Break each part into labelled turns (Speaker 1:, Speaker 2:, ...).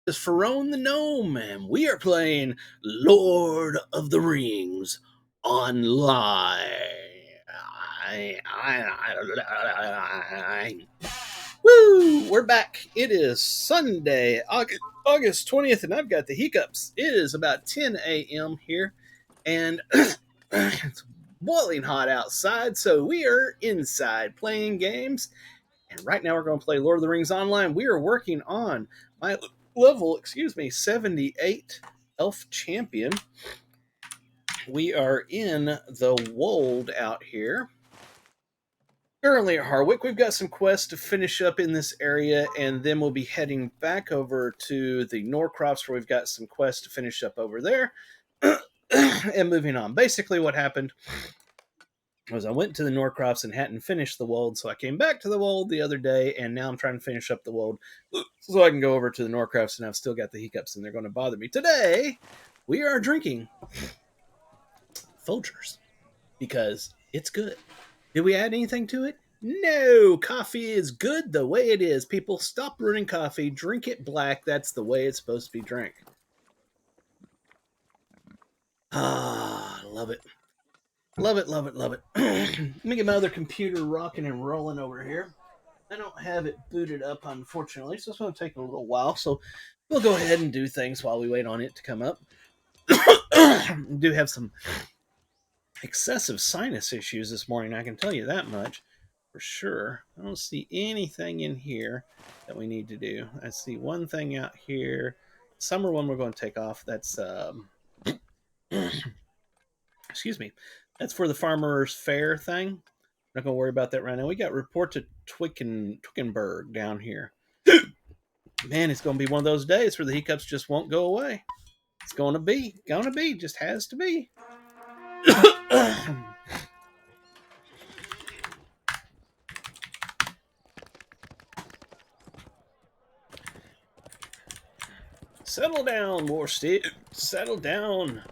Speaker 1: Is Pharaoh the Gnome, and we are playing Lord of the Rings online. Woo! We're back. It is Sunday, August 20th, and I've got the hiccups. It is about 10 a.m. here, and it's boiling hot outside, so we are inside playing games. And right now we're going to play Lord of the Rings Online. We are working on my level, 78 Elf Champion. We are in the Wold out here. Currently at Harwick, we've got some quests to finish up in this area, and then we'll be heading back over to the Norcrofts, where we've got some quests to finish up over there. And moving on. Basically what happened was I went to the Norcrofts and hadn't finished the Wold, so I came back to the Wold the other day, and now I'm trying to finish up the Wold so I can go over to the Norcrofts, and I've still got the hiccups, and they're going to bother me. Today, we are drinking Folgers because it's good. Did we add anything to it? No, coffee is good the way it is. People, stop ruining coffee. Drink it black. That's the way it's supposed to be drank. Ah, love it. Love it, love it, love it. Let me get my other computer rocking and rolling over here. I don't have it booted up, unfortunately, so it's going to take a little while. So we'll go ahead and do things while we wait on it to come up. Do have some excessive sinus issues this morning, I can tell you that much for sure. I don't see anything in here that we need to do. I see one thing out here. Summer one we're going to take off. That's excuse me. That's for the Farmers Fair thing. Not gonna worry about that right now. We got report to Twickenberg down here. Man, it's gonna be one of those days where the hiccups just won't go away. It's gonna be, just has to be. Settle down, Warstead. Settle down.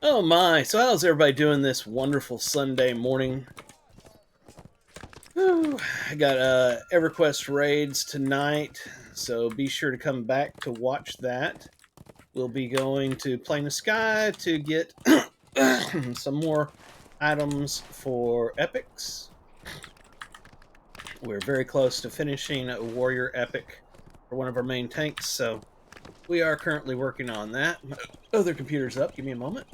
Speaker 1: Oh my, so how's everybody doing this wonderful Sunday morning? Whew. I got EverQuest raids tonight, so be sure to come back to watch that. We'll be going to Plane of Sky to get some more items for epics. We're very close to finishing a warrior epic for one of our main tanks, so we are currently working on that. My other computer's up. Give me a moment.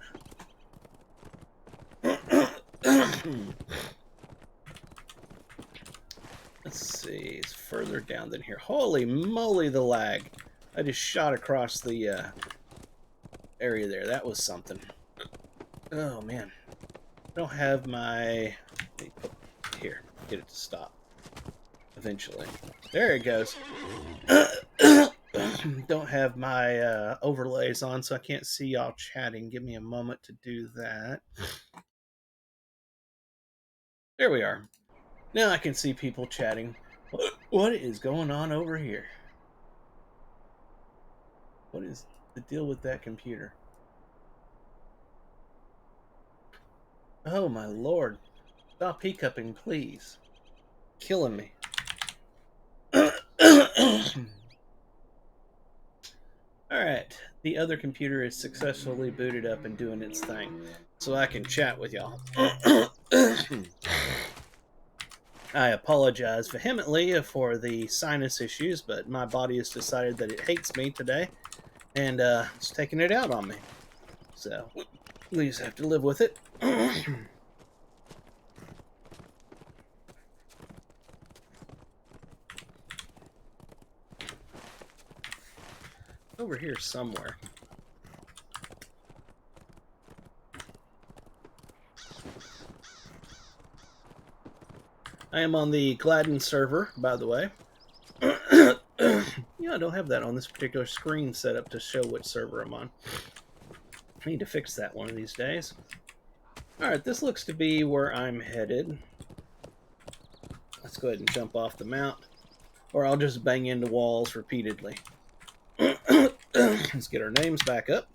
Speaker 1: Let's see. It's further down than here. Holy moly, the lag. I just shot across the area there. That was something. Oh, man. I don't have my... Let me put here. Get it to stop. Eventually. There it goes. Don't have my overlays on, so I can't see y'all chatting. Give me a moment to do that. There we are. Now I can see people chatting. What is going on over here? What is the deal with that computer? Oh my lord. Stop hiccuping, please. Killing me. Alright. The other computer is successfully booted up and doing its thing. So I can chat with y'all. I apologize vehemently for the sinus issues, but my body has decided that it hates me today, and it's taking it out on me. So, we just have to live with it. Over here somewhere. I am on the Gladden server, by the way. Yeah, I don't have that on this particular screen set up to show which server I'm on. I need to fix that one of these days. Alright, this looks to be where I'm headed. Let's go ahead and jump off the mount, or I'll just bang into walls repeatedly. Let's get our names back up.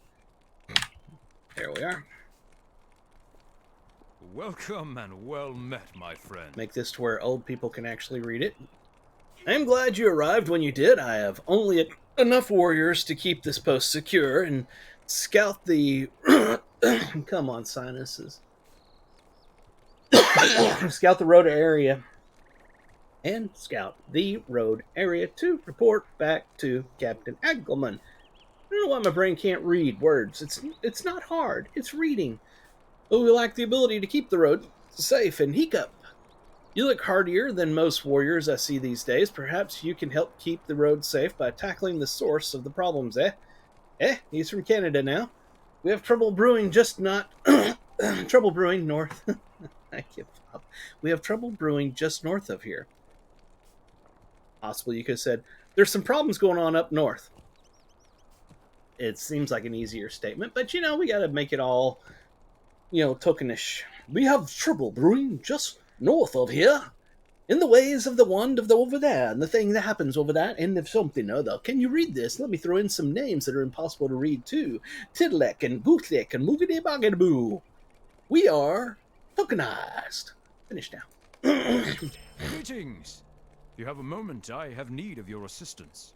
Speaker 1: There we are.
Speaker 2: Welcome and well met, my friend.
Speaker 1: Make this to where old people can actually read it. I am glad you arrived when you did. I have only enough warriors to keep this post secure and scout the. Come on, sinuses. Scout the road area. And scout the road area to report back to Captain Agelman. I don't know why my brain can't read words. It's not hard. It's reading. But we lack the ability to keep the road safe and hiccup. You look hardier than most warriors I see these days. Perhaps you can help keep the road safe by tackling the source of the problems, eh? He's from Canada now. We have trouble brewing, just not trouble brewing north. I give up. We have trouble brewing just north of here. Possibly you could have said, there's some problems going on up north. It seems like an easier statement, but we got to make it all, tokenish. We have trouble brewing just north of here. In the ways of the wand of the over there, and the thing that happens over that, and of something other. Can you read this? Let me throw in some names that are impossible to read, too. Tiddlek and Bootlick and Moogity Boggity. We are tokenized. Finish now.
Speaker 2: Greetings! If you have a moment, I have need of your assistance.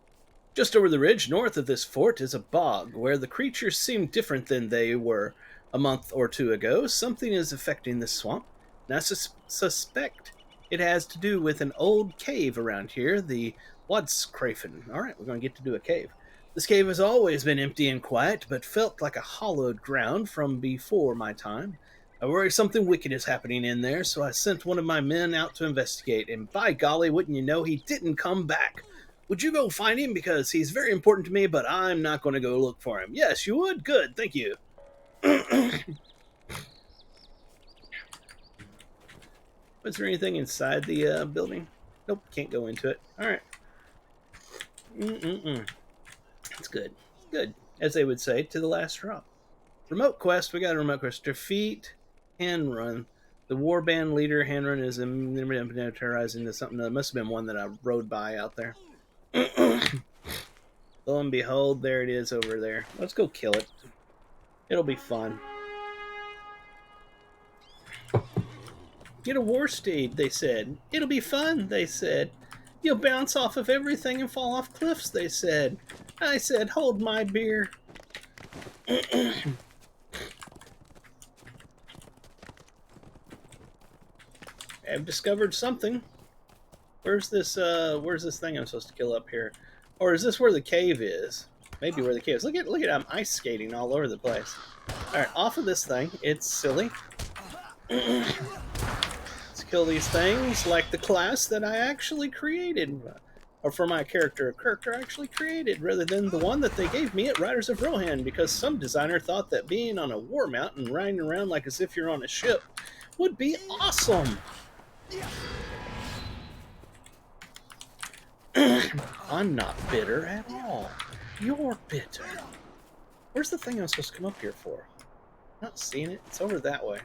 Speaker 1: Just over the ridge north of this fort is a bog, where the creatures seem different than they were a month or two ago. Something is affecting this swamp, and I suspect it has to do with an old cave around here, the Norcrofts. All right, we're going to get to do a cave. This cave has always been empty and quiet, but felt like a hallowed ground from before my time. I worry something wicked is happening in there, so I sent one of my men out to investigate, and by golly, wouldn't you know, he didn't come back. Would you go find him? Because he's very important to me, but I'm not going to go look for him. Yes, you would? Good, thank you. Was there anything inside the building? Nope, can't go into it. All right. That's good. Good, as they would say, to the last drop. Remote quest. We got a remote quest. Defeat Handrun. The warband leader, Handrun, is terrorizing to something. That must have been one that I rode by out there. Lo and behold, there it is over there. Let's go kill it. It'll be fun. Get a war steed, they said. It'll be fun, they said. You'll bounce off of everything and fall off cliffs, they said. I said, hold my beer. I've discovered something. Where's this thing I'm supposed to kill up here? Or is this where the cave is? Maybe where the cave is. Look at I'm ice skating all over the place. Alright, off of this thing. It's silly. Let's kill these things like the class that I actually created. Or for my character, a character I actually created, rather than the one that they gave me at Riders of Rohan, because some designer thought that being on a war mountain riding around like as if you're on a ship would be awesome. I'm not bitter at all. You're bitter. Where's the thing I'm supposed to come up here for? Not seeing it. It's over that way.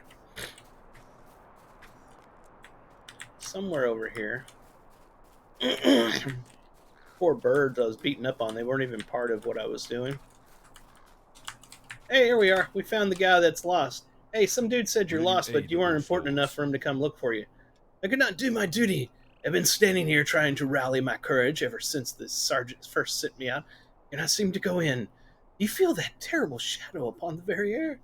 Speaker 1: Somewhere over here. Poor birds I was beating up on. They weren't even part of what I was doing. Hey, here we are. We found the guy that's lost. Hey, some dude said you're lost, but you weren't important enough for him to come look for you. I could not do my duty. I've been standing here trying to rally my courage ever since the sergeant first sent me out, and I seem to go in. You feel that terrible shadow upon the very air?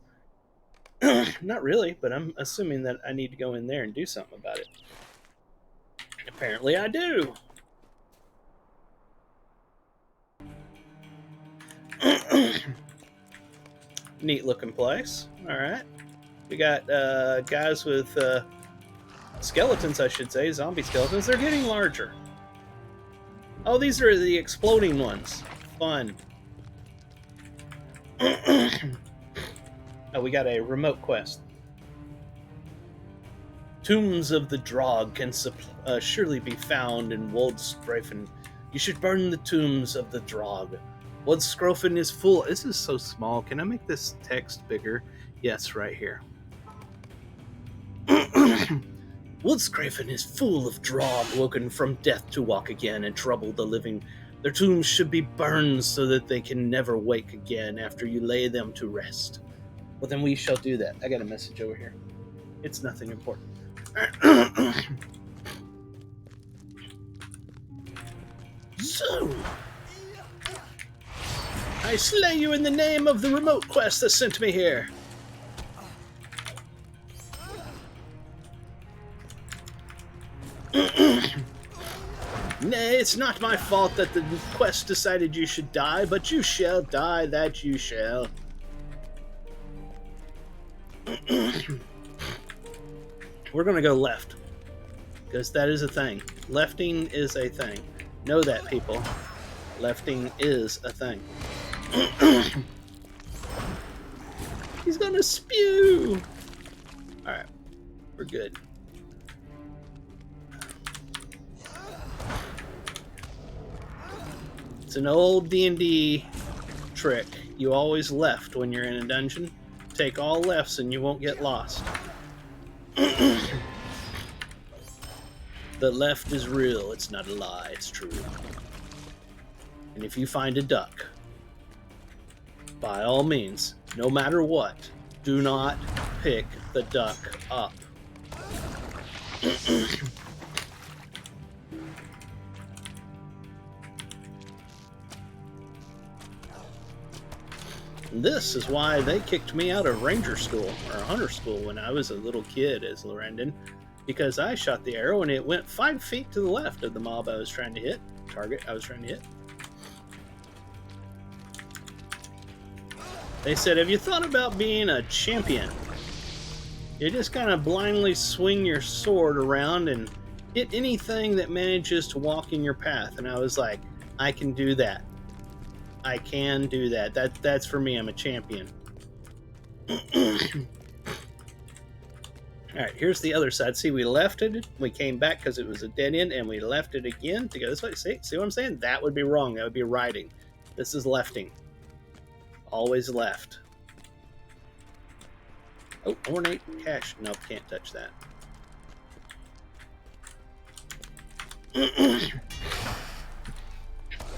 Speaker 1: Not really, but I'm assuming that I need to go in there and do something about it. And apparently I do. Neat looking place. Alright. We got guys with skeletons, I should say. Zombie skeletons. They're getting larger. Oh, these are the exploding ones. Fun. Oh, we got a remote quest. Tombs of the Drog can surely be found in Wold. You should burn the tombs of the Drog. Wold is full. This is so small. Can I make this text bigger? Yes, right here. Woodscraven is full of Drog woken from death to walk again and trouble the living. Their tombs should be burned so that they can never wake again after you lay them to rest. Well, then we shall do that. I got a message over here. It's nothing important. So, I slay you in the name of the remote quest that sent me here. Nay, it's not my fault that the quest decided you should die, but you shall die, that you shall. We're gonna go left, because that is a thing. Lefting is a thing. Know that, people. Lefting is a thing. He's gonna spew! Alright, we're good. It's an old D&D trick. You always left when you're in a dungeon. Take all lefts and you won't get lost. The left is real. It's not a lie. It's true. And if you find a duck, by all means, no matter what, do not pick the duck up. This is why they kicked me out of ranger school, or hunter school, when I was a little kid as Lorrandan, because I shot the arrow and it went 5 feet to the left of the mob I was trying to hit, target I was trying to hit. They said, have you thought about being a champion? You just kind of blindly swing your sword around and hit anything that manages to walk in your path. And I was like, I can do that. I can do that. That's for me. I'm a champion. Alright, here's the other side. See, we left it. We came back because it was a dead end, and we left it again to go this way. See what I'm saying? That would be wrong. That would be riding. This is lefting. Always left. Oh, ornate cash. Nope, can't touch that.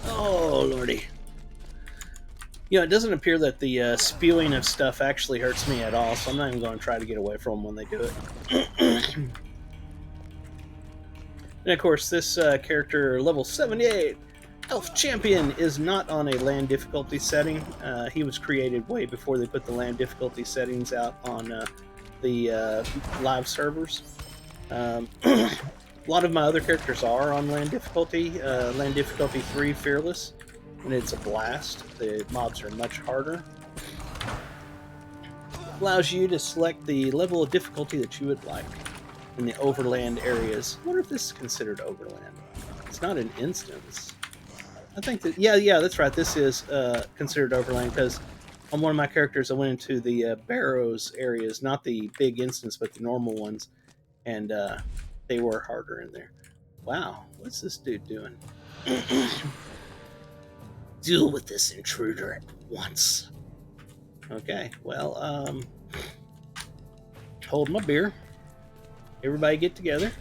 Speaker 1: Oh, lordy. You know, it doesn't appear that the spewing of stuff actually hurts me at all, so I'm not even going to try to get away from them when they do it. And of course, this character, level 78, Elf Champion, is not on a land difficulty setting. He was created way before they put the land difficulty settings out on the live servers. A lot of my other characters are on land difficulty 3 Fearless, and it's a blast. The mobs are much harder. Allows you to select the level of difficulty that you would like in the overland areas. I wonder if this is considered overland. It's not an instance. I think that, yeah, that's right. This is considered overland because on one of my characters I went into the barrows areas, not the big instance, but the normal ones, and they were harder in there. Wow, what's this dude doing? Deal with this intruder at once. Okay, well, hold my beer. Everybody get together.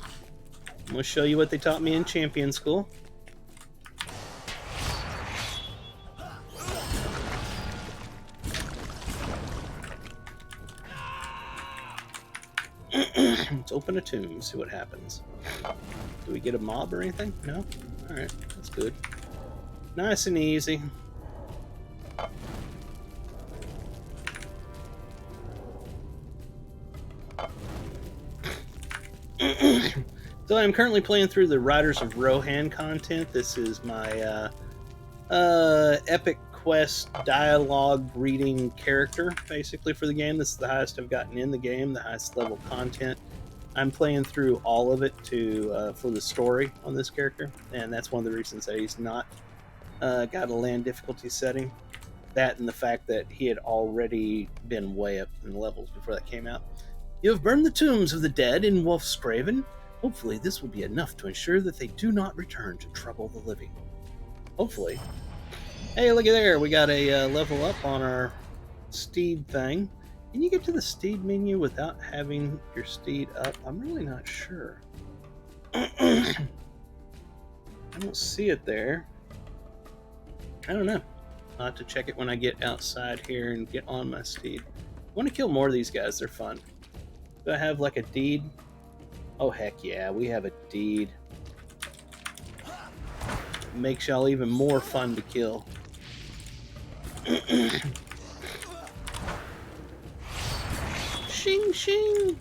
Speaker 1: I'm going to show you what they taught me in champion school. Let's open a tomb, see what happens. Do we get a mob or anything? No? Alright, that's good. Nice and easy. So I'm currently playing through the Riders of Rohan content. This is my epic quest dialogue reading character, basically, for the game. This is the highest I've gotten in the game, the highest level content. I'm playing through all of it for the story on this character, and that's one of the reasons that he's not got a land difficulty setting. That and the fact that he had already been way up in the levels before that came out. You have burned the tombs of the dead in Wolfscraven. Hopefully this will be enough to ensure that they do not return to trouble the living. Hopefully. Hey, look at there. We got a level up on our steed thing. Can you get to the steed menu without having your steed up? I'm really not sure. I don't see it there. I don't know. I'll have to check it when I get outside here and get on my steed. I want to kill more of these guys. They're fun. Do I have like a deed? Oh, heck yeah. We have a deed. makes y'all even more fun to kill. Shing shing!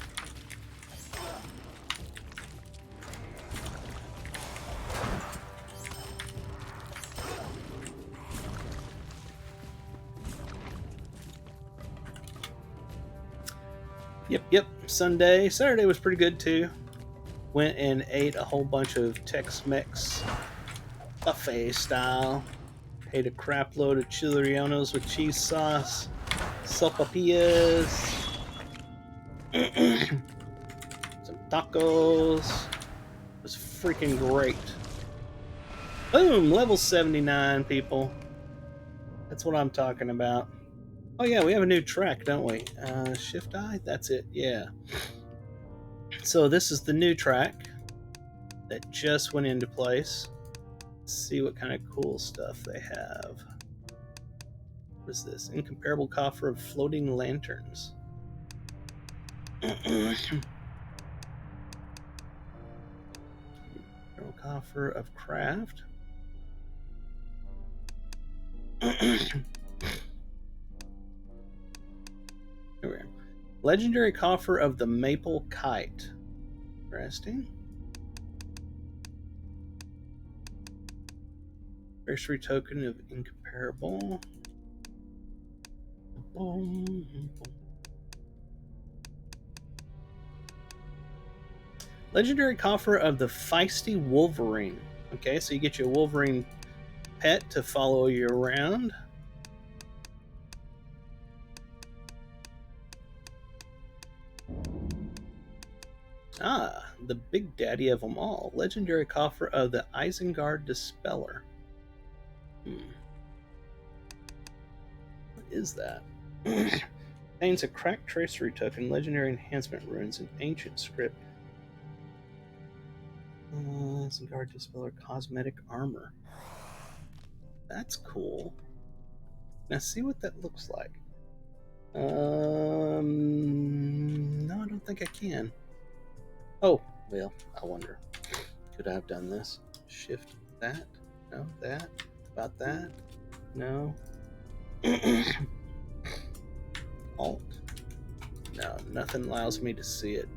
Speaker 1: Yep. Sunday. Saturday was pretty good too. Went and ate a whole bunch of Tex-Mex buffet style. Ate a crap load of chilerianos with cheese sauce, sopapillas, some tacos. It was freaking great. Boom! Level 79, people. That's what I'm talking about. Oh yeah, we have a new track, don't we? Shift I? That's it, yeah. So this is the new track that just went into place. Let's see what kind of cool stuff they have. What is this? Incomparable coffer of floating lanterns. Coffer of craft. Here we are. Legendary coffer of the maple kite. Interesting. Anniversary token of incomparable. Legendary coffer of the feisty Wolverine. Okay, so you get your Wolverine pet to follow you around. Ah, the big daddy of them all. Legendary coffer of the Isengard Dispeller. What is that? Contains a cracked tracery token, legendary enhancement runes, and ancient script. Isengard Dispeller cosmetic armor. That's cool. Now see what that looks like. No, I don't think I can. Oh, well, I wonder. Could I have done this? Shift that? No, that? About that? No. Alt? No, nothing allows me to see it.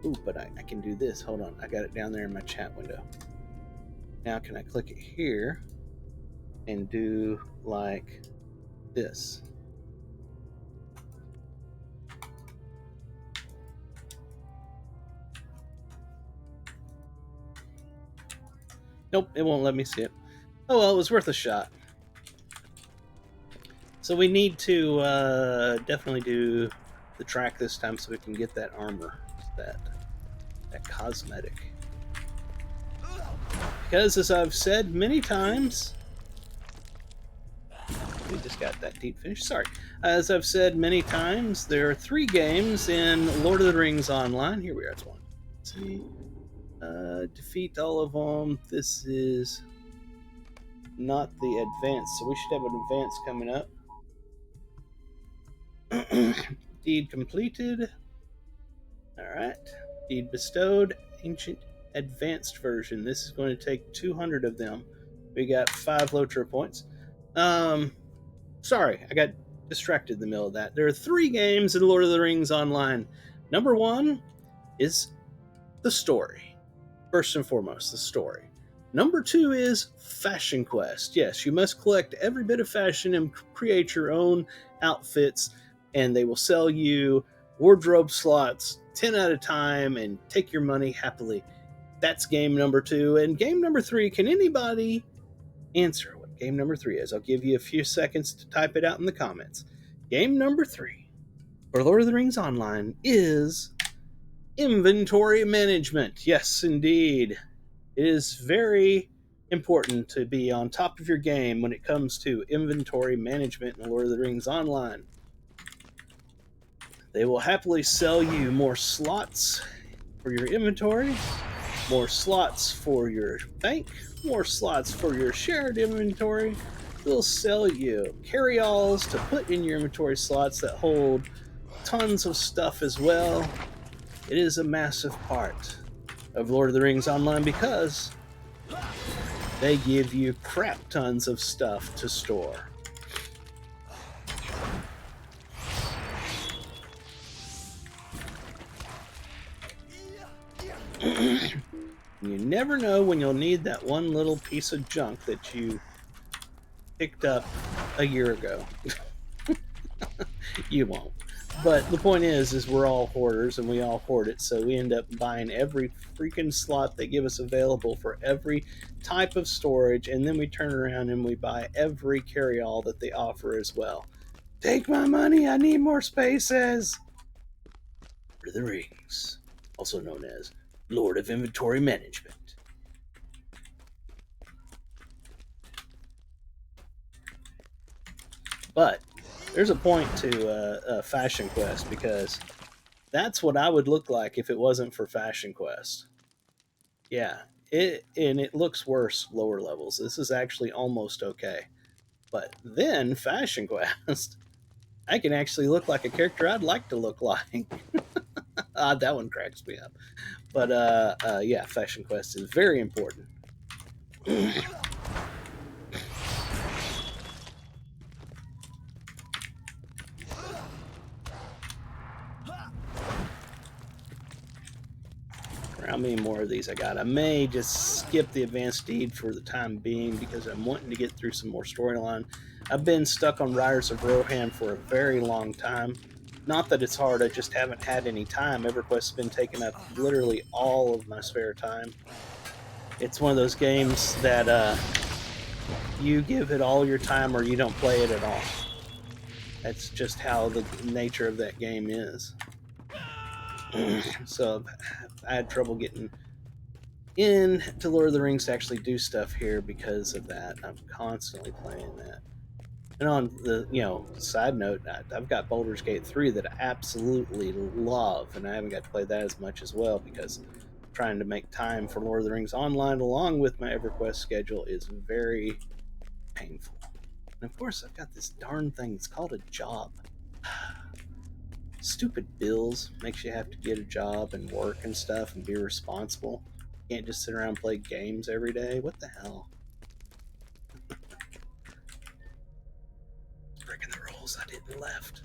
Speaker 1: Ooh, but I can do this. Hold on, I got it down there in my chat window. Now can I click it here and do like this? Nope, it won't let me see it. Oh well, it was worth a shot. So we need to definitely do the track this time so we can get that armor, that cosmetic. Because as I've said many times, we just got that deep finish. Sorry. As I've said many times, there are 3 games in Lord of the Rings Online. Here we are. It's one. Let's see. Defeat all of them. This is not the advanced, so we should have an advance coming up. Deed completed. Alright. Deed bestowed. Ancient advanced version. This is going to take 200 of them. We got 5 Lotro points. Sorry, I got distracted in the middle of that. There are 3 games in Lord of the Rings Online. Number 1 is the story. First and foremost, the story. Number 2 is Fashion Quest. Yes, you must collect every bit of fashion and create your own outfits, and they will sell you wardrobe slots 10 at a time and take your money happily. That's game number 2. And game number 3, can anybody answer what game number 3 is? I'll give you a few seconds to type it out in the comments. Game number 3 for Lord of the Rings Online is inventory management. Yes, indeed. It is very important to be on top of your game when it comes to inventory management in Lord of the Rings Online. They will happily sell you more slots for your inventory, more slots for your bank, more slots for your shared inventory. They'll sell you carry-alls to put in your inventory slots that hold tons of stuff as well. It is a massive part of Lord of the Rings Online because they give you crap tons of stuff to store. You never know when you'll need that one little piece of junk that you picked up a year ago. You won't. But the point is we're all hoarders and we all hoard it, so we end up buying every freaking slot they give us available for every type of storage, and then we turn around and we buy every carry-all that they offer as well. Take my money, I need more spaces! Lord of the Rings, also known as Lord of Inventory Management. But there's a point to Fashion Quest, because that's what I would look like if it wasn't for Fashion Quest. Yeah, it looks worse lower levels. This is actually almost okay. But then Fashion Quest, I can actually look like a character I'd like to look like. That one cracks me up. But yeah, Fashion Quest is very important. How many more of these I got? I may just skip the advanced deed for the time being because I'm wanting to get through some more storyline. I've been stuck on Riders of Rohan for a very long time. Not that it's hard, I just haven't had any time. EverQuest's been taking up literally all of my spare time. It's one of those games that you give it all your time or you don't play it at all. That's just how the nature of that game is. So I had trouble getting into Lord of the Rings to actually do stuff here because of that. I'm constantly playing that. And on the side note, I've got Baldur's Gate 3 that I absolutely love, and I haven't got to play that as much as well because trying to make time for Lord of the Rings Online along with my EverQuest schedule is very painful. And of course, I've got this darn thing. It's called a job. Stupid bills makes you have to get a job and work and stuff and be responsible. You can't just sit around and play games every day. What the hell? Breaking the rules. I didn't left.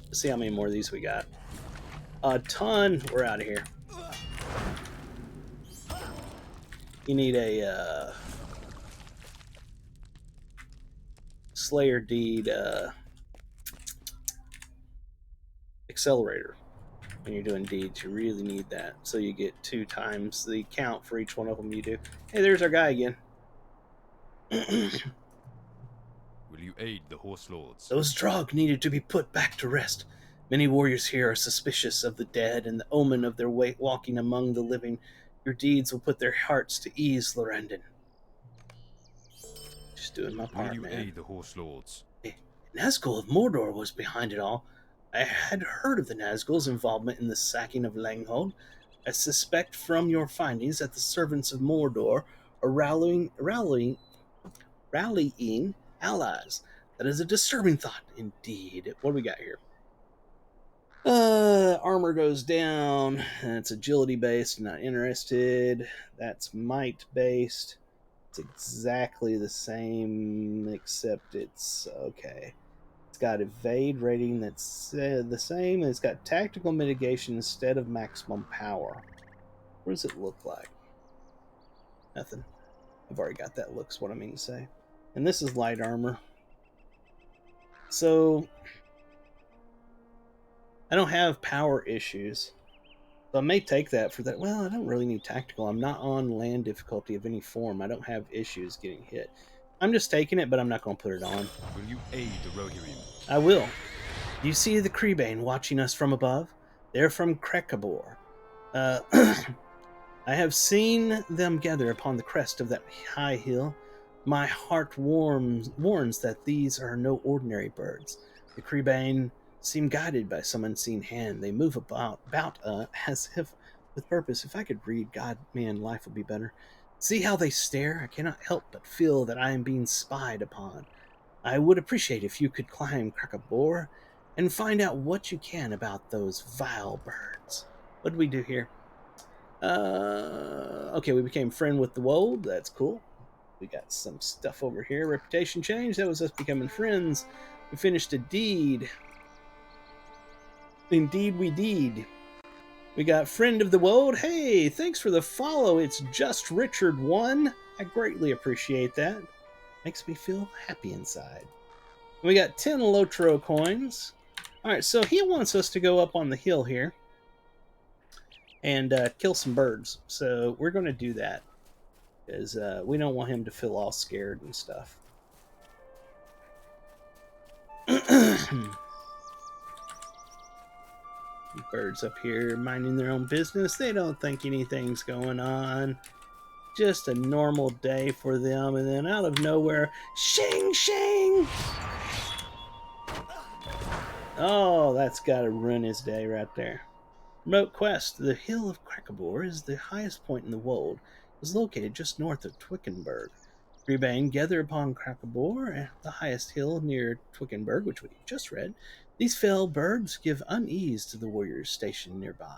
Speaker 1: Let's see how many more of these we got. A ton. We're out of here. You need a Slayer Deed accelerator. When you're doing deeds, you really need that. So you get 2 times the count for each one of them you do. Hey, there's our guy again.
Speaker 2: Will you aid the horse lords?
Speaker 1: Those Drog needed to be put back to rest. Many warriors here are suspicious of the dead and the omen of their walking among the living. Your deeds will put their hearts to ease, Lorrandan. Just doing my part,
Speaker 2: Will you
Speaker 1: man.
Speaker 2: aid the horse lords?
Speaker 1: Nazgul of Mordor was behind it all. I had heard of the Nazgul's involvement in the sacking of Langhold. I suspect from your findings that the servants of Mordor are rallying allies. That is a disturbing thought, indeed. What do we got here? Armor goes down. That's agility based. Not interested. That's might based. It's exactly the same, except it's okay. It's got evade rating that's the same. It's got tactical mitigation instead of maximum power. What does it look like? Nothing. I've already got that looks what I mean to say. And this is light armor. So I don't have power issues. So I may take that for that. Well, I don't really need tactical. I'm not on land difficulty of any form. I don't have issues getting hit. I'm just taking it, but I'm not going to put it on.
Speaker 2: Will you aid the Rohirrim?
Speaker 1: I will. Do you see the Creebane watching us from above? They're from Krekabor. I have seen them gather upon the crest of that high hill. My heart warns that these are no ordinary birds. The Creebane seem guided by some unseen hand. They move about as if with purpose. If I could read, God, man, life would be better. See how they stare? I cannot help but feel that I am being spied upon. I would appreciate if you could climb Krakabor and find out what you can about those vile birds. What do we do here? Okay, we became friend with the Wold. That's cool. We got some stuff over here. Reputation change. That was us becoming friends. We finished a deed. Indeed, we did. We got friend of the Wold. Hey, thanks for the follow. It's just Richard 1. I greatly appreciate that. Makes me feel happy inside. We got 10 Lotro coins. All right, so he wants us to go up on the hill here and kill some birds. So we're going to do that because we don't want him to feel all scared and stuff. Birds up here minding their own business. They don't think anything's going on. Just a normal day for them, and then out of nowhere, shing shing! Oh, that's gotta ruin his day right there. Remote quest. The hill of Krakabor is the highest point in the Wold. It is located just north of Twickenburg. Rebane gather upon Krakabor, the highest hill near Twickenburg, which we just read. These fell birds give unease to the warriors stationed nearby.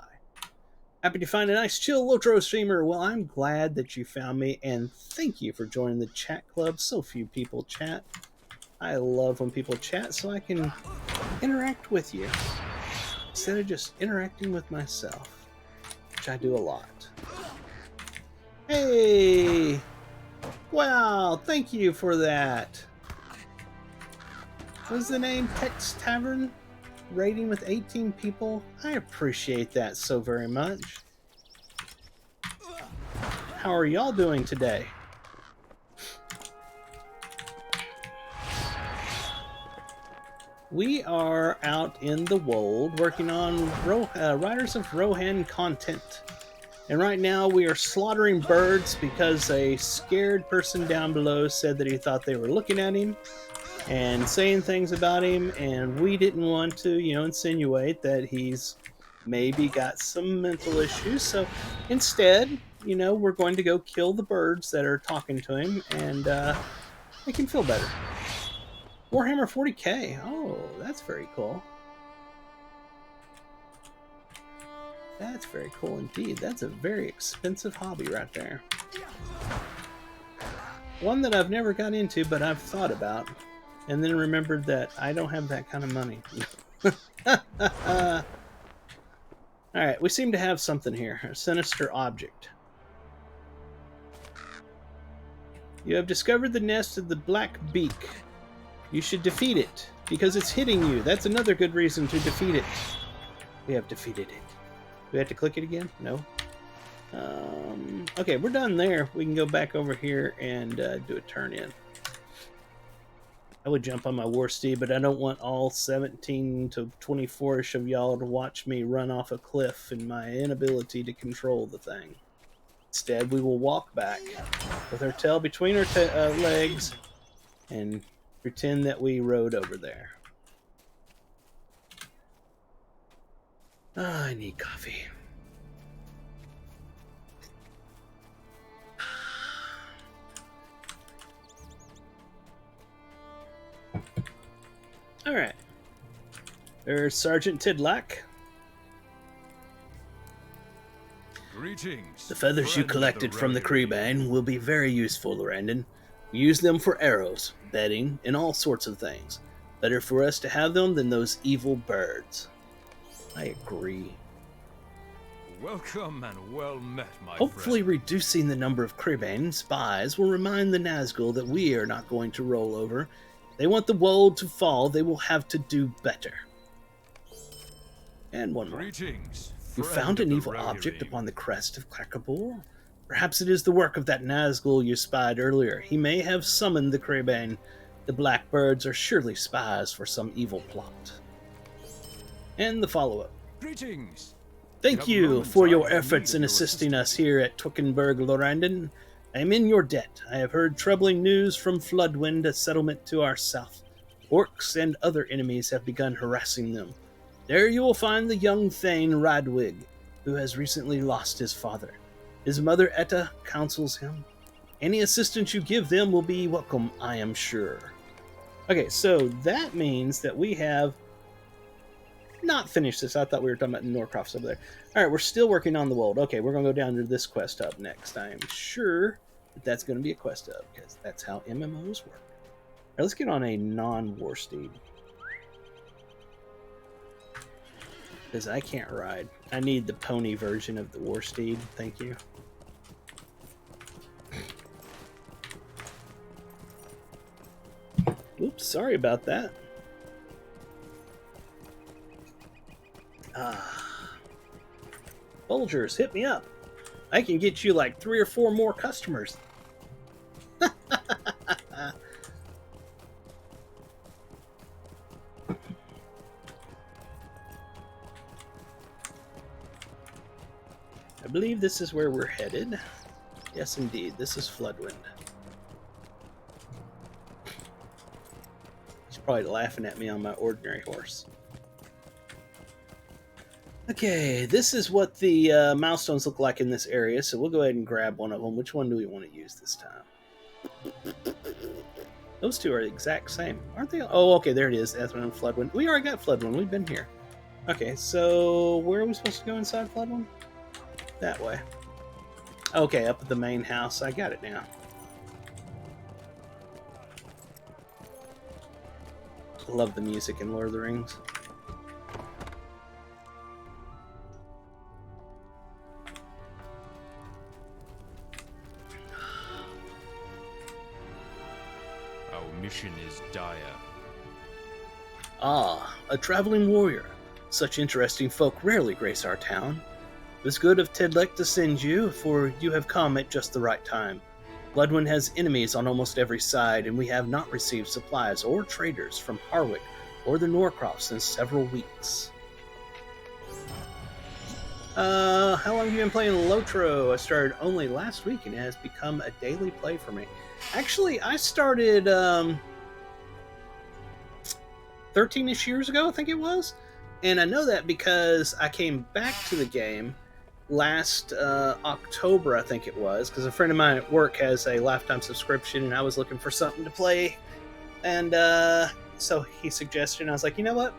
Speaker 1: Happy to find a nice chill Lotro streamer. Well, I'm glad that you found me, and thank you for joining the chat club. So few people chat. I love when people chat so I can interact with you instead of just interacting with myself, which I do a lot. Hey! Wow, thank you for that. What's the name? Tex Tavern? Rating with 18 people? I appreciate that so very much. How are y'all doing today? We are out in the Wold working on Riders of Rohan content. And right now we are slaughtering birds because a scared person down below said that he thought they were looking at him and saying things about him, and we didn't want to, insinuate that he's maybe got some mental issues. So instead, we're going to go kill the birds that are talking to him and make him feel better. Warhammer 40k. Oh, that's very cool. That's very cool indeed. That's a very expensive hobby right there. One that I've never got into, but I've thought about. And then remembered that I don't have that kind of money. Alright, we seem to have something here. A sinister object. You have discovered the nest of the black beak. You should defeat it, because it's hitting you. That's another good reason to defeat it. We have defeated it. Do we have to click it again? No. Okay, we're done there. We can go back over here and do a turn in. I would jump on my war steed, but I don't want all 17 to 24ish of y'all to watch me run off a cliff in my inability to control the thing. Instead, we will walk back with our tail between our legs and pretend that we rode over there. I need coffee. All right. There's Sergeant Tidlack.
Speaker 2: Greetings.
Speaker 1: The feathers you collected from the Creebane will be very useful, Lorrandan. We use them for arrows, bedding, and all sorts of things. Better for us to have them than those evil birds. I agree.
Speaker 2: Welcome and well met, my
Speaker 1: Hopefully
Speaker 2: friend.
Speaker 1: reducing the number of Creebane spies will remind the Nazgul that we are not going to roll over. If they want the Wold to fall, they will have to do better. And one more.
Speaker 2: Greetings.
Speaker 1: You found an evil object upon the crest of Krakabor? Perhaps it is the work of that Nazgul you spied earlier. He may have summoned the Creebane. The Blackbirds are surely spies for some evil plot. And the follow-up.
Speaker 2: Greetings.
Speaker 1: Thank you for your efforts in assisting us here at Twickenburg, Lorrandan. I am in your debt. I have heard troubling news from Floodwind, a settlement to our south. Orcs and other enemies have begun harassing them. There you will find the young Thane Radwig, who has recently lost his father. His mother Etta counsels him. Any assistance you give them will be welcome, I am sure. Okay, so that means that we have not finish this. I thought we were talking about Norcrofts over there. All right, we're still working on the Wold. Okay, we're going to go down to this quest hub next. I am sure that that's going to be a quest hub because that's how MMOs work. All right, let's get on a non-war steed. Because I can't ride. I need the pony version of the war steed. Thank you. Oops, sorry about that. Bulgers, hit me up. I can get you like 3 or 4 more customers. I believe this is where we're headed. Yes, indeed. This is Floodwind. He's probably laughing at me on my ordinary horse. Okay, this is what the milestones look like in this area, so we'll go ahead and grab one of them. Which one do we want to use this time? Those two are the exact same, aren't they? Oh, okay, there it is. Ethrin and Floodwind. We already got Floodwind. We've been here. Okay, so where are we supposed to go inside Floodwind? That way. Okay, up at the main house. I got it now. I love the music in Lord of the Rings.
Speaker 2: Our mission is dire.
Speaker 1: Ah, a traveling warrior. Such interesting folk rarely grace our town. It was good of Tedlek to send you, for you have come at just the right time. Bloodwind has enemies on almost every side, and we have not received supplies or traders from Harwick or the Norcrofts in several weeks. How long have you been playing Lotro? I started only last week, and it has become a daily play for me. Actually, I started 13-ish years ago, I think it was. And I know that because I came back to the game last October, I think it was, because a friend of mine at work has a lifetime subscription, and I was looking for something to play. And so he suggested, and I was like, you know what?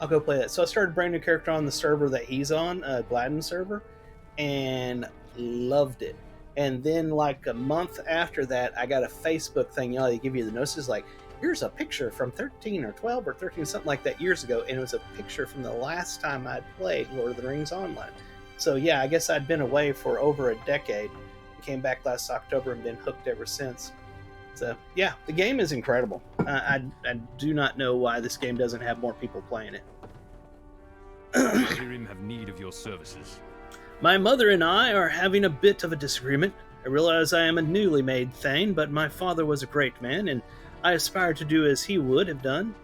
Speaker 1: I'll go play that. So I started a brand new character on the server that he's on, Gladden server, and loved it. And then like a month after that, I got a Facebook thing, you know, they give you the notices like, here's a picture from 13 or 12 or 13, something like that years ago, and it was a picture from the last time I'd played Lord of the Rings Online. So yeah, I guess I'd been away for over a decade. I came back last October and been hooked ever since. So yeah, the game is incredible. I do not know why this game doesn't have more people playing it.
Speaker 2: Rohirrim have need of your services.
Speaker 1: My mother and I are having a bit of a disagreement. I realize I am a newly made Thane, but my father was a great man, and I aspire to do as he would have done.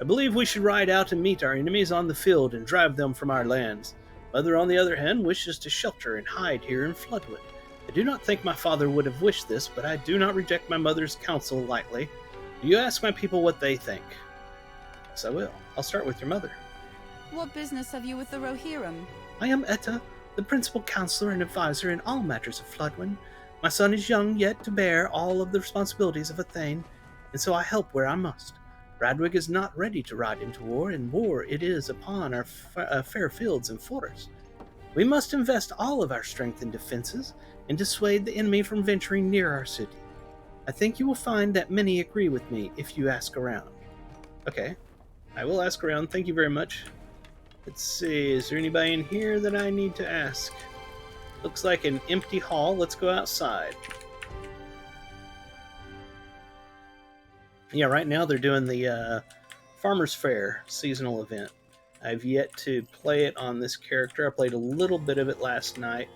Speaker 1: I believe we should ride out and meet our enemies on the field and drive them from our lands. Mother, on the other hand, wishes to shelter and hide here in Floodwood. I do not think my father would have wished this, but I do not reject my mother's counsel lightly. Do you ask my people what they think? Yes, I will. I'll start with your mother.
Speaker 3: What business have you with the Rohirrim?
Speaker 1: I am Etta, the principal counselor and advisor in all matters of Floodwind. My son is young yet to bear all of the responsibilities of a Thane, and so I help where I must. Radwig is not ready to ride into war, and war it is upon our fair fields and forests. We must invest all of our strength in defenses, and dissuade the enemy from venturing near our city. I think you will find that many agree with me if you ask around. Okay, I will ask around. Thank you very much. Let's see, is there anybody in here that I need to ask? Looks like an empty hall. Let's go outside. Yeah, right now they're doing the Farmer's Fair seasonal event. I've yet to play it on this character. I played a little bit of it last night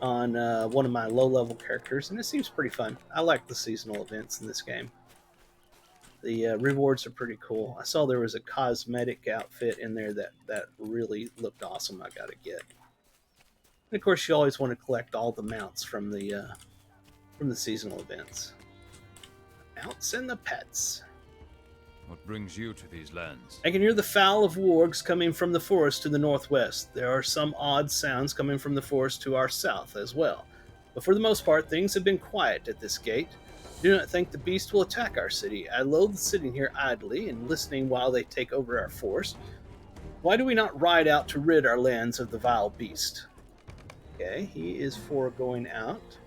Speaker 1: on one of my low-level characters, and it seems pretty fun. I like the seasonal events in this game. The rewards are pretty cool. I saw there was a cosmetic outfit in there that really looked awesome. I gotta get. And of course, you always want to collect all the mounts from the seasonal events. Mounts and the pets.
Speaker 2: What brings you to these lands?
Speaker 1: I can hear the fowl of wargs coming from the forest to the northwest. There are some odd sounds coming from the forest to our south as well. But for the most part, things have been quiet at this gate. Do not think the beast will attack our city. I loathe sitting here idly and listening while they take over our forest. Why do we not ride out to rid our lands of the vile beast? Okay, he is for going out.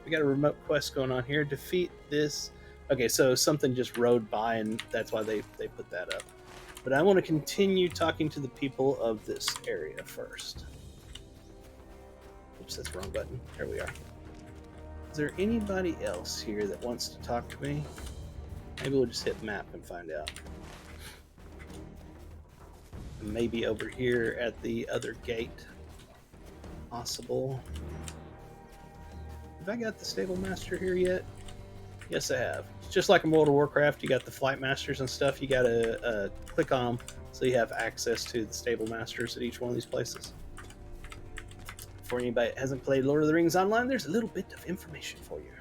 Speaker 1: We got a remote quest going on here. Defeat this. Okay, so something just rode by, and that's why they put that up. But I want to continue talking to the people of this area first. Oops, that's the wrong button. There we are. Is there anybody else here that wants to talk to me? Maybe we'll just hit map and find out. Maybe over here at the other gate. Possible. Have I got the stable master here yet? Yes, I have. It's just like in World of Warcraft, you got the flight masters and stuff. You got to click on them so you have access to the stable masters at each one of these places. For anybody that hasn't played Lord of the Rings Online, there's a little bit of information for you.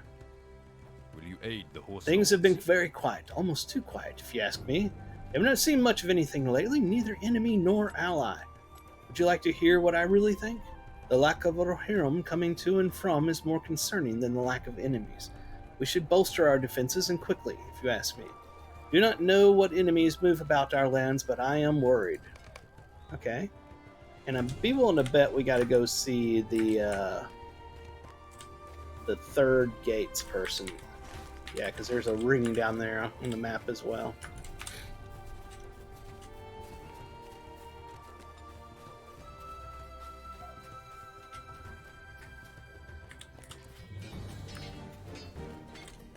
Speaker 2: Will you aid the horse?
Speaker 1: Things have been very quiet, almost too quiet, if you ask me. I've not seen much of anything lately, neither enemy nor ally. Would you like to hear what I really think? The lack of Rohirrim coming to and from is more concerning than the lack of enemies. We should bolster our defenses, and quickly, if you ask me. Do not know what enemies move about our lands, but I am worried. Okay. And I'd be willing to bet we got to go see the third gates person. Yeah, because there's a ring down there on the map as well.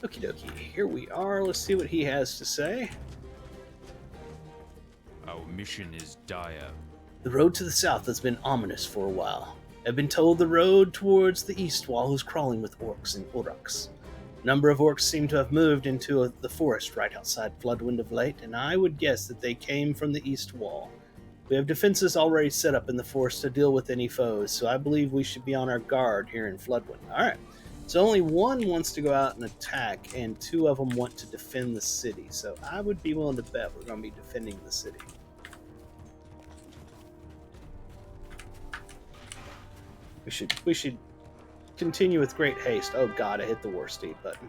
Speaker 1: Okie dokie, here we are. Let's see what he has to say.
Speaker 2: Our mission is dire.
Speaker 1: The road to the south has been ominous for a while. I've been told the road towards the east wall is crawling with orcs and uruks. A number of orcs seem to have moved into the forest right outside Floodwind of late, and I would guess that they came from the east wall. We have defenses already set up in the forest to deal with any foes, so I believe we should be on our guard here in Floodwind. Alright, so only one wants to go out and attack, and two of them want to defend the city, so I would be willing to bet we're going to be defending the city. We should continue with great haste. Oh god, I hit the war steed button.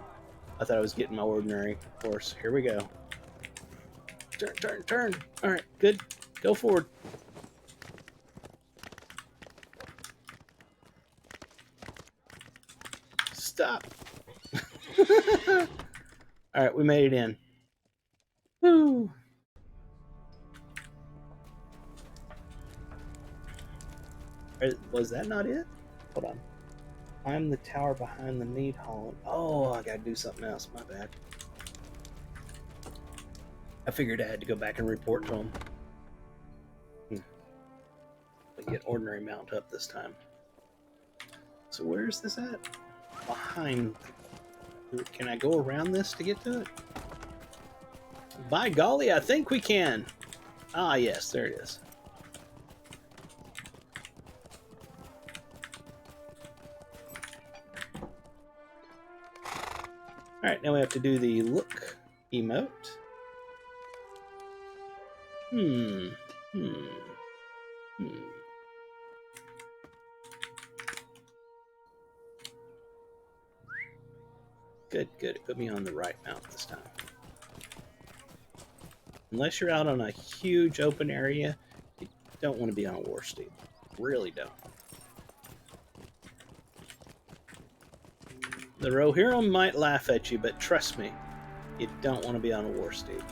Speaker 1: I thought I was getting my ordinary horse. Here we go. Turn. Alright, good. Go forward. Stop. Alright, we made it in. Woo! Was that not it? Hold on. Climb the tower behind the mead hall. Oh, I gotta do something else. My bad. I figured I had to go back and report to him. But get ordinary mount up this time. So where's this at? Behind. Can I go around this to get to it? By golly, I think we can. Ah, yes, there it is. Alright, now we have to do the look emote. Good. It put me on the right mount this time. Unless you're out on a huge open area, you don't want to be on a war steed. Really don't. The Rohirrim might laugh at you, but trust me, you don't want to be on a war steed.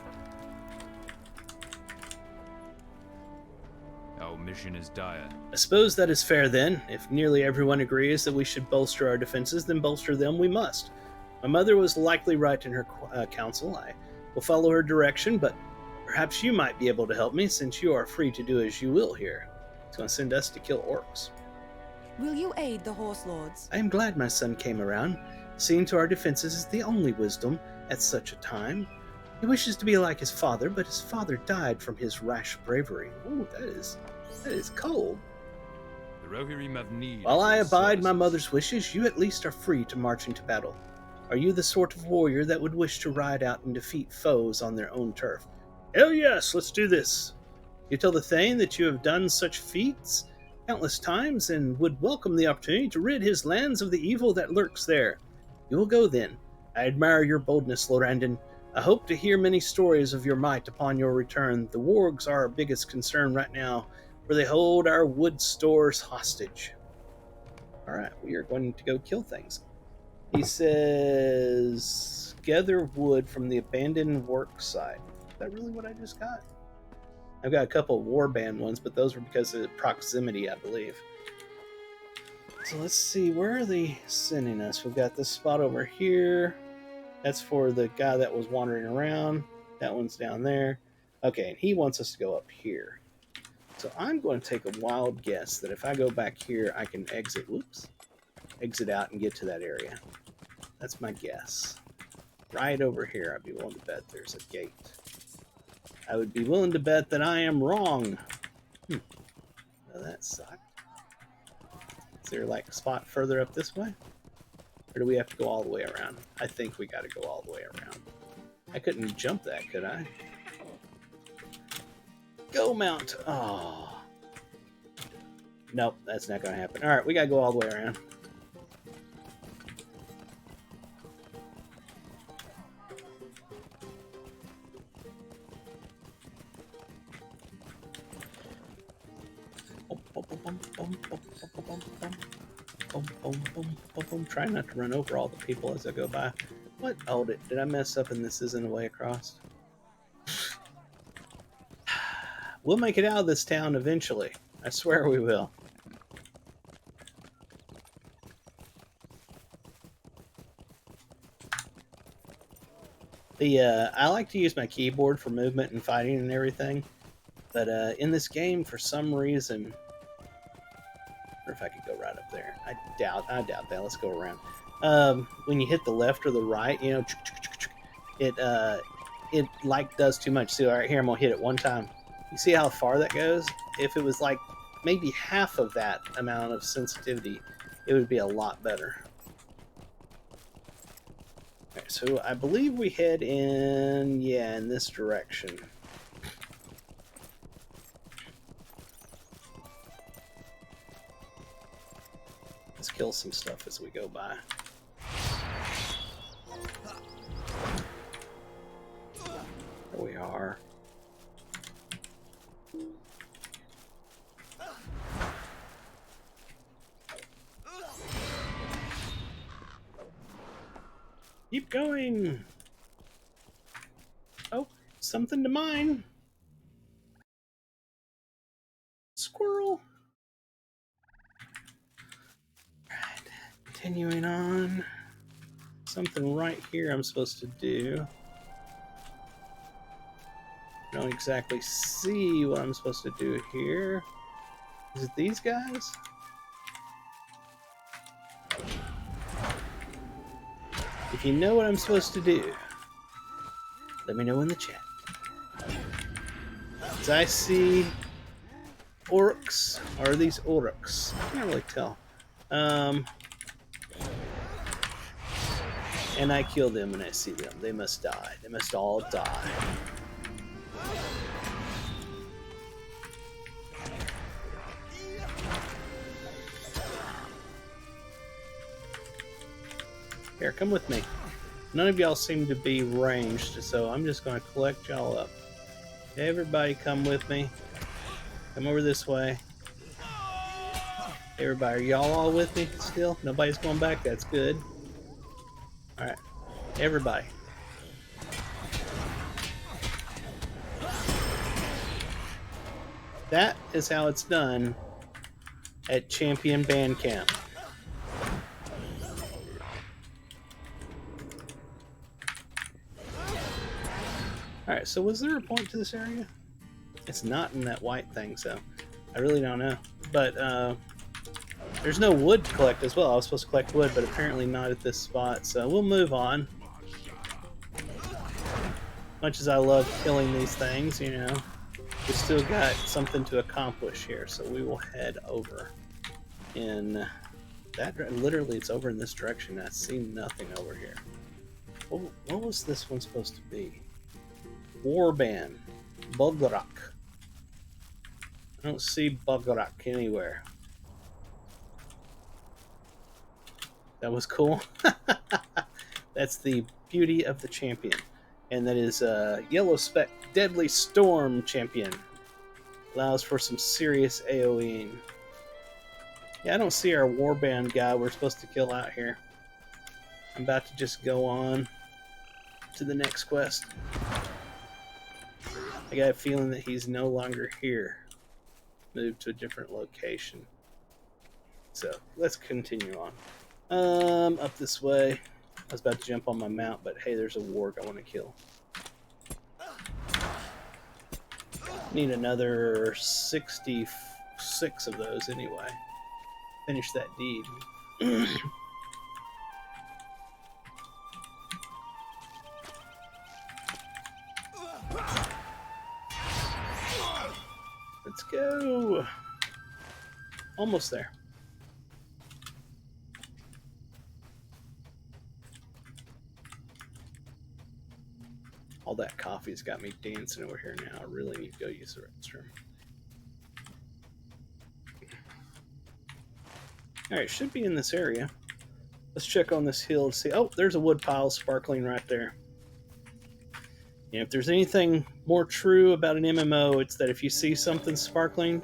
Speaker 2: Our mission is dire.
Speaker 1: I suppose that is fair then. If nearly everyone agrees that we should bolster our defenses, then bolster them we must. My mother was likely right in her counsel. I will follow her direction, but perhaps you might be able to help me, since you are free to do as you will here. It's going to send us to kill orcs.
Speaker 3: Will you aid the horse lords?
Speaker 1: I am glad my son came around. Seeing to our defenses is the only wisdom at such a time. He wishes to be like his father, but his father died from his rash bravery. Ooh, that is cold.
Speaker 2: The Rohirrim have need.
Speaker 1: While I
Speaker 2: of
Speaker 1: abide my
Speaker 2: services.
Speaker 1: mother's wishes, you at least are free to march into battle. Are you the sort of warrior that would wish to ride out and defeat foes on their own turf? Hell yes, let's do this. You tell the Thane that you have done such feats countless times and would welcome the opportunity to rid his lands of the evil that lurks there. You will go then. I admire your boldness, Lorrandan. I hope to hear many stories of your might upon your return. The wargs are our biggest concern right now, for they hold our wood stores hostage. Alright, we are going to go kill things. He says, gather wood from the abandoned work site. Is that really what I just got? I've got a couple of warband ones, but those were because of proximity, I believe. So let's see, where are they sending us? We've got this spot over here. That's for the guy that was wandering around. That one's down there. Okay, and he wants us to go up here. So I'm going to take a wild guess that if I go back here, I can exit. Whoops. Exit out and get to that area. That's my guess. Right over here, I'd be willing to bet there's a gate. I would be willing to bet that I am wrong. Well, that sucked. Is there like a spot further up this way? Or do we have to go all the way around? I think we got to go all the way around. I couldn't jump that, could I? Go mount! Oh. Nope, that's not going to happen. Alright, we got to go all the way around. Try not to run over all the people as I go by. What? Oh, did I mess up and this isn't a way across? We'll make it out of this town eventually. I swear we will. I like to use my keyboard for movement and fighting and everything, but in this game, for some reason, or if I could go right up there, I doubt that. Let's go around. When you hit the left or the right, you know, it like does too much. So all right, here I'm gonna hit it one time. You see how far that goes? If it was like maybe half of that amount of sensitivity, it would be a lot better. Okay, so I believe we head in, yeah, in this direction. Let's kill some stuff as we go by. There we are. Keep going. Oh, something to mine. Squirrel. Alright, continuing on. Something right here I'm supposed to do. I don't exactly see what I'm supposed to do here. Is it these guys? If you know what I'm supposed to do, let me know in the chat. As I see orcs, or are these orcs? I can't really tell. And I kill them when I see them. They must die. They must all die. Here, come with me. None of y'all seem to be ranged, so I'm just going to collect y'all up. Everybody come with me. Come over this way. Everybody, are y'all all with me still? Nobody's going back? That's good. Alright. Everybody. That is how it's done at Champion Band Camp. Alright, so was there a point to this area? It's not in that white thing, so I really don't know. But there's no wood to collect as well. I was supposed to collect wood, but apparently not at this spot, so we'll move on. Much as I love killing these things, you know, we still got something to accomplish here, so we will head over in that. Literally, it's over in this direction. I see nothing over here. What was this one supposed to be? Warband. Bugrak. I don't see Bugrak anywhere. That was cool. That's the beauty of the champion. and that is Yellow Spec Deadly Storm champion. Allows for some serious AoEing. Yeah, I don't see our warband guy we're supposed to kill out here. I'm about to just go on to the next quest. I got a feeling that he's no longer here. Moved to a different location. So, let's continue on. Up this way. I was about to jump on my mount, but hey, there's a warg I want to kill. Need another 66 of those anyway. Finish that deed. Let's go. Almost there. All that coffee's got me dancing over here now. I really need to go use the restroom. Alright, should be in this area. Let's check on this hill to see. Oh, there's a wood pile sparkling right there. And if there's anything more true about an MMO, it's that if you see something sparkling,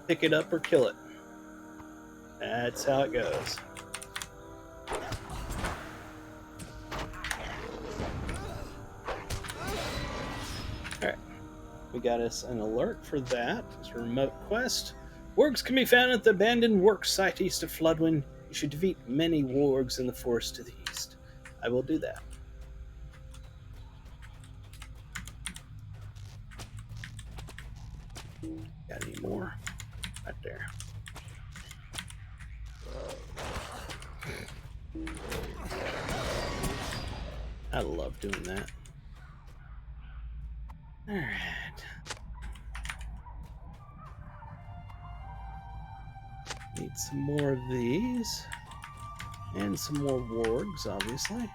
Speaker 1: pick it up or kill it. That's how it goes. Alright. We got us an alert for that. It's a remote quest. Wargs can be found at the abandoned work site east of Floodwind. You should defeat many wargs in the forest to the east. I will do that. Got any more? Right there. I love doing that. Alright. Need some more of these. And some more wargs, obviously.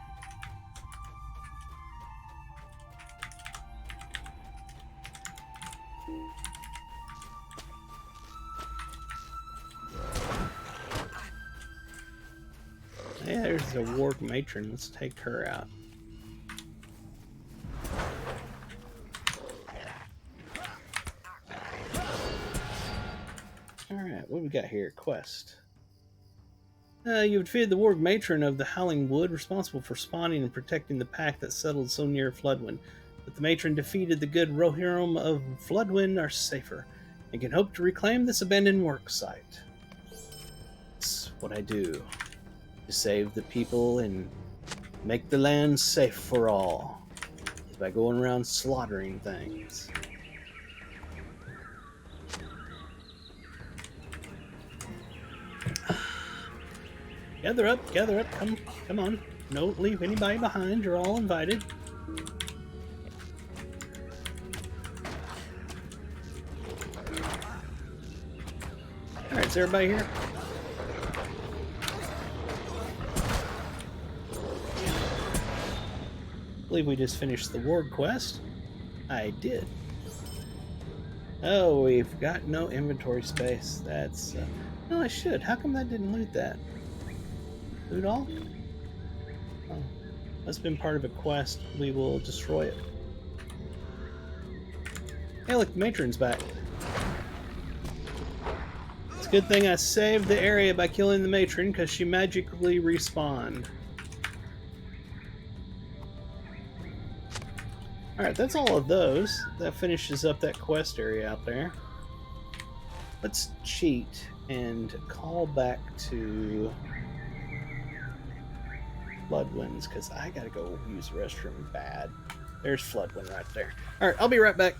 Speaker 1: Yeah, there's a warg matron. Let's take her out. Alright, what do we got here? Quest. You would defeated the warg matron of the Howling Wood, responsible for spawning and protecting the pack that settled so near Floodwind. But the matron defeated the good Rohirrim of Floodwind are safer, and can hope to reclaim this abandoned work site. It's what I do. To save the people and make the land safe for all. By going around slaughtering things. Gather up, come on. Don't leave anybody behind, you're all invited. Alright, is everybody here? I believe we just finished the warg quest. I did. Oh, we've got no inventory space. That's... no, I should. How come that didn't loot that? Loot all? Oh, that's been part of a quest. We will destroy it. Hey, look, the matron's back. It's a good thing I saved the area by killing the matron, because she magically respawned. Alright, that's all of those. That finishes up that quest area out there. Let's cheat and call back to Floodwinds, because I gotta go use the restroom bad. There's Floodwind right there. Alright, I'll be right back.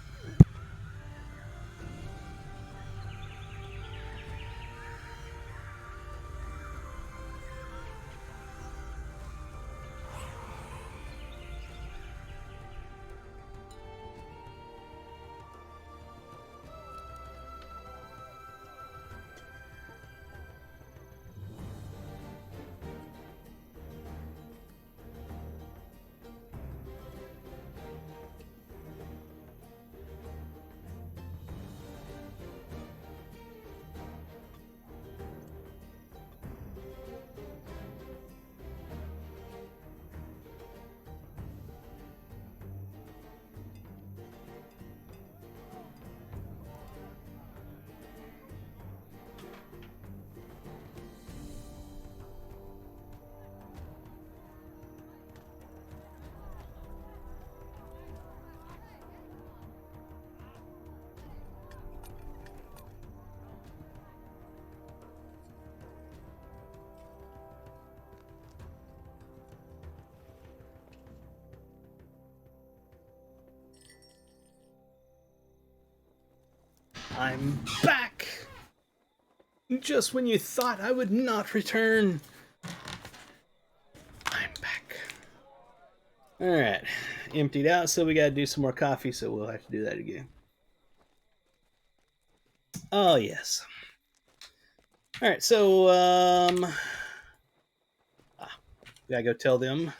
Speaker 1: I'm back! Just when you thought I would not return, I'm back. Alright, emptied out, so we gotta do some more coffee, so we'll have to do that again. Oh, yes. Alright, so, gotta go tell them.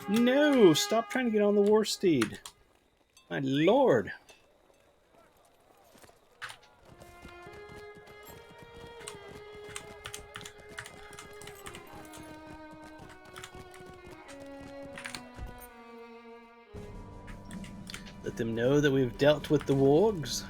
Speaker 1: No, stop trying to get on the war steed. My lord. Let them know that we've dealt with the wargs.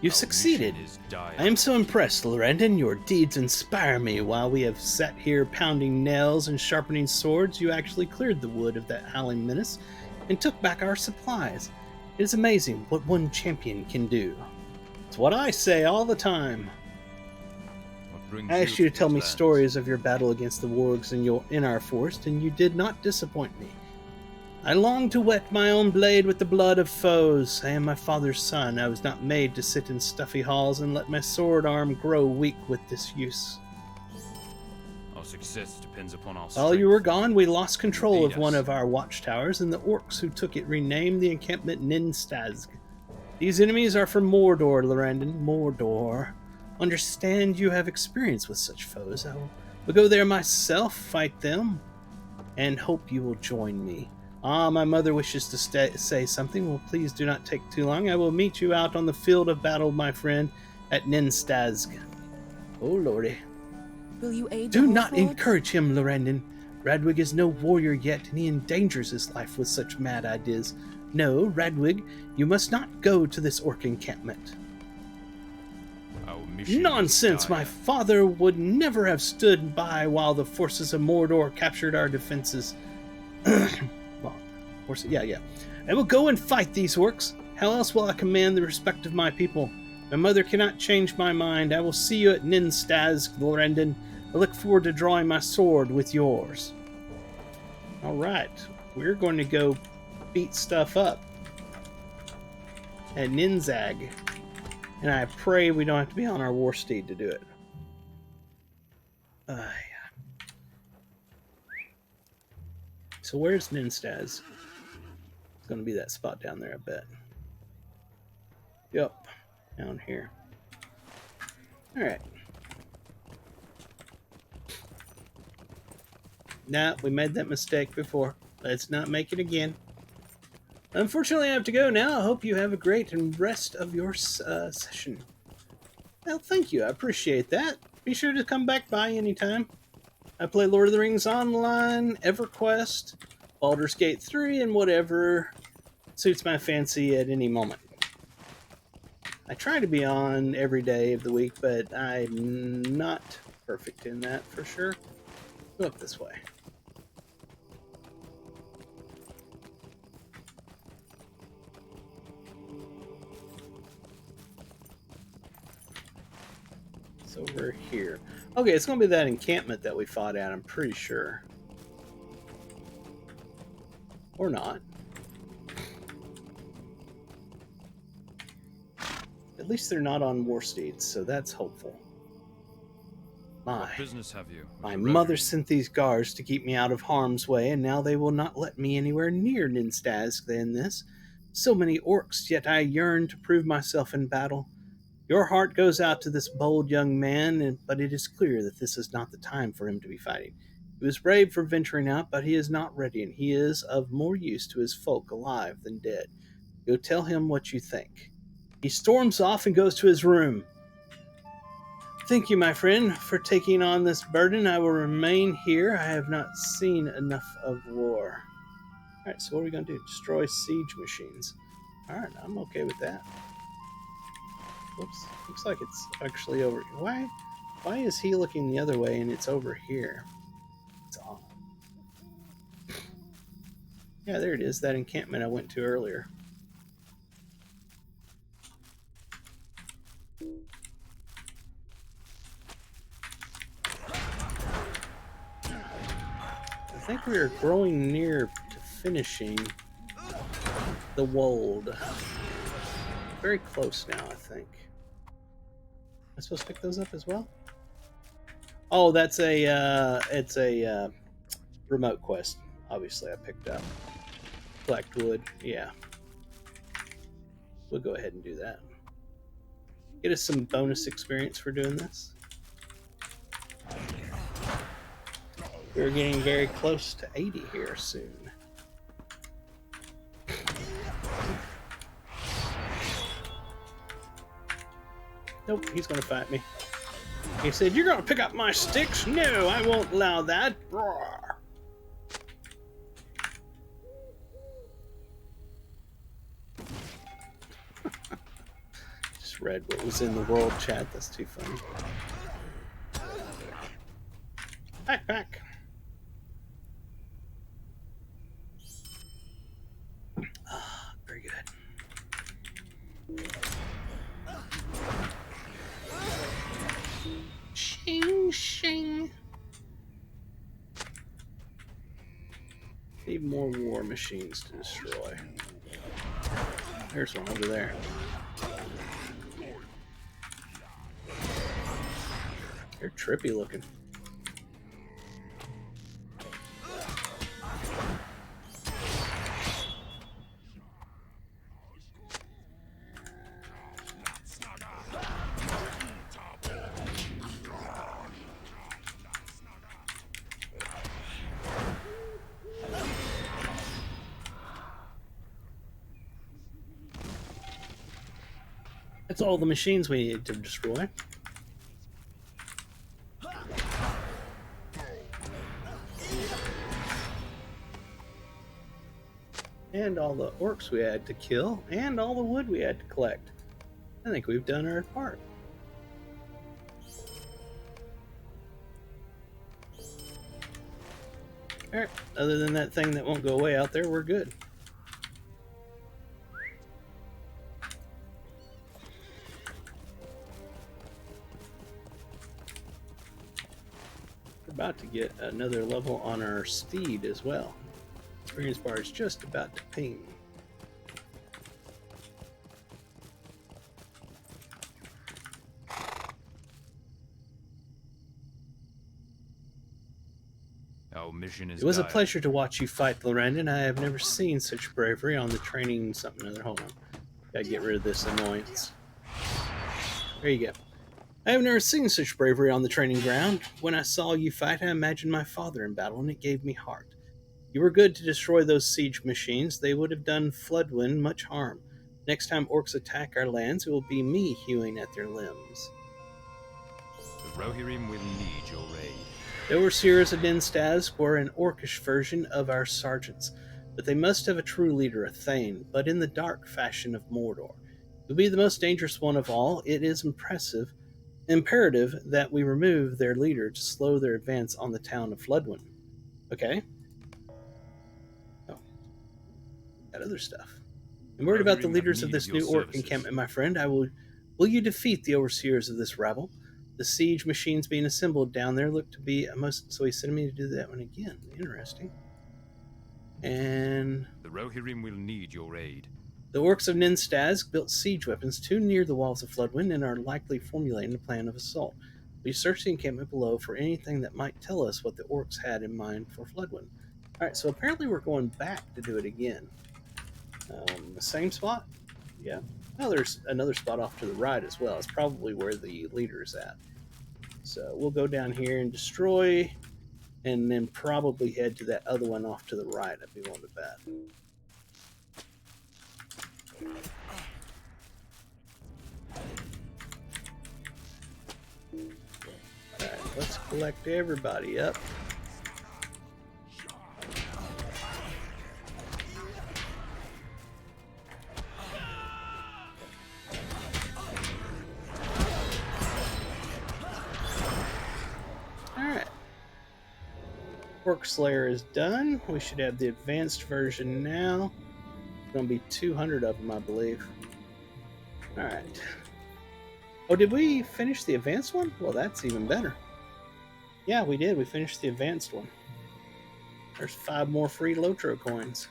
Speaker 1: You've succeeded. I am so impressed, Lorrandan. Your deeds inspire me. While we have sat here pounding nails and sharpening swords, you actually cleared the wood of that howling menace and took back our supplies. It is amazing what one champion can do. It's what I say all the time. I asked you to tell me stories of your battle against the wargs in our forest, and you did not disappoint me. I long to wet my own blade with the blood of foes. I am my father's son. I was not made to sit in stuffy halls and let my sword arm grow weak with disuse.
Speaker 2: Our success depends upon our strength.
Speaker 1: While you were gone, we lost control of one of our watchtowers, and the orcs who took it renamed the encampment Ninstazg. These enemies are from Mordor, Lorrandan. Mordor. Understand you have experience with such foes. I will go there myself, fight them, and hope you will join me. Ah, my mother wishes to say something. Well, please do not take too long. I will meet you out on the field of battle, my friend, at Ninstazg. Oh, lordy.
Speaker 3: Will you aid
Speaker 1: Do
Speaker 3: the
Speaker 1: not
Speaker 3: horse lords?
Speaker 1: encourage him, Lorrandan. Radwig is no warrior yet, and he endangers his life with such mad ideas. No, Radwig, you must not go to this orc encampment. Nonsense! My father would never have stood by while the forces of Mordor captured our defenses. Yeah. I will go and fight these orcs. How else will I command the respect of my people? My mother cannot change my mind. I will see you at Ninstazg, Lorrandan. I look forward to drawing my sword with yours. Alright, we're going to go beat stuff up at Ninzag. And I pray we don't have to be on our war steed to do it. Yeah. So where's Ninstaz? It's going to be that spot down there, I bet. Yep, down here. Alright. Nah, we made that mistake before. Let's not make it again. Unfortunately, I have to go now. I hope you have a great rest of your session. Well, thank you. I appreciate that. Be sure to come back by anytime. I play Lord of the Rings Online, EverQuest, Baldur's Gate 3, and whatever suits my fancy at any moment. I try to be on every day of the week, but I'm not perfect in that for sure. Look this way. It's over here. Okay, it's going to be that encampment that we fought at, I'm pretty sure. Or not. At least they're not on war steeds, so that's hopeful.
Speaker 2: What business have you?
Speaker 1: My mother sent these guards to keep me out of harm's way, and now they will not let me anywhere near Ninstazg than this. So many orcs, yet I yearn to prove myself in battle. Your heart goes out to this bold young man, but it is clear that this is not the time for him to be fighting. He was brave for venturing out, but he is not ready, and he is of more use to his folk alive than dead. Go tell him what you think. He storms off and goes to his room. Thank you, my friend, for taking on this burden. I will remain here. I have not seen enough of war. Alright, so what are we going to do? Destroy siege machines. Alright, I'm okay with that. Whoops. Looks like it's actually over. Why is he looking the other way and it's over here? It's odd. Yeah, there it is. That encampment I went to earlier. I think we are growing near to finishing the Wold. Very close now, I think. Am I supposed to pick those up as well? Oh, that's it's a remote quest. Obviously, I picked up. Collect wood. Yeah. We'll go ahead and do that. Get us some bonus experience for doing this. We're getting very close to 80 here soon. Nope, he's going to fight me. He said, "You're going to pick up my sticks? No, I won't allow that." Roar. Just read what was in the world chat. That's too funny. Backpack. Ah, very good. Shing, shing. Need more war machines to destroy. There's one over there. They're trippy looking. That's all the machines we need to destroy. And all the orcs we had to kill, and all the wood we had to collect. I think we've done our part. Alright, other than that thing that won't go away out there, we're good. About to get another level on our steed as well. Experience bar is just about to ping.
Speaker 2: Our mission is
Speaker 1: It was a
Speaker 2: dire.
Speaker 1: pleasure to watch you fight, Lorrandan. I have never seen such bravery on the training something or other. Hold on. Gotta get rid of this annoyance. There you go. I have never seen such bravery on the training ground. When I saw you fight, I imagined my father in battle, and it gave me heart. You were good to destroy those siege machines. They would have done Floodwind much harm. Next time orcs attack our lands, it will be me hewing at their limbs.
Speaker 2: The Rohirrim will need your aid.
Speaker 1: The overseers of Ninstaz were an orcish version of our sergeants, but they must have a true leader, a Thane, but in the dark fashion of Mordor. You'll be the most dangerous one of all. It is imperative that we remove their leader to slow their advance on the town of Floodwind. Okay. Oh. Got other stuff. I'm worried about the leaders of this new orc encampment, my friend. Will you defeat the overseers of this rabble? The siege machines being assembled down there look to be a most... So he sent me to do that one again. Interesting. And...
Speaker 2: The Rohirrim will need your aid.
Speaker 1: The orcs of Ninstaz built siege weapons too near the walls of Floodwind and are likely formulating a plan of assault. We search the encampment below for anything that might tell us what the orcs had in mind for Floodwind. Alright, so apparently we're going back to do it again. The same spot? Yeah. Well, there's another spot off to the right as well. It's probably where the leader's at. So we'll go down here and destroy, and then probably head to that other one off to the right, I'd be willing to bet. Alright, let's collect everybody up. Alright. Orc Slayer is done. We should have the advanced version now. Going to be 200 of them, I believe. Alright. Oh, did we finish the advanced one? Well, that's even better. Yeah, we did. We finished the advanced one. There's 5 more free Lotro coins.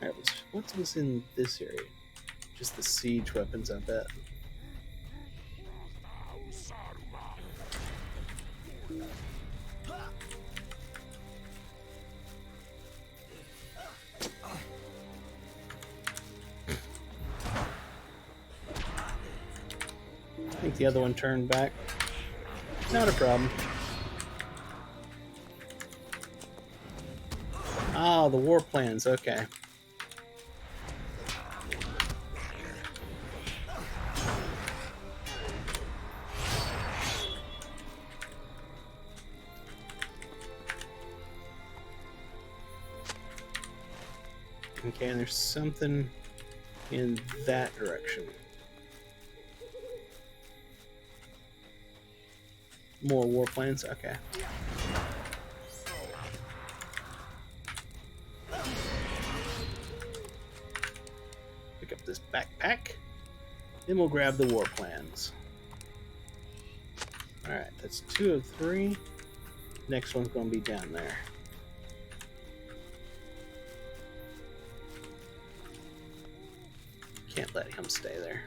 Speaker 1: Alright, what was in this area? Just the siege weapons, I bet. I think the other one turned back. Not a problem. Ah, the war plans, okay. Okay, and there's something in that direction. More war plans, okay. Pick up this backpack. Then we'll grab the war plans. Alright, that's 2 of 3. Next one's going to be down there. Can't let him stay there.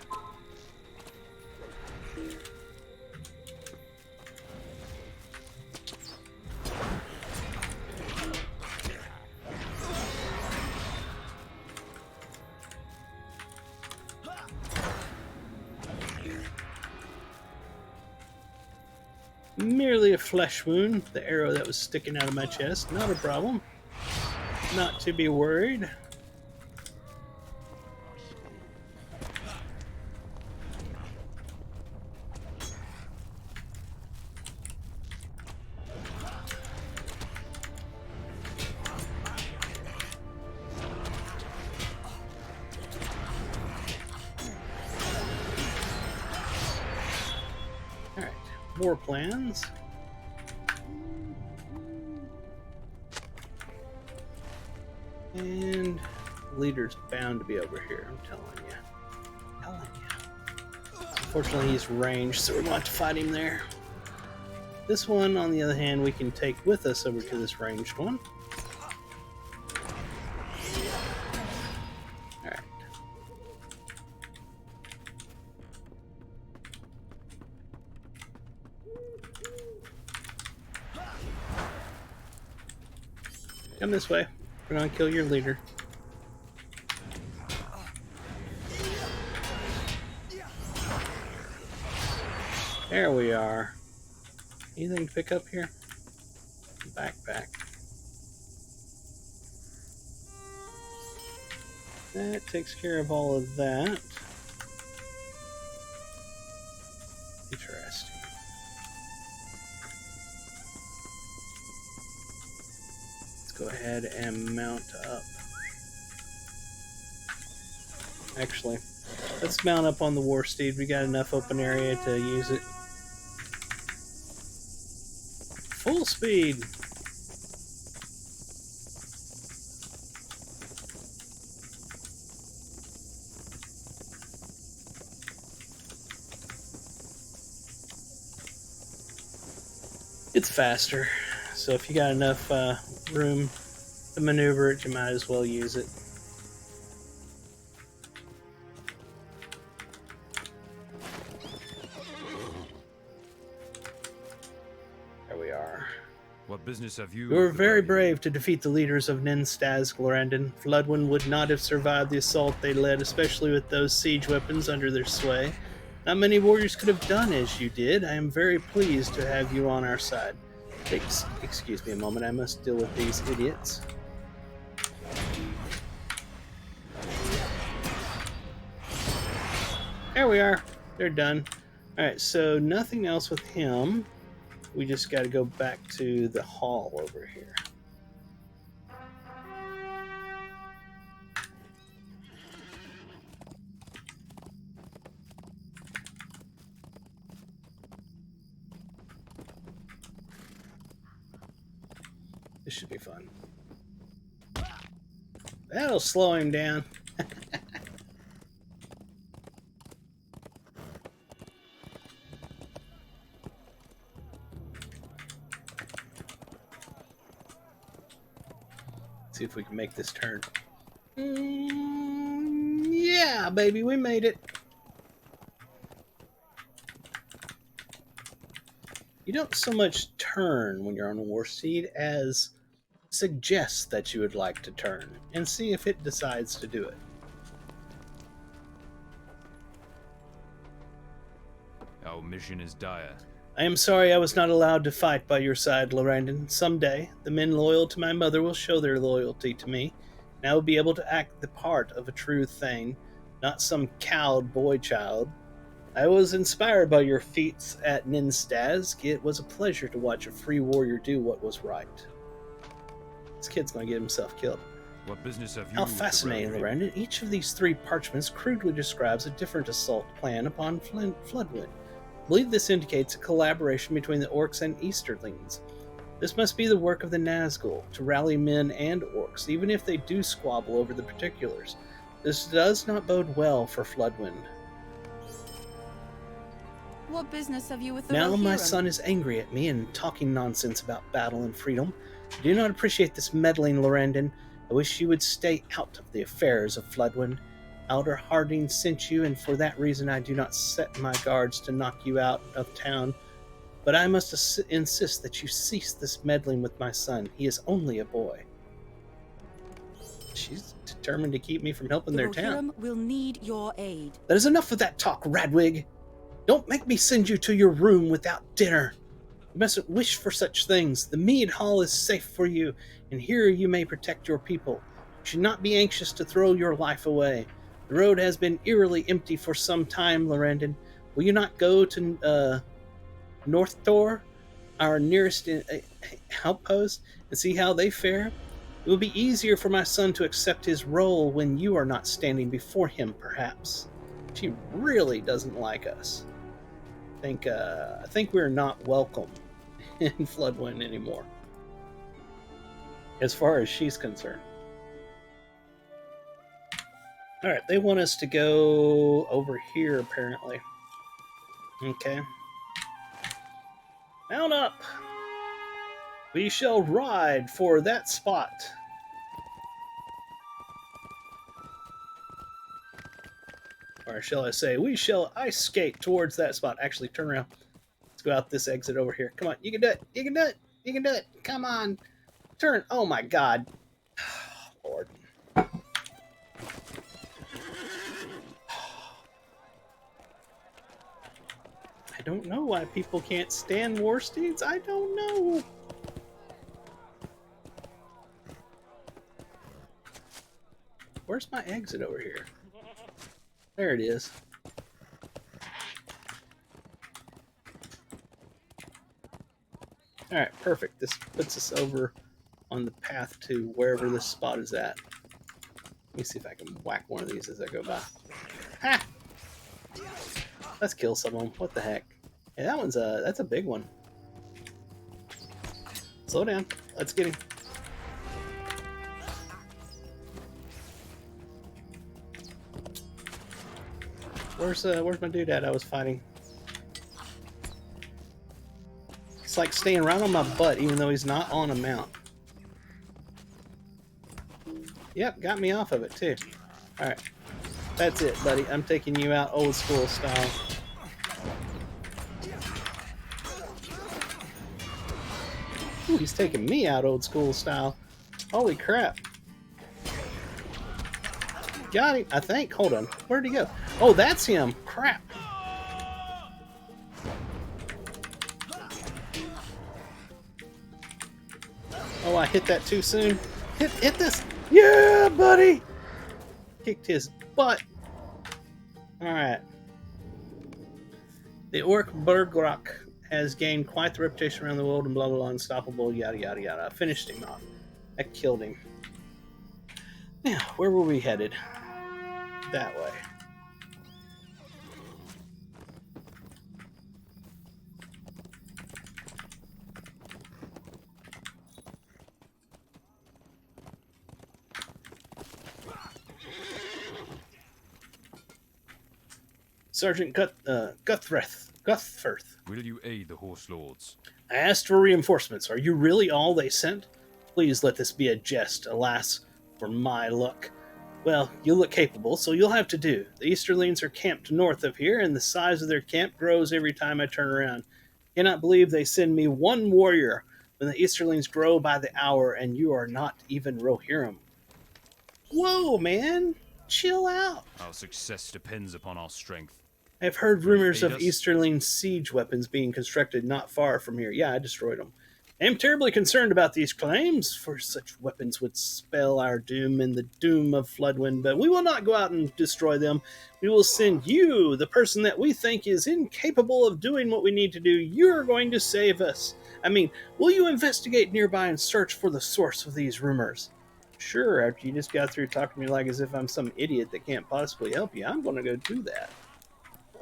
Speaker 1: Merely a flesh wound. The arrow that was sticking out of my chest. Not a problem. Not to be worried. War plans. And leader's bound to be over here, I'm telling you. Unfortunately, he's ranged, so we're going to have to fight him there. This one, on the other hand, we can take with us over to this ranged one. Alright. Come this way. We're gonna kill your leader. There we are. Anything to pick up here? Backpack. That takes care of all of that. Interesting. Go ahead and mount up. Actually, let's mount up on the war steed. We got enough open area to use it. Full speed. It's faster. So if you got enough room to maneuver it, you might as well use it. There we are.
Speaker 2: What business have you?
Speaker 1: You were very brave to defeat the leaders of Ninstaz, Lorrandan. Floodwind would not have survived the assault they led, especially with those siege weapons under their sway. Not many warriors could have done as you did. I am very pleased to have you on our side. Excuse me a moment, I must deal with these idiots. There we are. They're done. Alright, so nothing else with him. We just got to go back to the hall over here. This should be fun. That'll slow him down. See if we can make this turn. Yeah, baby, we made it. You don't so much turn when you're on Warseed as suggest that you would like to turn and see if it decides to do it.
Speaker 2: Our mission is dire.
Speaker 1: I am sorry I was not allowed to fight by your side, Lorrandan. Someday, the men loyal to my mother will show their loyalty to me, and I will be able to act the part of a true Thane, not some cowed boy child. I was inspired by your feats at Ninstazg. It was a pleasure to watch a free warrior do what was right. This kid's going to get himself killed.
Speaker 2: What business have you?
Speaker 1: How fascinating, Lorrandan. Each of these 3 parchments crudely describes a different assault plan upon Floodwind. I believe this indicates a collaboration between the orcs and Easterlings. This must be the work of the Nazgul, to rally men and orcs, even if they do squabble over the particulars. This does not bode well for Floodwind.
Speaker 3: What business have you with the
Speaker 1: Now my
Speaker 3: Rohirrim?
Speaker 1: son is angry at me and talking nonsense about battle and freedom. I do not appreciate this meddling, Lorrandan. I wish you would stay out of the affairs of Floodwind. Elder Harding sent you, and for that reason I do not set my guards to knock you out of town. But I must insist that you cease this meddling with my son. He is only a boy. She's determined to keep me from helping
Speaker 3: The
Speaker 1: their town.
Speaker 3: Rohirrim will need your aid.
Speaker 1: That is enough of that talk, Radwig. Don't make me send you to your room without dinner. You mustn't wish for such things. The mead hall is safe for you, and here you may protect your people. You should not be anxious to throw your life away. The road has been eerily empty for some time, Lorrandan. Will you not go to North Thor, our nearest outpost, and see how they fare? It will be easier for my son to accept his role when you are not standing before him, perhaps. She really doesn't like us. I think we're not welcome in Floodwind anymore, as far as she's concerned. All right, they want us to go over here, apparently. Okay. Mount up. We shall ride for that spot. Or shall I say, we shall ice skate towards that spot. Actually, turn around. Let's go out this exit over here. Come on, you can do it. You can do it. You can do it. Come on. Turn. Oh my god. Lord. I don't know why people can't stand war steeds. I don't know. Where's my exit over here? There it is. Alright, perfect. This puts us over on the path to wherever this spot is at. Let me see if I can whack one of these as I go by. Ha! Let's kill some of them. What the heck? Hey, that's a big one. Slow down. Let's get him. Where's my dude at I was fighting? It's like staying right on my butt even though he's not on a mount. Yep, got me off of it too. Alright. That's it, buddy. I'm taking you out old school style. Ooh, he's taking me out old school style. Holy crap. Got him, I think. Hold on. Where'd he go? Oh, that's him. Crap. Oh, I hit that too soon. Hit this. Yeah, buddy. Kicked his butt. Alright. The Orc Bergrok has gained quite the reputation around the world and blah blah blah, unstoppable, yada yada yada. I finished him off. I killed him. Now, where were we headed? That way. Sergeant Guthfirth.
Speaker 2: Will you aid the horse lords?
Speaker 1: I asked for reinforcements. Are you really all they sent? Please let this be a jest. Alas, for my luck. Well, you look capable, so you'll have to do. The Easterlings are camped north of here, and the size of their camp grows every time I turn around. Cannot believe they send me one warrior when the Easterlings grow by the hour, and you are not even Rohirrim. Whoa, man! Chill out.
Speaker 2: Our success depends upon our strength.
Speaker 1: I've heard
Speaker 2: Will you
Speaker 1: rumors
Speaker 2: aid
Speaker 1: of
Speaker 2: us?
Speaker 1: Easterling siege weapons being constructed not far from here. Yeah, I destroyed them. I am terribly concerned about these claims, for such weapons would spell our doom and the doom of Floodwind, but we will not go out and destroy them. We will send you, the person that we think is incapable of doing what we need to do. You're going to save us. I mean, will you investigate nearby and search for the source of these rumors? Sure, after you just got through talking to me like as if I'm some idiot that can't possibly help you, I'm going to go do that.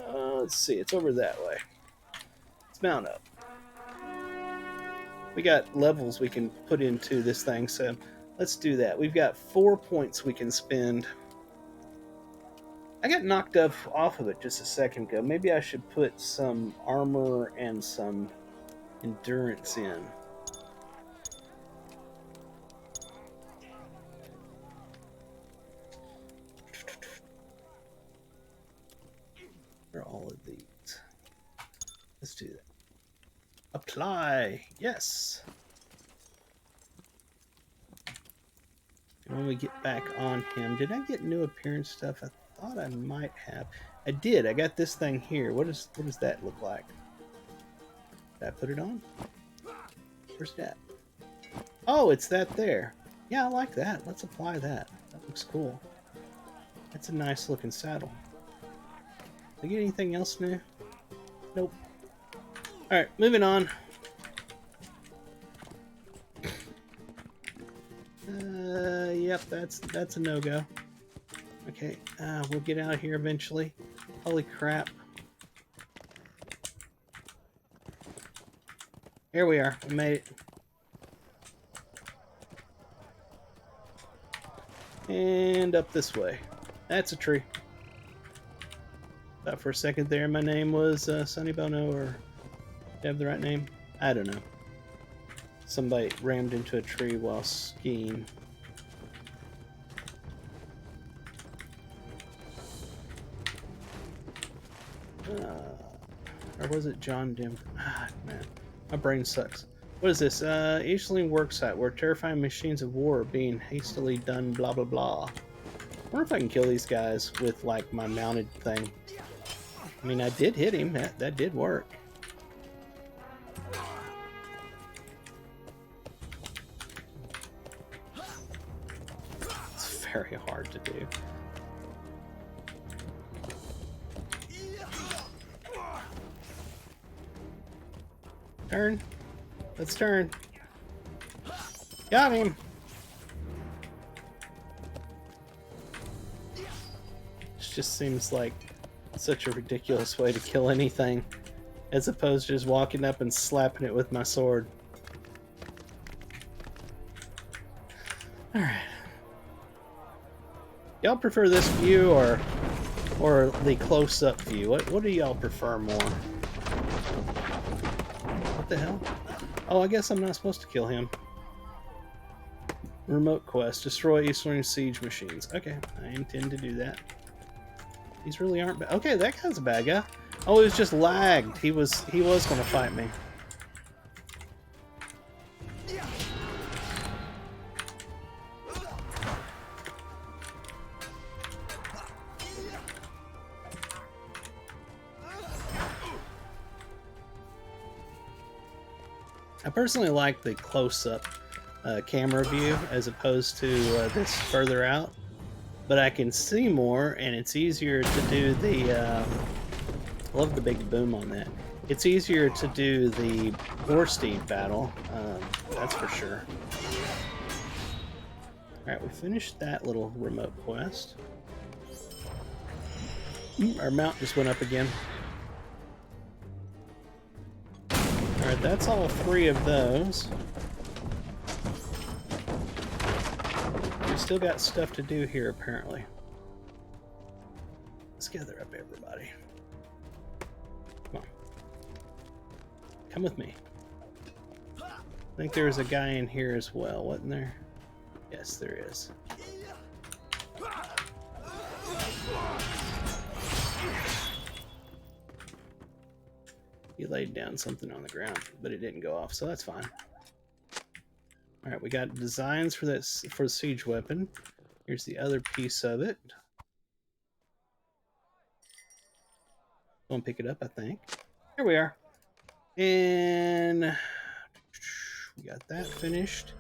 Speaker 1: Let's see, it's over that way. Let's mount up. We got levels we can put into this thing, so let's do that. We've got 4 points we can spend. I got knocked up off of it just a second ago. Maybe I should put some armor and some endurance in. Where are all of these? Let's do that. Apply. Yes. And when we get back on him, did I get new appearance stuff? I thought I might have. I did. I got this thing here. What does that look like? Did I put it on? Where's that? Oh, it's that there. Yeah, I like that. Let's apply that. That looks cool. That's a nice looking saddle. Did I get anything else new? Nope. Alright, moving on. Yep, that's a no-go. Okay, we'll get out of here eventually. Holy crap. Here we are. We made it. And up this way. That's a tree. Thought for a second there my name was Sonny Bono, or do I have the right name? I don't know. Somebody rammed into a tree while skiing. Or was it John Denver? Ah, man. My brain sucks. What is this? Easterling worksite where terrifying machines of war are being hastily done, blah blah blah. I wonder if I can kill these guys with, like, my mounted thing. I mean, I did hit him. That did work. It's very hard to do. Turn. Let's turn. Got him. It just seems like such a ridiculous way to kill anything, as opposed to just walking up and slapping it with my sword. Alright. Y'all prefer this view or the close-up view? What do y'all prefer more? What the hell? Oh, I guess I'm not supposed to kill him. Remote quest. Destroy Eastern siege machines. Okay, I intend to do that. These really aren't bad. Okay, that guy's a bad guy. Oh, it was just lagged. He was going to fight me. I personally like the close-up camera view as opposed to this further out, but I can see more and it's easier to do the I love the big boom on that. It's easier to do the Warsteed battle, that's for sure. Alright, we finished that little remote quest. Our mount just went up again. Alright, that's all 3 of those. We still got stuff to do here, apparently. Let's gather up everybody. Come on. Come with me. I think there was a guy in here as well, wasn't there? Yes, there is. He laid down something on the ground, but it didn't go off, so that's fine. All right, we got designs for this for the siege weapon. Here's the other piece of it. Gonna pick it up, I think. Here we are, and we got that finished.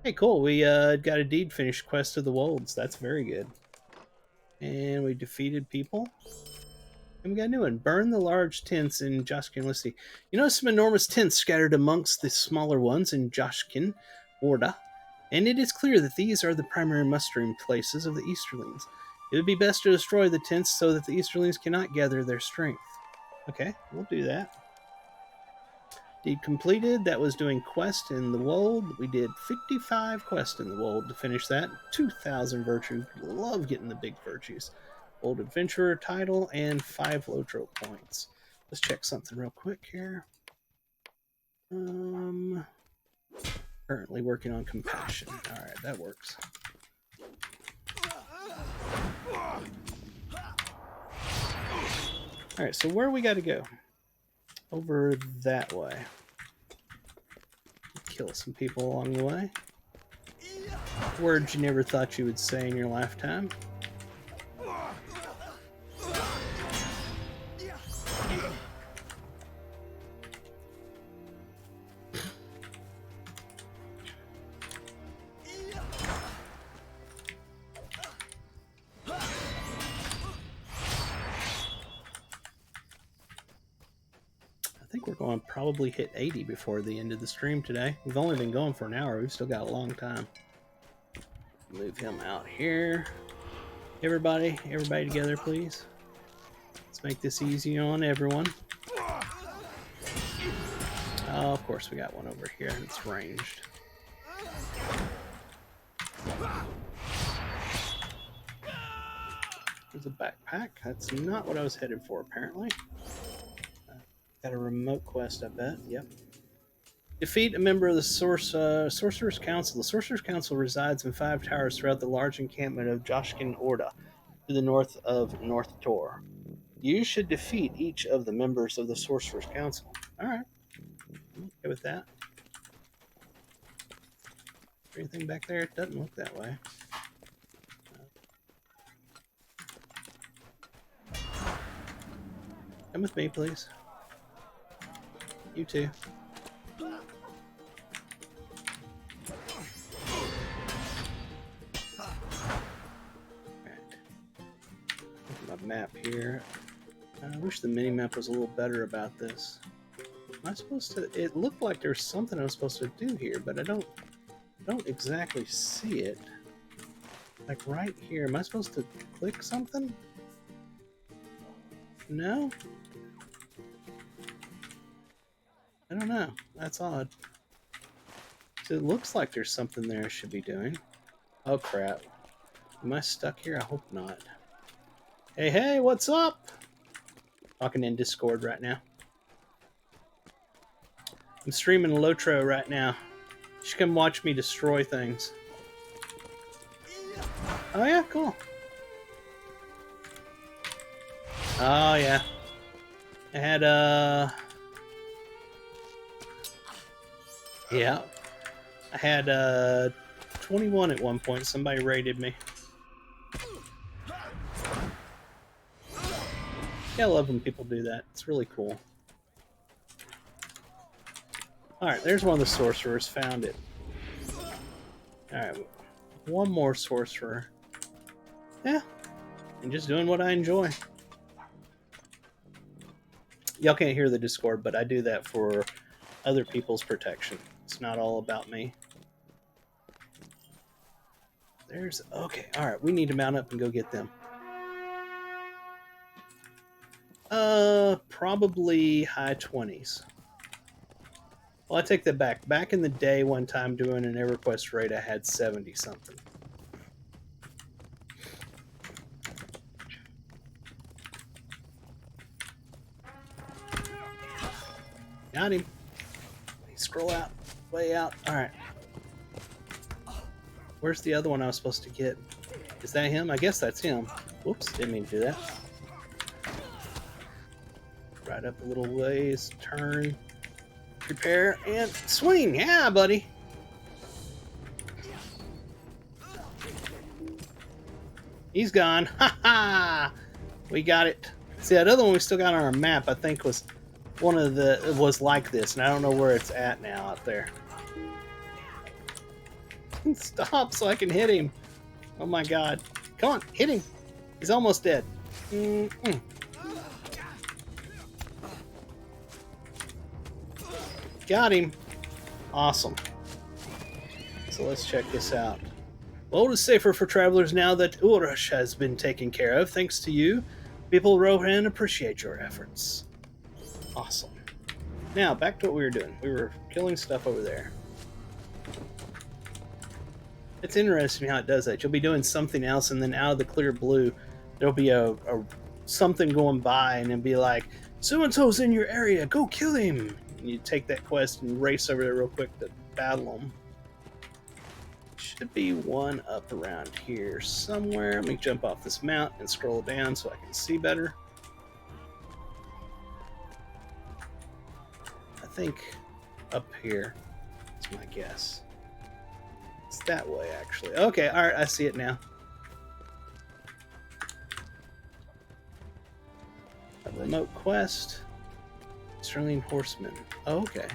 Speaker 1: Hey, cool. We got a deed finished quest of the Wolds. That's very good. And we defeated people. And we got a new one. Burn the large tents in Joshkin. Let's see. You notice some enormous tents scattered amongst the smaller ones in Joshkin, Orda. And it is clear that these are the primary mustering places of the Easterlings. It would be best to destroy the tents so that the Easterlings cannot gather their strength. Okay, we'll do that. Deed completed. That was doing quest in the Wold. We did 55 quests in the Wold to finish that. 2,000 virtue. Love getting the big virtues. Old Adventurer title and 5 Lotro points. Let's check something real quick here. Currently working on compassion. Alright, that works. Alright, so where we got to go? Over that way. Kill some people along the way. Words you never thought you would say in your lifetime. I think we're going to probably hit 80 before the end of the stream today. We've only been going for an hour. We've still got a long time. Move him out here. Everybody together, please. Let's make this easy on everyone. Oh, of course, we got one over here, and it's ranged. There's a backpack. That's not what I was headed for, apparently. Got a remote quest, I bet. Yep. Defeat a member of the Sorcerer's Council. The Sorcerer's Council resides in 5 towers throughout the large encampment of Joshkin Orda, to the north of North Tor. You should defeat each of the members of the Sorcerer's Council. Alright. I'm okay with that. Is there anything back there? It doesn't look that way. Come with me, please. You too. My map here. I wish the mini map was a little better about this. Am I supposed to? It looked like there's something I was supposed to do here, but I don't exactly see it. Like right here. Am I supposed to click something? No? I don't know. That's odd. So it looks like there's something there I should be doing. Oh crap. Am I stuck here? I hope not. Hey, what's up? Talking in Discord right now. I'm streaming Lotro right now. You should come watch me destroy things. Oh yeah, cool. Oh yeah. I had yeah. I had 21 at one point. Somebody raided me. Yeah, I love when people do that. It's really cool. Alright, there's one of the sorcerers. Found it. Alright, one more sorcerer. Yeah, and just doing what I enjoy. Y'all can't hear the Discord, but I do that for other people's protection. It's not all about me. There's... Okay, alright, we need to mount up and go get them. Probably high 20s. Well, I take that back. Back in the day, one time doing an EverQuest raid, I had 70 something. Got him. Scroll out. Way out. Alright. Where's the other one I was supposed to get? Is that him? I guess that's him. Whoops, didn't mean to do that. Right up a little ways, turn, prepare, and swing. Yeah, buddy. He's gone. Ha ha! We got it. See, that other one we still got on our map, I think was one of the, was like this, and I don't know where it's at now out there. Stop so I can hit him. Oh my god. Come on, hit him. He's almost dead. Mm-mm. Got him. Awesome. So let's check this out. Wold is safer for travelers now that Ulrush has been taken care of. Thanks to you, people of Rohan appreciate your efforts. Awesome. Now, back to what we were doing. We were killing stuff over there. It's interesting how it does that. You'll be doing something else, and then out of the clear blue, there'll be a something going by, and it'll be like, so-and-so's in your area, go kill him! And you take that quest and race over there real quick to battle him. Should be one up around here somewhere. Let me jump off this mount and scroll down so I can see better. I think up here is my guess. It's that way, actually. Okay, alright, I see it now. A remote quest. Sterling Horseman. Oh, okay.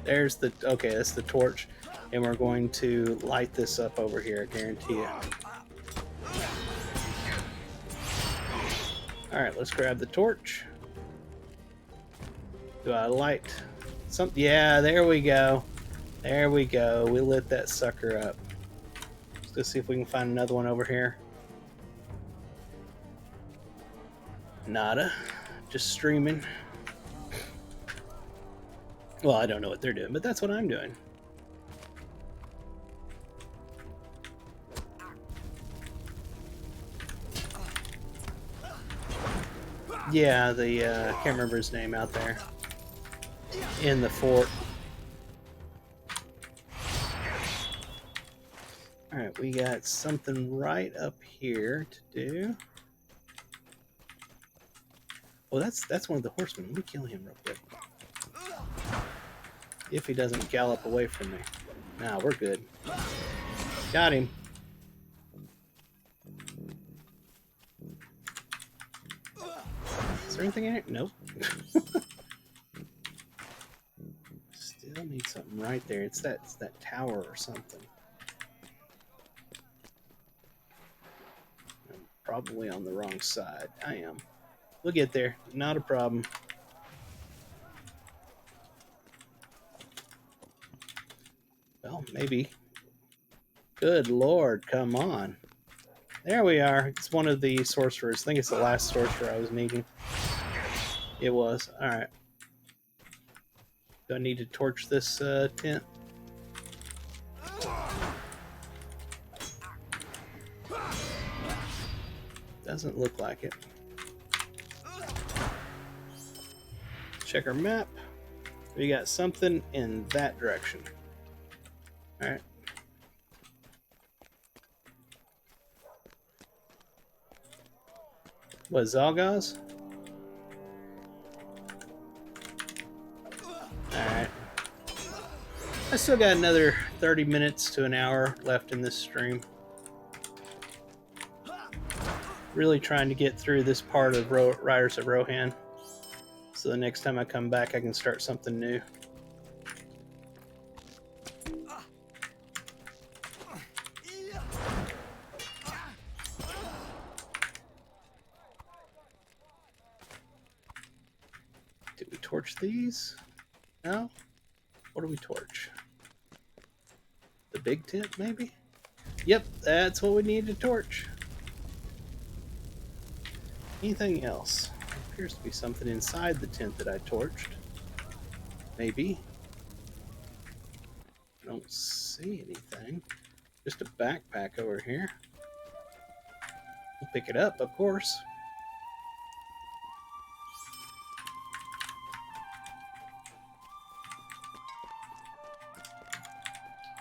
Speaker 1: There's the, okay, that's the torch. And we're going to light this up over here, I guarantee you. Alright, let's grab the torch. Do I light something? Yeah, there we go. There we go. We lit that sucker up. Let's go see if we can find another one over here. Nada. Just streaming. Well, I don't know what they're doing, but that's what I'm doing. Yeah, the can't remember his name out there in the fort. All right, we got something right up here to do. Oh, that's one of the horsemen. Let me kill him real quick. If he doesn't gallop away from me. Nah, we're good. Got him. Is there anything in here? Nope. Still need something right there. It's that tower or something. I'm probably on the wrong side. I am. We'll get there. Not a problem. Well, maybe. Good Lord, come on. There we are. It's one of the sorcerers. I think it's the last sorcerer I was needing. It was. Alright. Do I need to torch this tent? Doesn't look like it. Check our map. We got something in that direction. Alright. What, Zalgaz? Alright. I still got another 30 minutes to an hour left in this stream. Really trying to get through this part of Riders of Rohan. So the next time I come back I can start something new. Did we torch these? No? What do we torch? The big tent, maybe? Yep, that's what we need to torch. Anything else? There appears to be something inside the tent that I torched. Maybe. I don't see anything. Just a backpack over here. We'll pick it up, of course.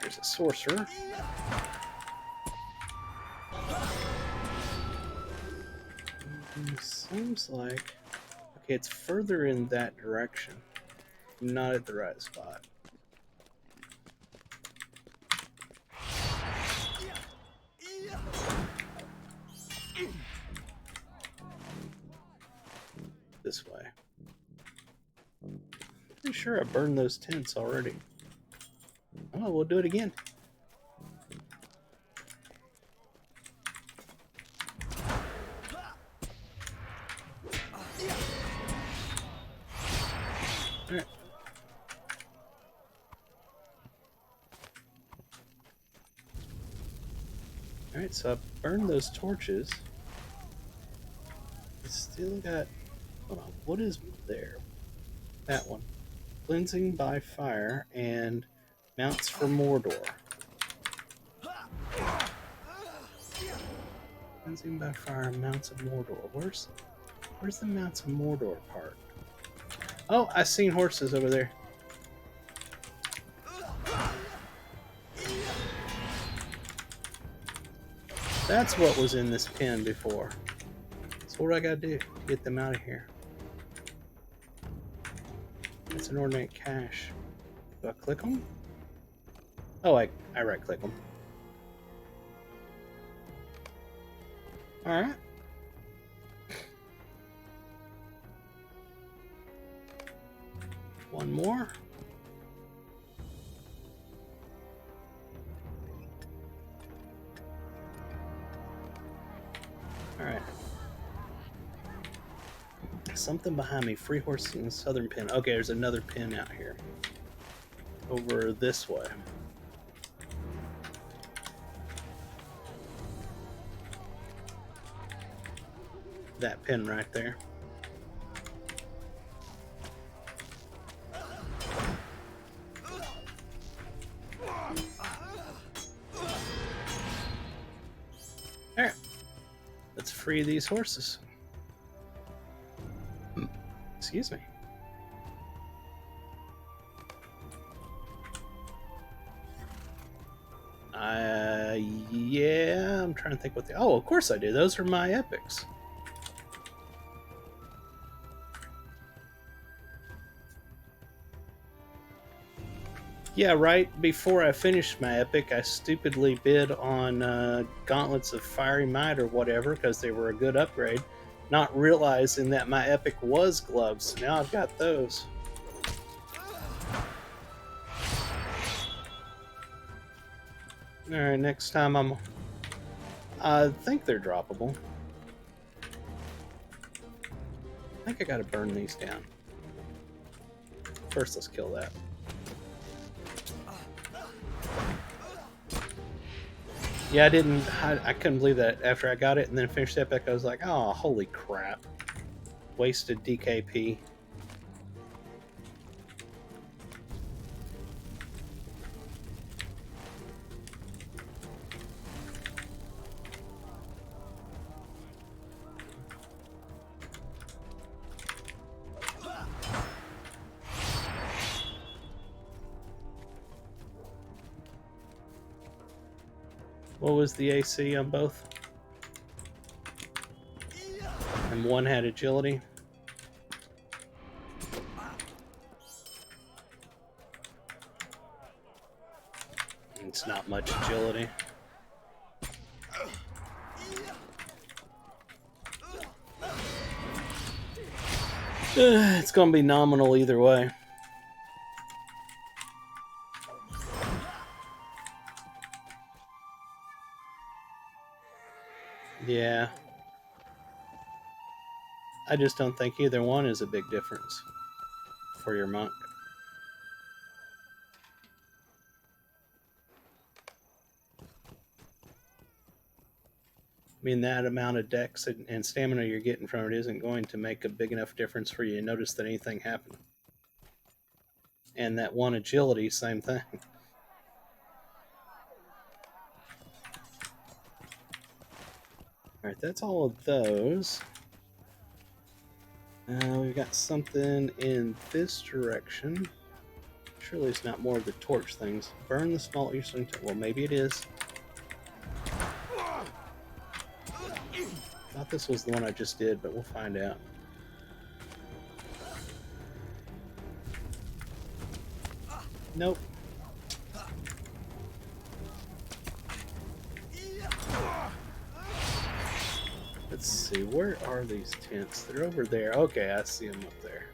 Speaker 1: There's a sorcerer. Seems like... Okay, it's further in that direction. Not at the right spot. This way. Pretty sure I burned those tents already. Oh, we'll do it again. Alright. Alright, so I burned those torches. I still got... Hold on, what is there? That one. Cleansing by fire and mounts for Mordor. Cleansing by fire, mounts of Mordor. Where's the mounts of Mordor part? Oh, I seen horses over there. That's what was in this pen before. So what do I gotta do to get them out of here? It's an ornate cache. Do I click them? Oh, I right click them. Alright. One more. Alright. Something behind me. Free horse in the southern pin. Okay, there's another pin out here. Over this way. That pin right there. Alright. Let's free these horses. Excuse me. Yeah, I'm trying to think what the... Oh, of course I do. Those are my epics. Yeah, right before I finished my epic, I stupidly bid on Gauntlets of Fiery Might or whatever because they were a good upgrade, not realizing that my epic was gloves. Now I've got those. Alright, next time I think they're droppable. I think I gotta burn these down. First, let's kill that. Yeah, I couldn't believe that after I got it and then finished the epic, I was like, oh, holy crap. Wasted DKP. What was the AC on both? And one had agility. It's not much agility. It's gonna be nominal either way. Yeah. I just don't think either one is a big difference for your monk. I mean, that amount of dex and stamina you're getting from it isn't going to make a big enough difference for you to notice that anything happened. And that one agility, same thing. Alright, that's all of those. We've got something in this direction. Surely it's not more of the torch things. Burn the small eastern... Well, maybe it is. Thought this was the one I just did, but we'll find out. Nope. Let's see, where are these tents? They're over there. Okay, I see them up there.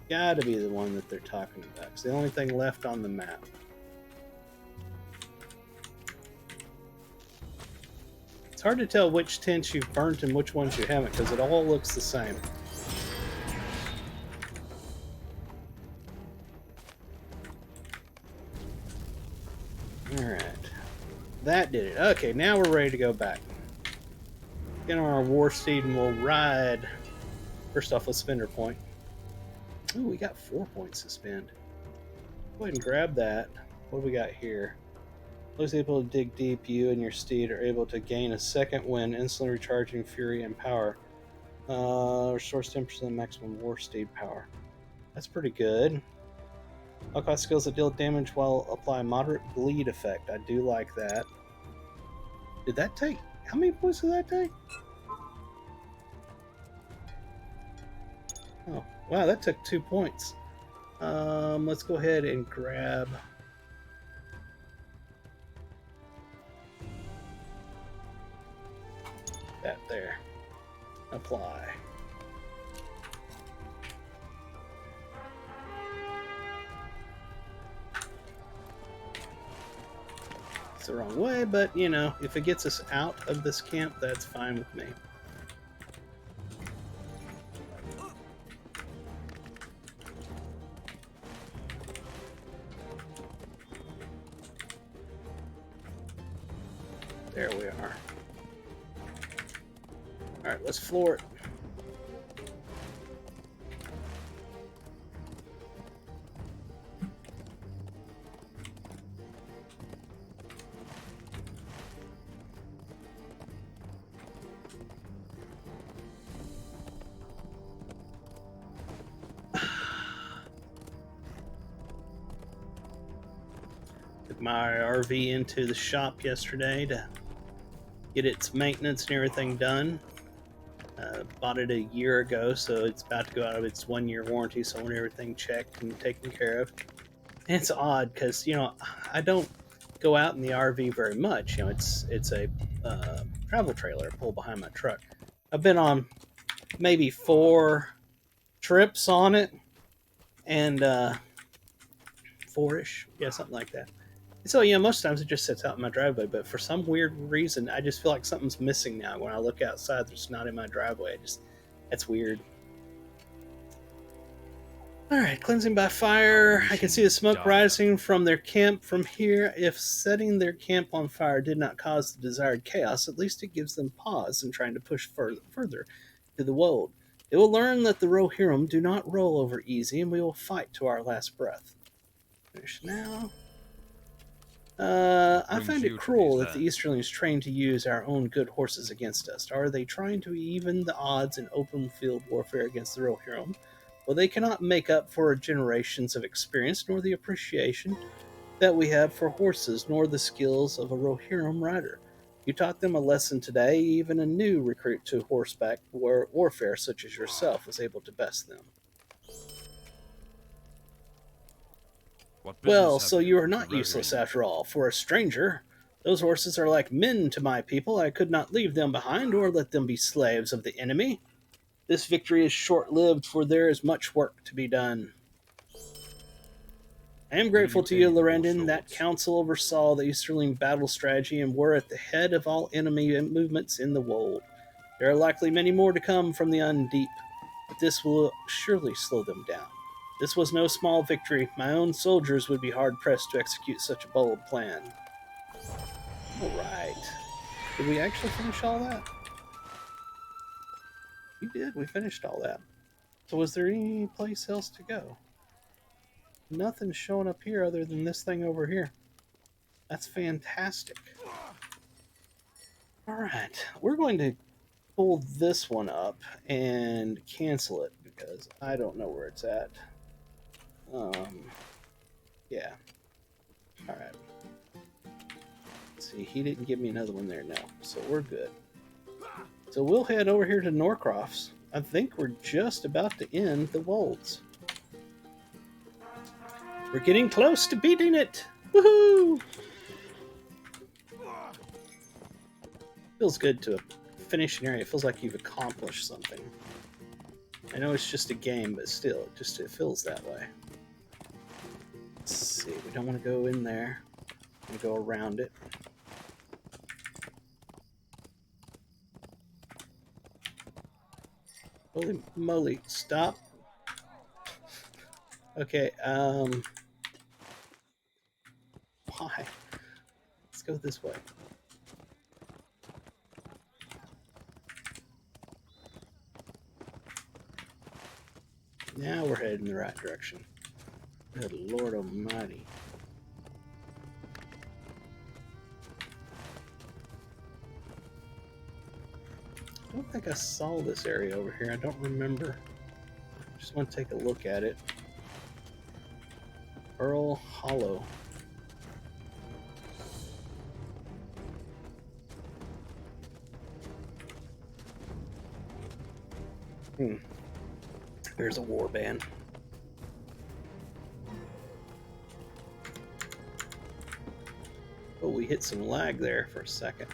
Speaker 1: Gotta be the one that they're talking about. It's the only thing left on the map. It's hard to tell which tents you've burnt and which ones you haven't, because it all looks the same. Alright. That did it. Okay, now we're ready to go back. Get on our war steed and we'll ride. First off, let's spend our point. Ooh, we got 4 points to spend. Go ahead and grab that. What do we got here? Looks able to dig deep. You and your steed are able to gain a second wind, instantly recharging fury and power. Restores 10% maximum war steed power. That's pretty good. All cost skills that deal damage while apply moderate bleed effect. I do like that. Did that take... How many points did that take? Oh, wow, that took 2 points. Let's go ahead and grab... that there. Apply. It's the wrong way, but, you know, if it gets us out of this camp, that's fine with me. There we are. Alright, let's floor it. Took my RV into the shop yesterday to get its maintenance and everything done. Bought it a year ago, so it's about to go out of its 1-year warranty, so I want everything checked and taken care of. And it's odd because, you know, I don't go out in the RV very much. You know, it's a travel trailer I pull behind my truck. I've been on maybe 4 trips on it, and 4-ish, yeah, something like that. So, yeah, most times it just sits out in my driveway, but for some weird reason, I just feel like something's missing now. When I look outside, there's not in my driveway. That's weird. Alright, cleansing by fire. I can see the smoke rising from their camp from here. If setting their camp on fire did not cause the desired chaos, at least it gives them pause in trying to push further to the Wold. They will learn that the Rohirrim do not roll over easy, and we will fight to our last breath. Finish now. I find it cruel that the Easterlings train to use our own good horses against us. Are they trying to even the odds in open field warfare against the Rohirrim? Well, they cannot make up for generations of experience, nor the appreciation that we have for horses, nor the skills of a Rohirrim rider. You taught them a lesson today. Even a new recruit to horseback warfare, such as yourself, was able to best them. Well, so you are not useless after all. For a stranger, those horses are like men to my people. I could not leave them behind or let them be slaves of the enemy. This victory is short-lived, for there is much work to be done. I am grateful to you, Lorrandan. That council oversaw the Easterling battle strategy and were at the head of all enemy movements in the Wold. There are likely many more to come from the Undeep, but this will surely slow them down. This was no small victory. My own soldiers would be hard-pressed to execute such a bold plan. Alright. Did we actually finish all that? We did. We finished all that. So was there any place else to go? Nothing's showing up here other than this thing over here. That's fantastic. All right, we're going to pull this one up and cancel it because I don't know where it's at. Yeah. All right. Let's see, he didn't give me another one there, no. So we're good. So we'll head over here to Norcrofts. I think we're just about to end the Wolds. We're getting close to beating it. Woohoo! Feels good to finish an area. It feels like you've accomplished something. I know it's just a game, but still, it feels that way. Let's see, we don't want to go in there. We're going to go around it. Holy moly, stop. Okay, why? Let's go this way. Now we're heading in the right direction. Good Lord Almighty. I don't think I saw this area over here. I don't remember. Just want to take a look at it. Earl Hollow. There's a warband. Oh, we hit some lag there for a second.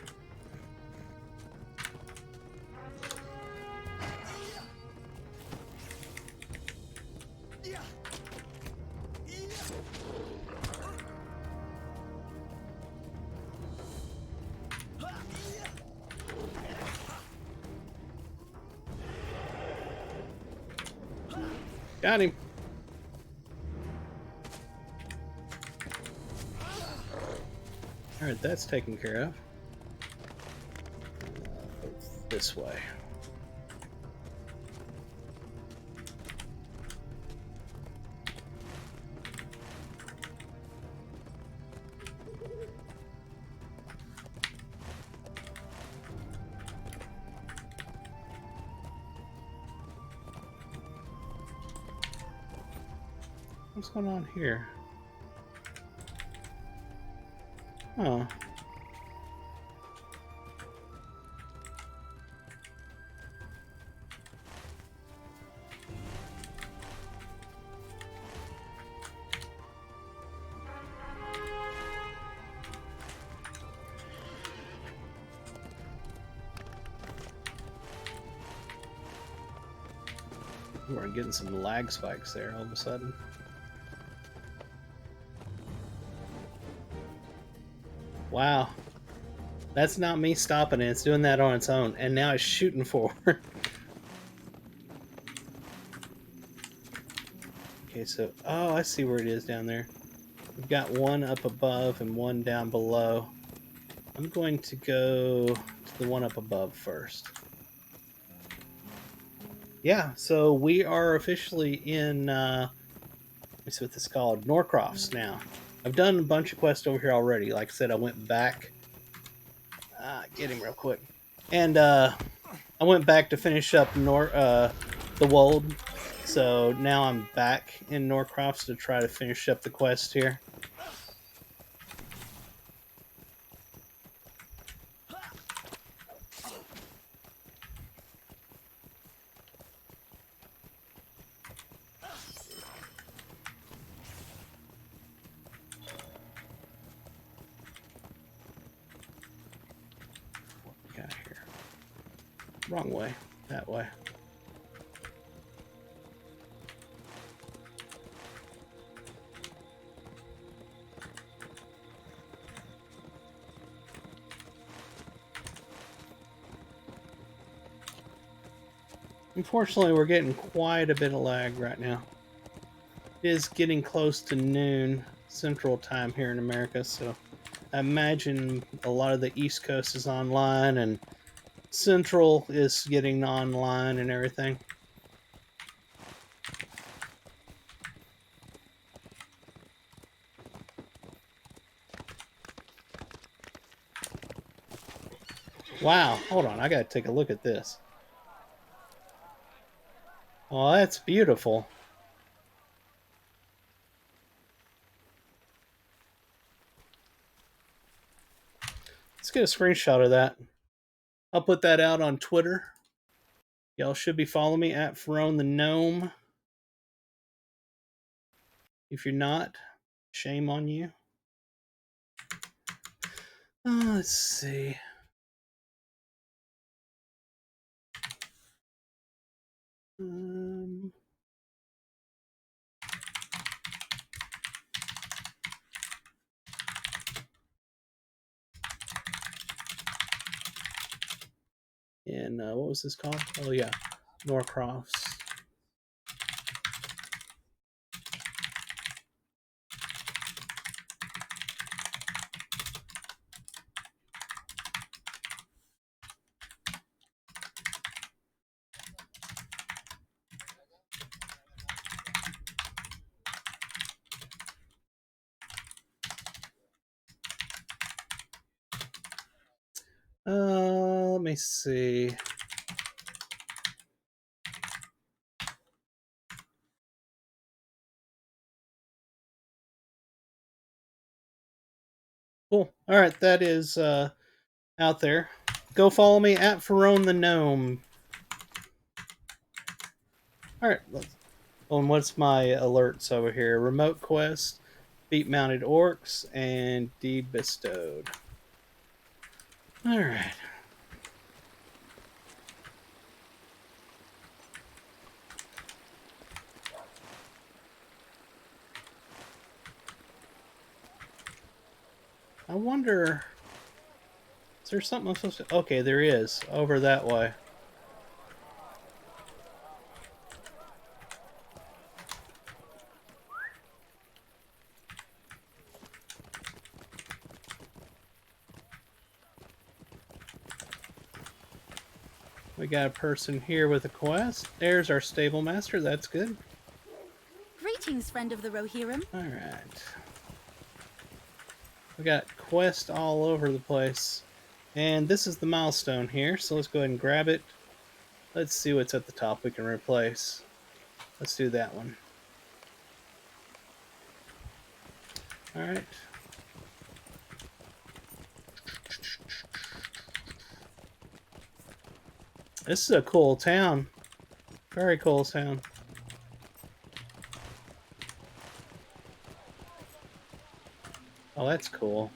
Speaker 1: Got him. Alright, that's taken care of. This way. What's going on here? Oh. We're getting some lag spikes there all of a sudden. Wow. That's not me stopping it. It's doing that on its own. And now it's shooting forward. Okay, so... Oh, I see where it is down there. We've got one up above and one down below. I'm going to go to the one up above first. Yeah, so we are officially in... let me see what this is called. Norcrofts now. I've done a bunch of quests over here already. Like I said, I went back... get him real quick. And I went back to finish up the Wold. So now I'm back in Norcrofts to try to finish up the quest here. What we got here? Wrong way. That way. Unfortunately, we're getting quite a bit of lag right now. It is getting close to noon Central Time here in America, so I imagine a lot of the East Coast is online and Central is getting online and everything. Wow, hold on, I gotta take a look at this. Oh, that's beautiful. Let's get a screenshot of that. I'll put that out on Twitter. Y'all should be following me at Ferone the Gnome. If you're not, shame on you. Let's see. And what was this called? Oh yeah, Norcrofts. Let me see. Cool. All right, that is out there. Go follow me at Ferone the Gnome. All right. And what's my alerts over here? Remote quest, feet mounted orcs, and deed bestowed. All right. I wonder, is there something I'm supposed to... Okay, there is, over that way. We got a person here with a quest. There's our stable master, that's good.
Speaker 3: Greetings, friend of the Rohirrim.
Speaker 1: Alright. We got quests all over the place. And this is the milestone here, so let's go ahead and grab it. Let's see what's at the top we can replace. Let's do that one. Alright. This is a cool town. Very cool town. Oh, that's cool.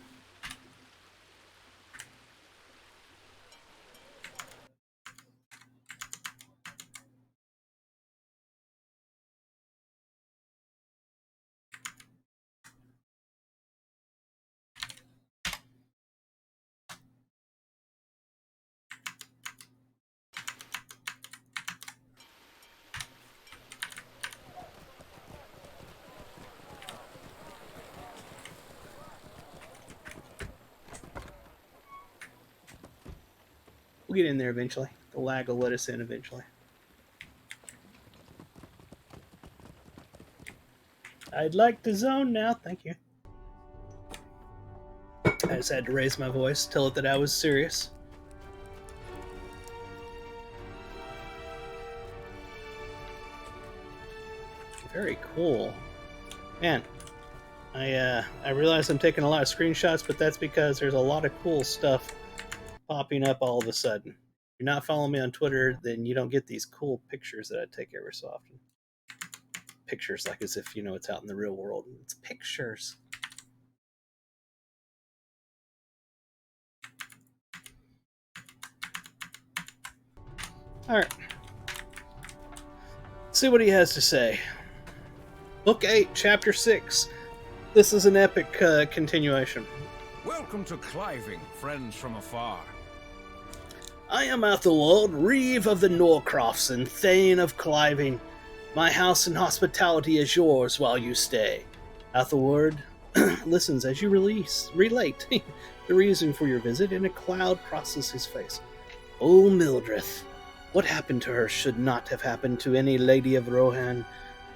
Speaker 1: We'll get in there eventually. The lag will let us in eventually. I'd like to zone now, thank you. I just had to raise my voice, tell it that I was serious. Very cool. Man, I realize I'm taking a lot of screenshots, but that's because there's a lot of cool stuff popping up all of a sudden. If you're not following me on Twitter, then you don't get these cool pictures that I take every so often. Pictures like as if, you know, it's out in the real world. It's pictures. Alright. See what he has to say. Book 8, Chapter 6. This is an epic continuation.
Speaker 2: Welcome to Cliving, friends from afar.
Speaker 1: I am Athelwald, Reeve of the Norcrofts and Thane of Cliving. My house and hospitality is yours while you stay. Athelward listens as you relate the reason for your visit, and a cloud crosses his face. Oh, Mildreth, what happened to her should not have happened to any lady of Rohan.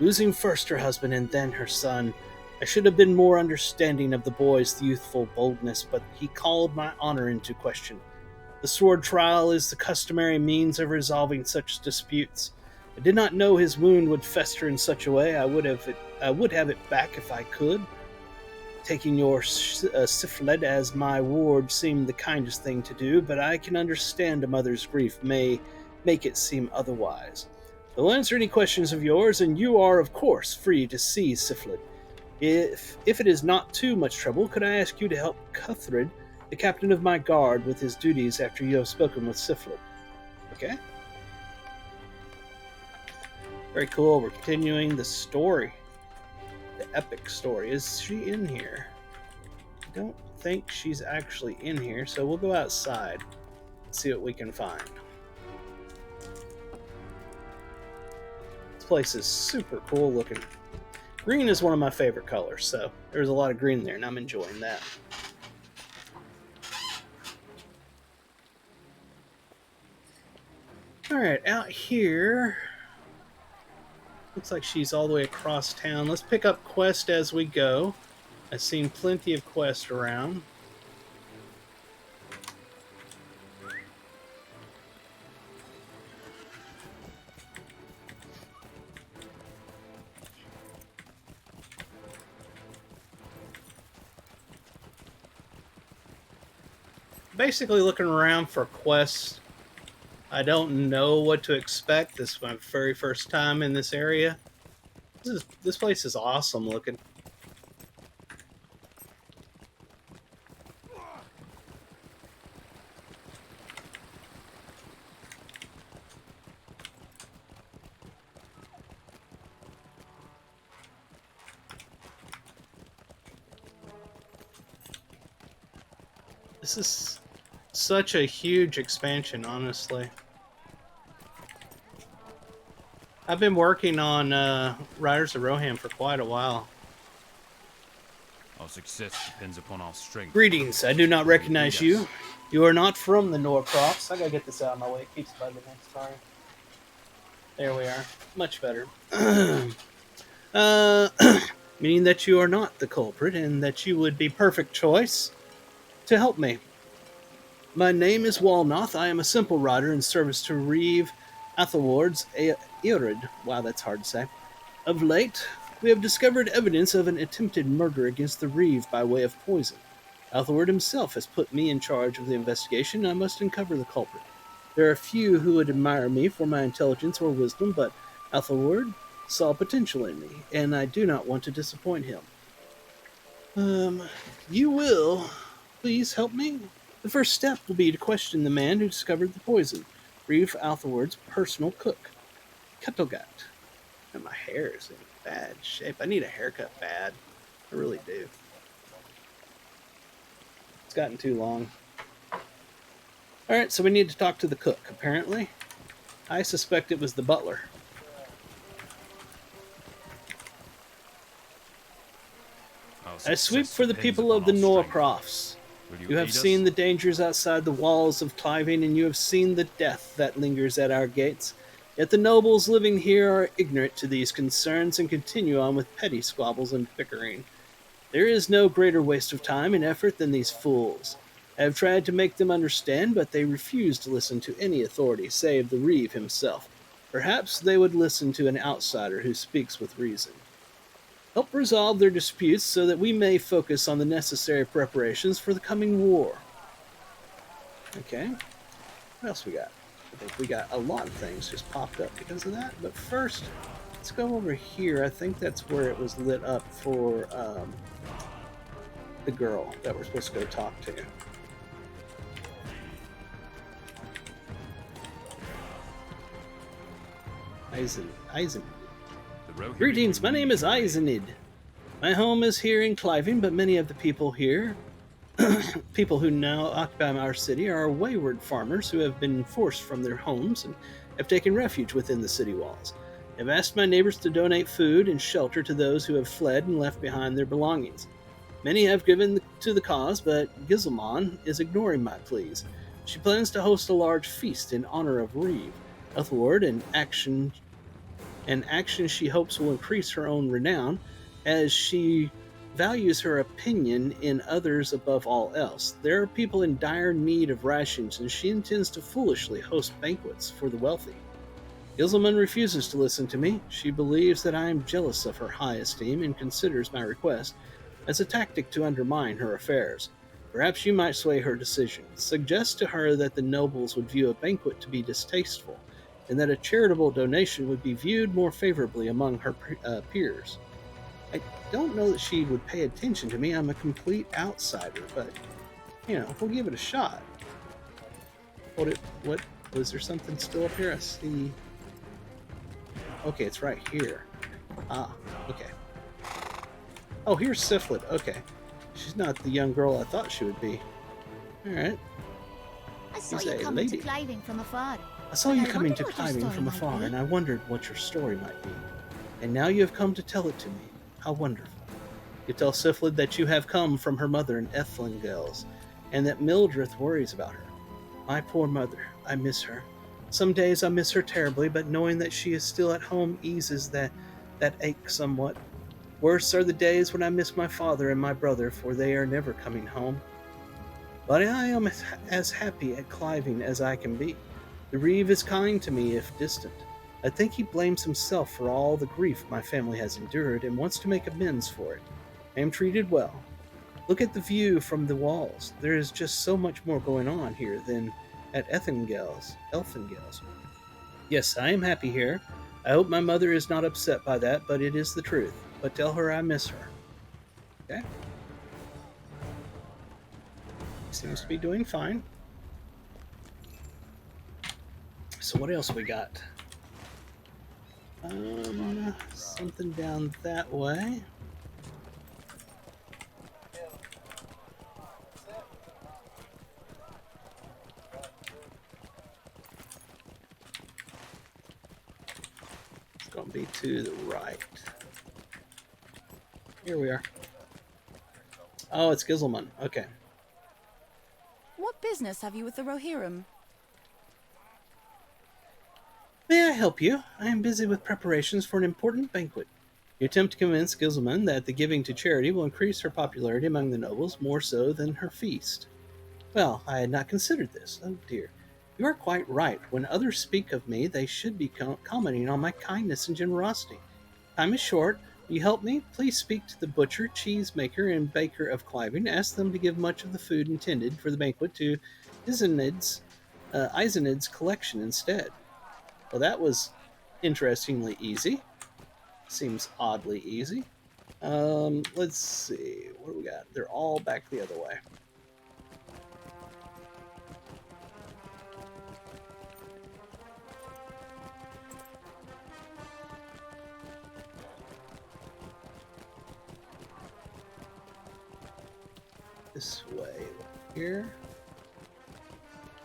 Speaker 1: Losing first her husband and then her son. I should have been more understanding of the boy's youthful boldness, but he called my honor into question. The sword trial is the customary means of resolving such disputes. I did not know his wound would fester in such a way. I would have it back if I could. Taking your Sifled as my ward seemed the kindest thing to do, but I can understand a mother's grief may make it seem otherwise. I'll answer any questions of yours, and you are, of course, free to see Sifled. If it is not too much trouble, could I ask you to help Cuthred, the captain of my guard, with his duties after you have spoken with Sifled? Okay. Very cool. We're continuing the story. The epic story. Is she in here? I don't think she's actually in here, so we'll go outside and see what we can find. This place is super cool looking. Green is one of my favorite colors, so there's a lot of green there, and I'm enjoying that. Alright, out here. Looks like she's all the way across town. Let's pick up quests as we go. I've seen plenty of quests around. Basically looking around for quests. I don't know what to expect. This is my very first time in this area. This place is awesome looking. This is such a huge expansion, honestly. I've been working on Riders of Rohan for quite a while.
Speaker 2: Our success depends upon our strength.
Speaker 1: Greetings, I do not recognize you. You are not from the Norcrofts. I gotta get this out of my way. It keeps bugging next time. There we are. Much better. Meaning that you are not the culprit and that you would be perfect choice to help me. My name is Walnoth. I am a simple rider in service to Reeve Athelward's Eorid. Wow, that's hard to say. Of late, we have discovered evidence of an attempted murder against the Reeve by way of poison. Athelward himself has put me in charge of the investigation, and I must uncover the culprit. There are few who would admire me for my intelligence or wisdom, but Athelward saw potential in me, and I do not want to disappoint him. You will please help me? The first step will be to question the man who discovered the poison, Reeve Athelward's personal cook, Kettlegat. And my hair is in bad shape. I need a haircut bad. I really do. It's gotten too long. Alright, so we need to talk to the cook, apparently. I suspect it was the butler. I sweep for the people of the Norcrofts. You have seen the dangers outside the walls of Cliving, and you have seen the death that lingers at our gates. Yet the nobles living here are ignorant to these concerns and continue on with petty squabbles and bickering. There is no greater waste of time and effort than these fools. I have tried to make them understand, but they refuse to listen to any authority save the Reeve himself. Perhaps they would listen to an outsider who speaks with reason. Help resolve their disputes so that we may focus on the necessary preparations for the coming war. Okay. What else we got? I think we got a lot of things just popped up because of that. But first, let's go over here. I think that's where it was lit up for the girl that we're supposed to go talk to. Eisen. Greetings, my name is Eisenid. My home is here in Cliving, but many of the people here, people who now occupy our city, are wayward farmers who have been forced from their homes and have taken refuge within the city walls. I've asked my neighbors to donate food and shelter to those who have fled and left behind their belongings. Many have given to the cause, but Gizelman is ignoring my pleas. She plans to host a large feast in honor of Reeve, Ethelward, an action she hopes will increase her own renown, as she values her opinion in others above all else. There are people in dire need of rations, and she intends to foolishly host banquets for the wealthy. Gilzelman refuses to listen to me. She believes that I am jealous of her high esteem and considers my request as a tactic to undermine her affairs. Perhaps you might sway her decision. Suggest to her that the nobles would view a banquet to be distasteful, and that a charitable donation would be viewed more favorably among her peers. I don't know that she would pay attention to me. I'm a complete outsider, but we'll give it a shot. What was there something still up here? I see. Okay, it's right here. Ah, okay. Oh, here's Siflet. Okay. She's not the young girl I thought she would be. Alright.
Speaker 3: I saw
Speaker 1: She's
Speaker 3: you
Speaker 1: a
Speaker 3: coming to
Speaker 1: lady.
Speaker 3: Cliving from afar.
Speaker 1: I saw
Speaker 3: But
Speaker 1: you
Speaker 3: I
Speaker 1: coming
Speaker 3: wondered
Speaker 1: to
Speaker 3: what your
Speaker 1: climbing
Speaker 3: story
Speaker 1: from
Speaker 3: might
Speaker 1: afar,
Speaker 3: be.
Speaker 1: and I wondered what your story might be. And now you have come to tell it to me. How wonderful. You tell Siflid that you have come from her mother in Ethlingels, and that Mildreth worries about her. My poor mother, I miss her. Some days I miss her terribly, but knowing that she is still at home eases that ache somewhat. Worse are the days when I miss my father and my brother, for they are never coming home. But I am as happy at Cliving as I can be. The Reeve is kind to me, if distant. I think he blames himself for all the grief my family has endured and wants to make amends for it. I am treated well. Look at the view from the walls. There is just so much more going on here than at Elfingels. Yes, I am happy here. I hope my mother is not upset by that, but it is the truth. But tell her I miss her. Okay? Seems to be doing fine. So what else we got? Something down that way. It's going to be to the right. Here we are. Oh, it's Gizelman. Okay.
Speaker 3: What business have you with the Rohirrim?
Speaker 1: May I help you? I am busy with preparations for an important banquet. You attempt to convince Gizelman that the giving to charity will increase her popularity among the nobles more so than her feast. Well, I had not considered this. Oh dear. You are quite right. When others speak of me, they should be commenting on my kindness and generosity. Time is short. Will you help me? Please speak to the butcher, cheesemaker, and baker of Cliving. Ask them to give much of the food intended for the banquet to Eisenid's collection instead. Well, that was interestingly easy. Seems oddly easy. Let's see. What do we got? They're all back the other way. This way. Here.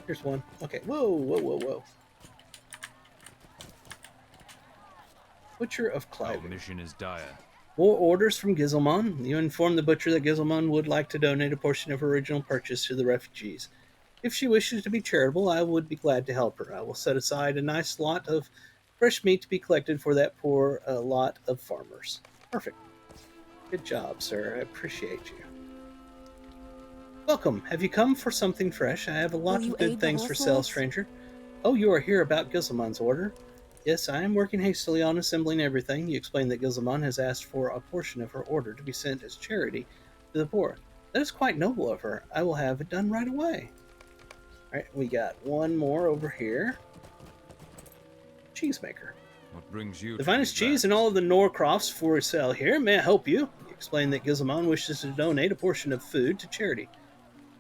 Speaker 1: Here's one. Okay. Whoa, whoa, whoa, whoa. Butcher of
Speaker 2: Our
Speaker 1: Cliving.
Speaker 2: mission is dire.
Speaker 1: More orders from Gizelman. You inform the butcher that Gizelman would like to donate a portion of her original purchase to the refugees. If she wishes to be charitable, I would be glad to help her. I will set aside a nice lot of fresh meat to be collected for that poor lot of farmers. Perfect. Good job, sir. I appreciate you. Welcome. Have you come for something fresh? I have a lot
Speaker 3: Will you
Speaker 1: of good
Speaker 3: aid the
Speaker 1: things for sale,
Speaker 3: households?
Speaker 1: stranger. Oh, you are here about Gizelman's order? Yes, I am working hastily on assembling everything. You explained that Gilzelman has asked for a portion of her order to be sent as charity to the poor. That is quite noble of her. I will have it done right away. Alright, we got one more over here. Cheesemaker.
Speaker 2: What brings you
Speaker 1: The
Speaker 2: to
Speaker 1: finest
Speaker 2: these
Speaker 1: cheese in
Speaker 2: lands?
Speaker 1: all of the Norcrofts for sale here. May I help you? You explained that Gilzelman wishes to donate a portion of food to charity.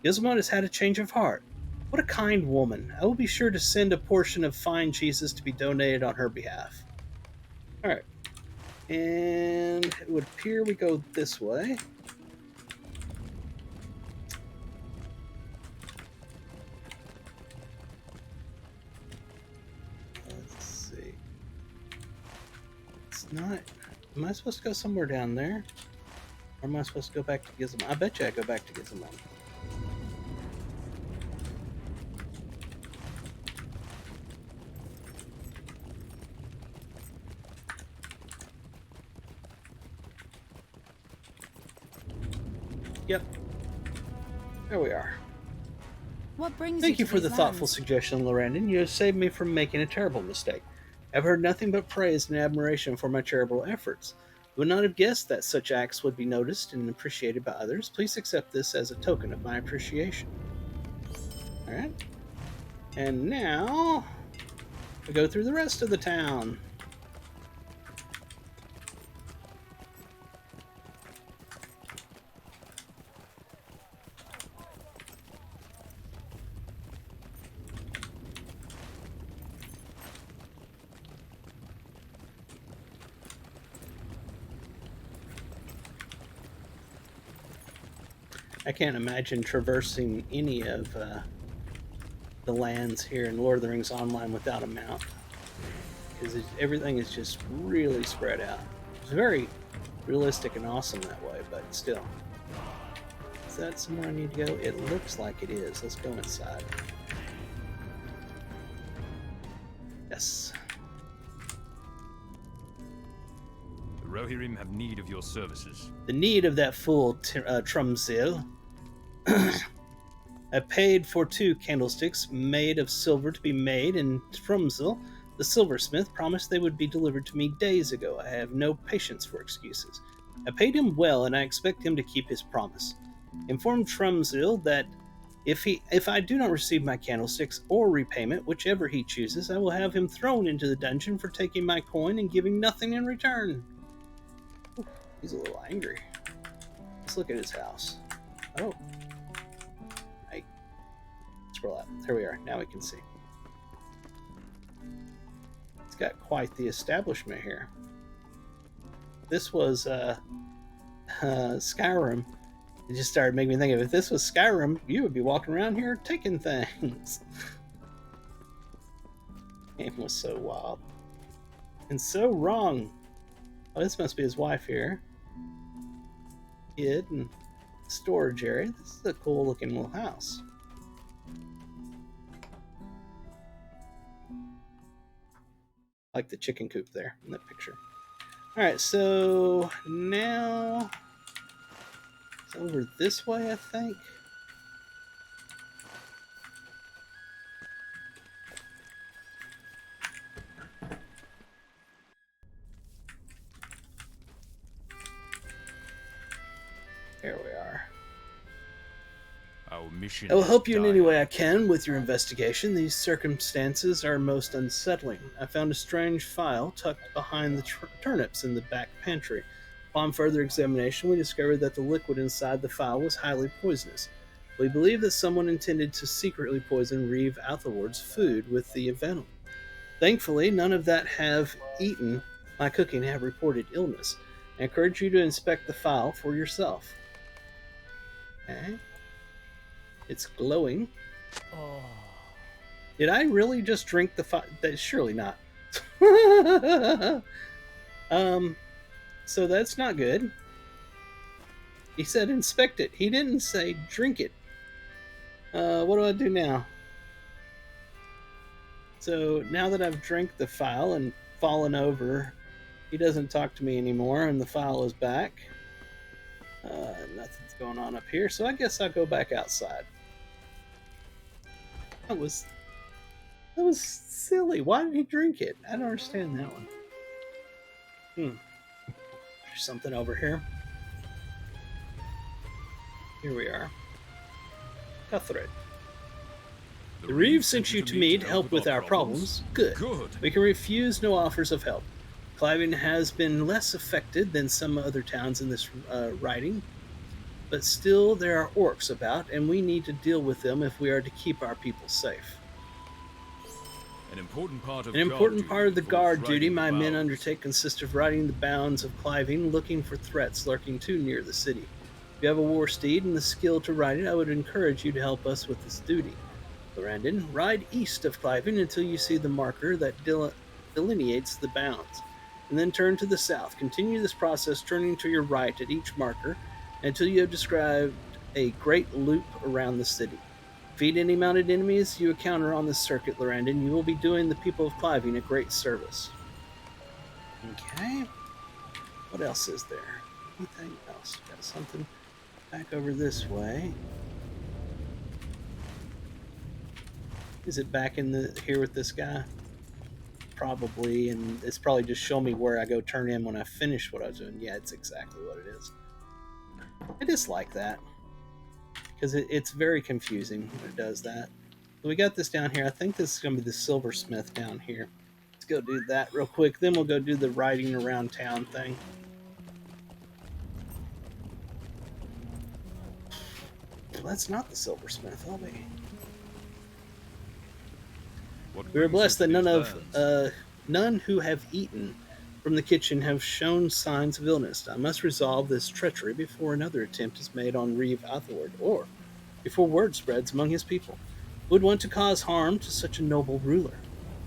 Speaker 1: Gilzelman has had a change of heart. What a kind woman. I will be sure to send a portion of fine cheeses to be donated on her behalf. Alright. And it would appear we go this way. Let's see. It's not... Am I supposed to go somewhere down there? Or am I supposed to go back to Gizmo? I bet you I go back to Gizmo. Yep. There we are.
Speaker 3: What brings
Speaker 1: Thank
Speaker 3: you
Speaker 1: you
Speaker 3: to
Speaker 1: for the
Speaker 3: these
Speaker 1: thoughtful
Speaker 3: lands?
Speaker 1: suggestion, Lorrandan. You have saved me from making a terrible mistake. I've heard nothing but praise and admiration for my charitable efforts. I would not have guessed that such acts would be noticed and appreciated by others. Please accept this as a token of my appreciation. Alright. And now we go through the rest of the town. I can't imagine traversing any of the lands here in Lord of the Rings Online without a mount, because everything is just really spread out. It's very realistic and awesome that way, but still. Is that somewhere I need to go? It looks like it is. Let's go inside. Yes.
Speaker 2: The Rohirrim have need of your services.
Speaker 1: The need of that fool Trumzil. I paid for 2 candlesticks made of silver to be made, and Trumzil, the silversmith, promised they would be delivered to me days ago. I have no patience for excuses. I paid him well, and I expect him to keep his promise. Inform Trumzil that if I do not receive my candlesticks or repayment, whichever he chooses, I will have him thrown into the dungeon for taking my coin and giving nothing in return. Ooh, he's a little angry. Let's look at his house. Oh. I scroll out. There we are. Now we can see. It's got quite the establishment here. This was Skyrim. It just started making me think of, if this was Skyrim, you would be walking around here taking things. Game was so wild. And so wrong. Oh, this must be his wife here. Kid and storage area. This is a cool looking little house. I like the chicken coop there in that picture. Alright, so now it's over this way, I think. Here we are.
Speaker 2: Our mission
Speaker 1: I will
Speaker 2: is
Speaker 1: help you in any
Speaker 2: dire.
Speaker 1: way I can with your investigation. These circumstances are most unsettling. I found a strange file tucked behind the turnips in the back pantry. Upon further examination, we discovered that the liquid inside the file was highly poisonous. We believe that someone intended to secretly poison Reeve Athelward's food with the venom. Thankfully, none of that have eaten my cooking have reported illness. I encourage you to inspect the file for yourself. Okay. It's glowing.
Speaker 3: Oh.
Speaker 1: Did I really just drink the file? Surely not. So that's not good. He said inspect it. He didn't say drink it. What do I do now? So now that I've drank the file and fallen over, he doesn't talk to me anymore, and the file is back. Nothing's going on up here, so I guess I'll go back outside. That was silly. Why did he drink it? I don't understand that one. There's something over here. Here we are. Cuthred. The Reeve sent you to me to help with our problems. Good. We can refuse no offers of help. Cliven has been less affected than some other towns in this writing, but still there are orcs about, and we need to deal with them if we are to keep our people safe.
Speaker 2: An important part of
Speaker 1: the guard duty my men undertake consists of riding the bounds of Cliving, looking for threats lurking too near the city. If you have a war steed and the skill to ride it, I would encourage you to help us with this duty. Lorrandan, ride east of Cliving until you see the marker that delineates the bounds, and then turn to the south. Continue this process, turning to your right at each marker until you have described a great loop around the city. Defeat any mounted enemies you encounter on this circuit, Lorrandan. You will be doing the people of Cliving a great service. Okay. What else is there? Anything else? Got something? Back over this way. Is it back in the here with this guy? Probably, and it's probably just show me where I go turn in when I finish what I was doing. Yeah, it's exactly what it is. I dislike that because it's very confusing when it does that. So we got this down here. I think this is going to be the silversmith down here. Let's go do that real quick. Then we'll go do the riding around town thing. Well, that's not the silversmith, will we? We are blessed that none who have eaten from the kitchen have shown signs of illness. I must resolve this treachery before another attempt is made on Reeve Athord, or before word spreads among his people, who would want to cause harm to such a noble ruler.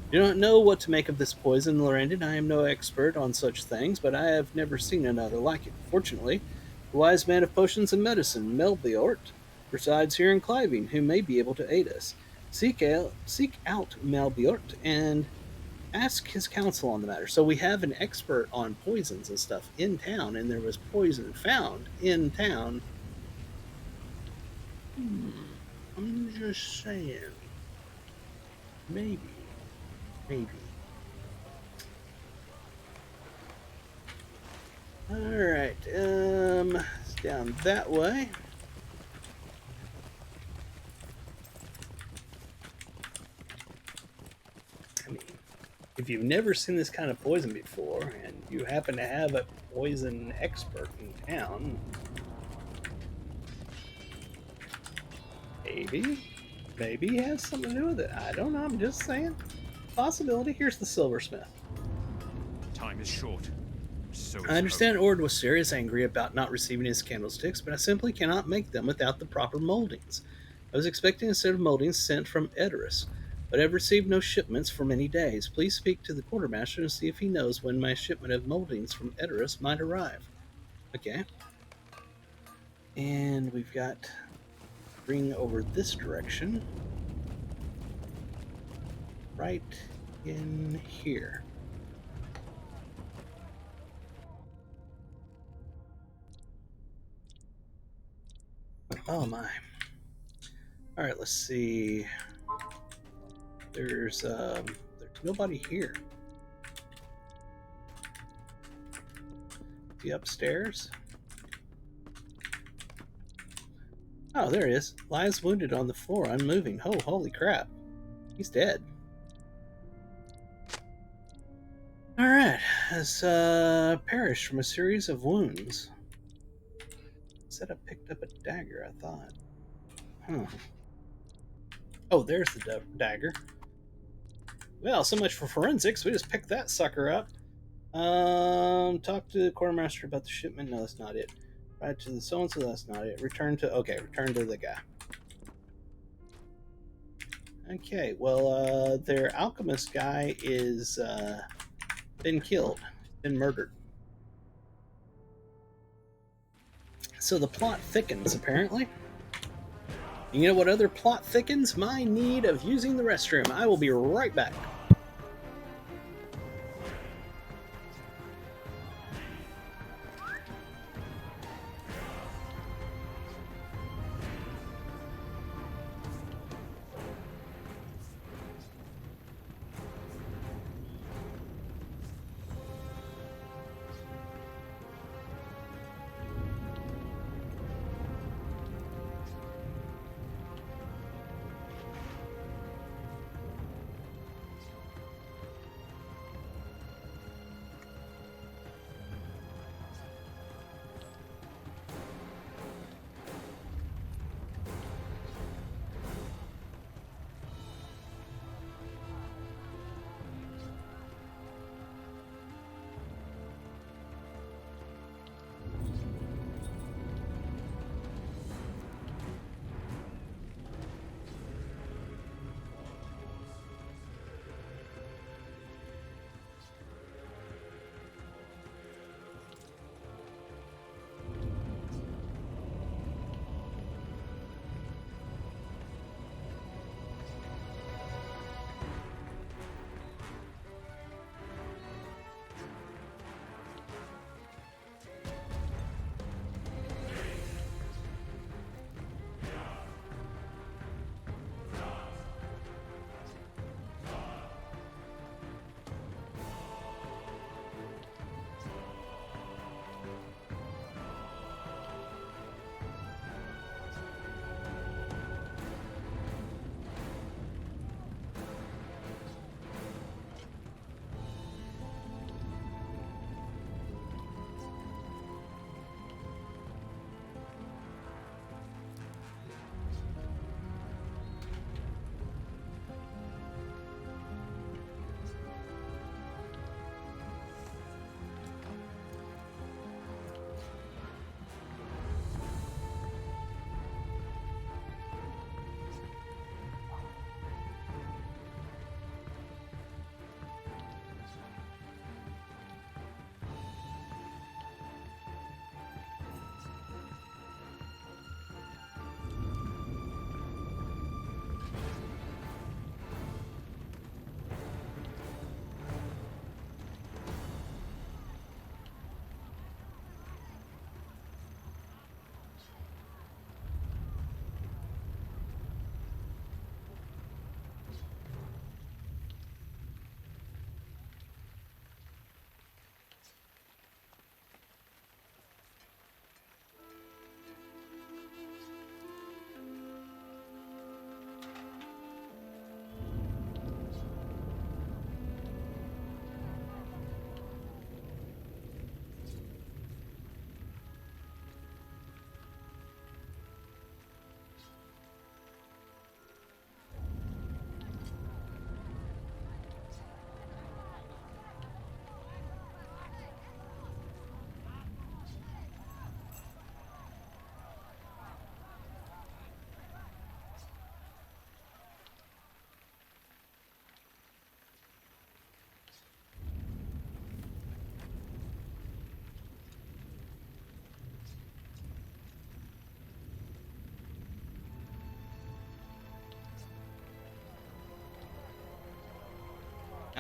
Speaker 1: I do not know what to make of this poison, Lorrandan. I am no expert on such things, but I have never seen another like it. Fortunately, the wise man of potions and medicine, Melbiort, resides here in Cliving, who may be able to aid us. Seek out Melbiort and ask his counsel on the matter. So we have an expert on poisons and stuff in town, and there was poison found in town. I'm just saying. Maybe. Alright, it's down that way. I mean, if you've never seen this kind of poison before, and you happen to have a poison expert in town, maybe he has something to do with it. I don't know, I'm just saying. Possibility. Here's the silversmith.
Speaker 2: Time is short. So is
Speaker 1: I understand
Speaker 2: hope.
Speaker 1: Ord was serious angry about not receiving his candlesticks, but I simply cannot make them without the proper moldings. I was expecting a set of moldings sent from Edoras, but I have received no shipments for many days. Please speak to the quartermaster and see if he knows when my shipment of moldings from Edoras might arrive. Okay. And we've got ring over this direction. Right in here. Oh my. Alright, let's see. There's nobody here. Is he upstairs? Oh, there he is. Lies wounded on the floor, unmoving. Oh, holy crap. He's dead. Alright, has perished from a series of wounds. Said I picked up a dagger, I thought. Huh. Oh, there's the dagger. Well, so much for forensics. We just picked that sucker up. Talk to the quartermaster about the shipment. No, that's not it. Right to the so-and-so, that's not it. Return to the guy. Okay, well, their alchemist guy is, been killed. Been murdered. So the plot thickens, apparently. You know what other plot thickens? My need of using the restroom. I will be right back.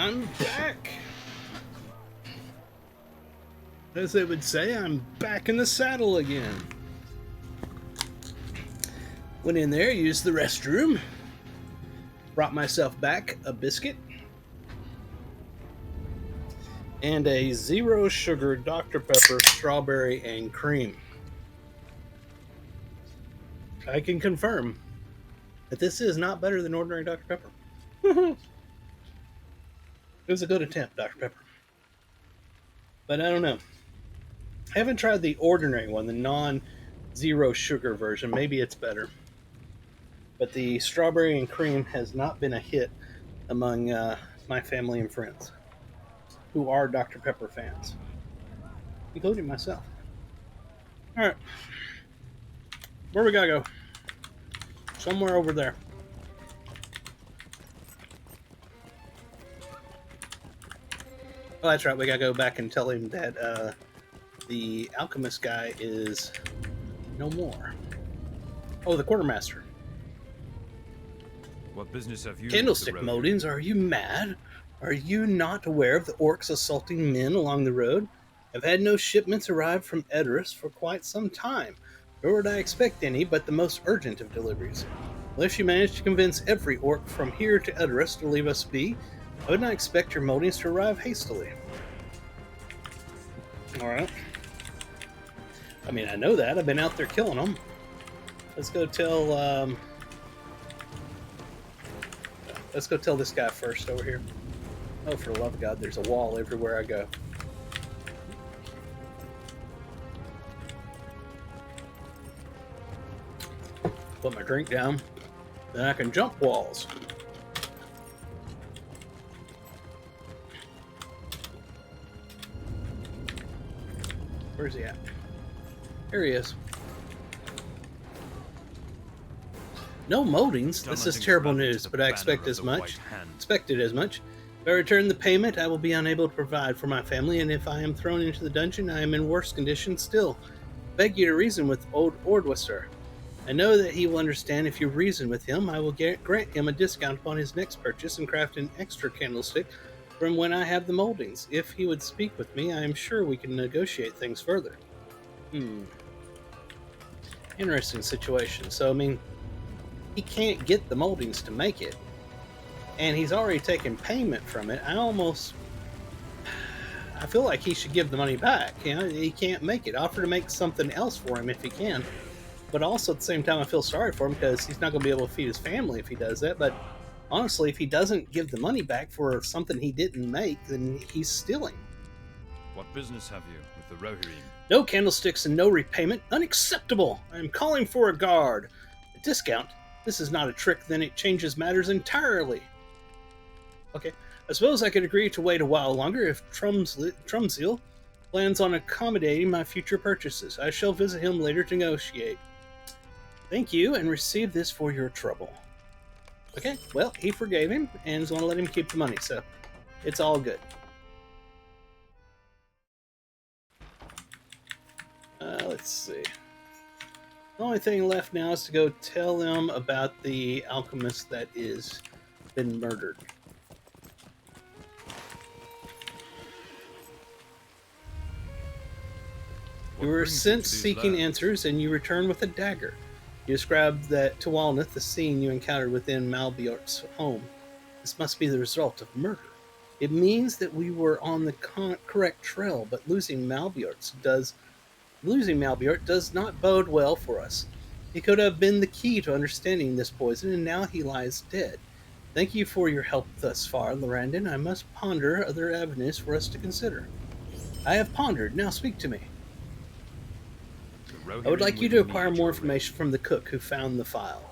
Speaker 1: I'm back. As they would say, I'm back in the saddle again. Went in there, used the restroom, brought myself back a biscuit and a 0 sugar Dr. Pepper strawberry and cream. I can confirm that this is not better than ordinary Dr. Pepper. It was a good attempt, Dr. Pepper. But I don't know. I haven't tried the ordinary one, the non-0 sugar version. Maybe it's better. But the strawberry and cream has not been a hit among my family and friends who are Dr. Pepper fans, including myself. All right. Where we gotta go? Somewhere over there. Oh, that's right. We gotta go back and tell him that the alchemist guy is no more. Oh, the quartermaster.
Speaker 2: What business have you?
Speaker 1: Candlestick moldings, are you mad? Are you not aware of the orcs assaulting men along the road? I've had no shipments arrive from Edoras for quite some time, nor would I expect any but the most urgent of deliveries. Unless you manage to convince every orc from here to Edoras to leave us be, I would not expect your moldings to arrive hastily. Alright. I mean, I know that. I've been out there killing them. Let's go tell, let's go tell this guy first over here. Oh, for the love of God, there's a wall everywhere I go. Put my drink down, then I can jump walls. Where's he at? Here he is. No moldings. This is terrible news, but I expected as much. If I return the payment, I will be unable to provide for my family, and if I am thrown into the dungeon, I am in worse condition still. Beg you to reason with old Ordwasser. I know that he will understand if you reason with him. I will grant him a discount upon his next purchase and craft an extra candlestick from when I have the moldings. If he would speak with me, I am sure we can negotiate things further. Interesting situation. So, I mean, he can't get the moldings to make it, and he's already taken payment from it. I feel like he should give the money back. You know, he can't make it. Offer to make something else for him if he can. But also at the same time, I feel sorry for him because he's not going to be able to feed his family if he does that. But honestly, if he doesn't give the money back for something he didn't make, then he's stealing.
Speaker 2: What business have you with the Rohirrim?
Speaker 1: No candlesticks and no repayment. Unacceptable. I am calling for a guard. A discount? This is not a trick, then it changes matters entirely. Okay. I suppose I could agree to wait a while longer if Trumseal plans on accommodating my future purchases. I shall visit him later to negotiate. Thank you, and receive this for your trouble. Okay, well, he forgave him, and is going to let him keep the money, so it's all good. Let's see. The only thing left now is to go tell them about the alchemist that is been murdered. You were sent seeking answers, and you return with a dagger. You described that to Walnut the scene you encountered within Malbjort's home. This must be the result of murder. It means that we were on the correct trail, but losing Malbjort does not bode well for us. He could have been the key to understanding this poison, and now he lies dead. Thank you for your help thus far, Lorrandan. I must ponder other avenues for us to consider. I have pondered. Now speak to me. I would like you to acquire more information from the cook who found the file.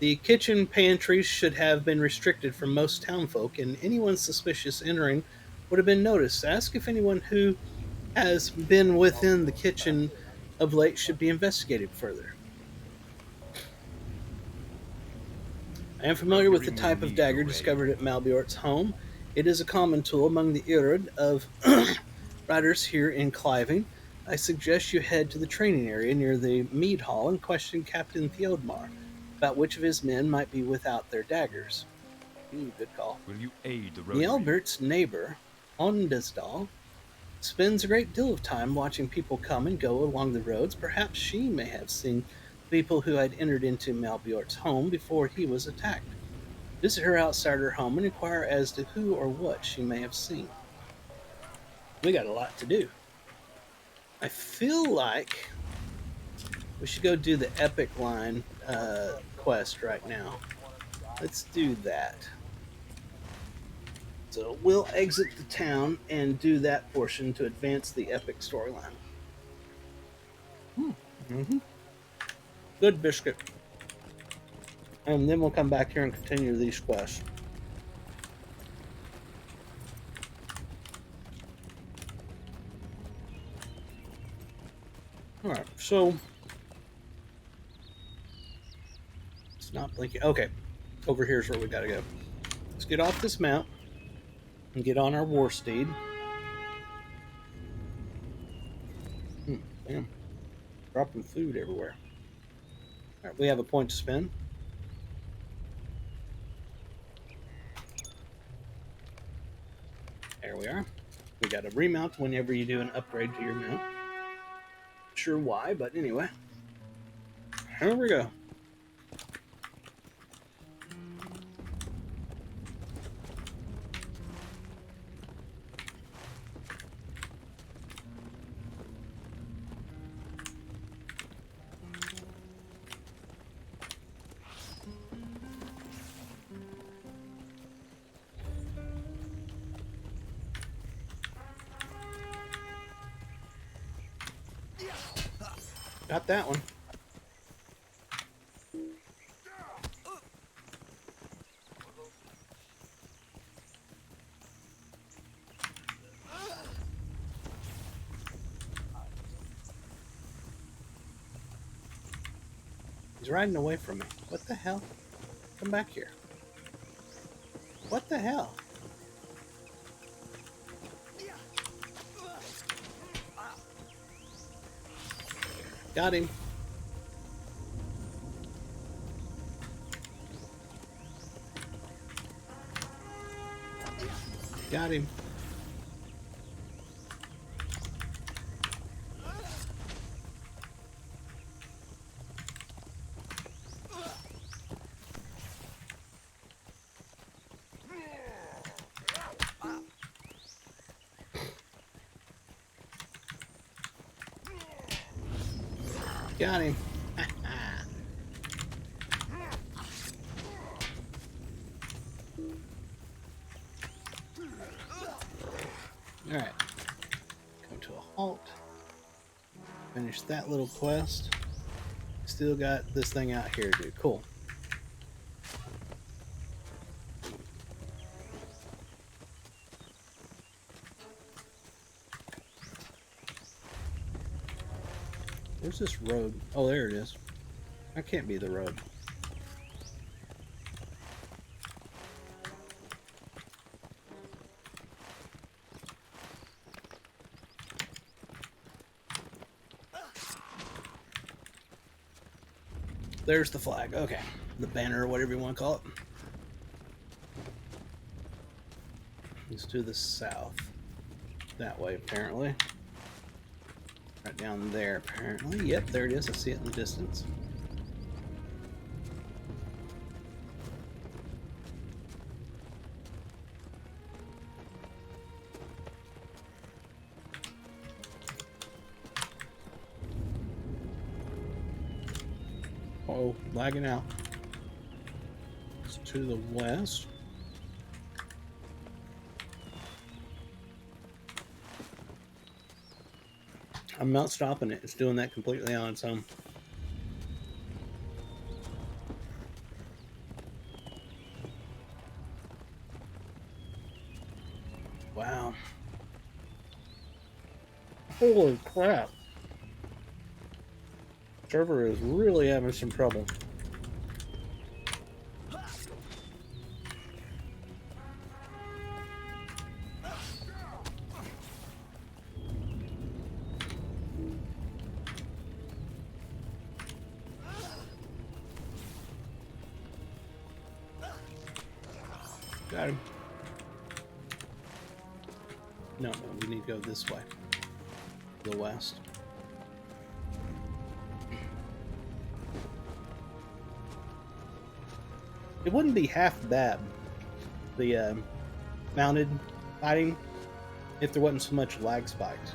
Speaker 1: The kitchen pantries should have been restricted from most townfolk, and anyone suspicious entering would have been noticed. Ask if anyone who has been within the kitchen of late should be investigated further. I am familiar with the type of dagger discovered at Malbjort's home. It is a common tool among the Irrid of riders here in Cliving. I suggest you head to the training area near the mead hall and question Captain Theodmar about which of his men might be without their daggers. Ooh, good call.
Speaker 2: Will you aid the rotary?
Speaker 1: Nielbert's neighbor, Ondesdal, spends a great deal of time watching people come and go along the roads. Perhaps she may have seen people who had entered into Malbjort's home before he was attacked. Visit her outside her home and inquire as to who or what she may have seen. We got a lot to do. I feel like we should go do the epic line quest right now. Let's do that. So we'll exit the town and do that portion to advance the epic storyline. Mm-hmm. Good biscuit. And then we'll come back here and continue these quests. Alright, so it's not blinking. Okay, over here's where we gotta go. Let's get off this mount and get on our war steed. Damn. Dropping food everywhere. Alright, we have a point to spend. There we are. We got a remount whenever you do an upgrade to your mount. Sure why, but anyway. Here we go. Got that one. He's riding away from me. What the hell? Come back here. What the hell? Got him. Got him. Got him. Alright. Come to a halt. Finish that little quest. Still got this thing out here, dude. Cool. Where's this road? Oh, there it is. That can't be the road. There's the flag. Okay. The banner, or whatever you want to call it. It's to the south. That way, apparently. Right down there, apparently. Yep, there it is. I see it in the distance. Oh, lagging out. It's to the west. I'm not stopping it. It's doing that completely on its own. Wow. Holy crap. Server is really having some trouble. Got him. No, we need to go this way. The west. It wouldn't be half bad, the mounted fighting, if there wasn't so much lag spikes.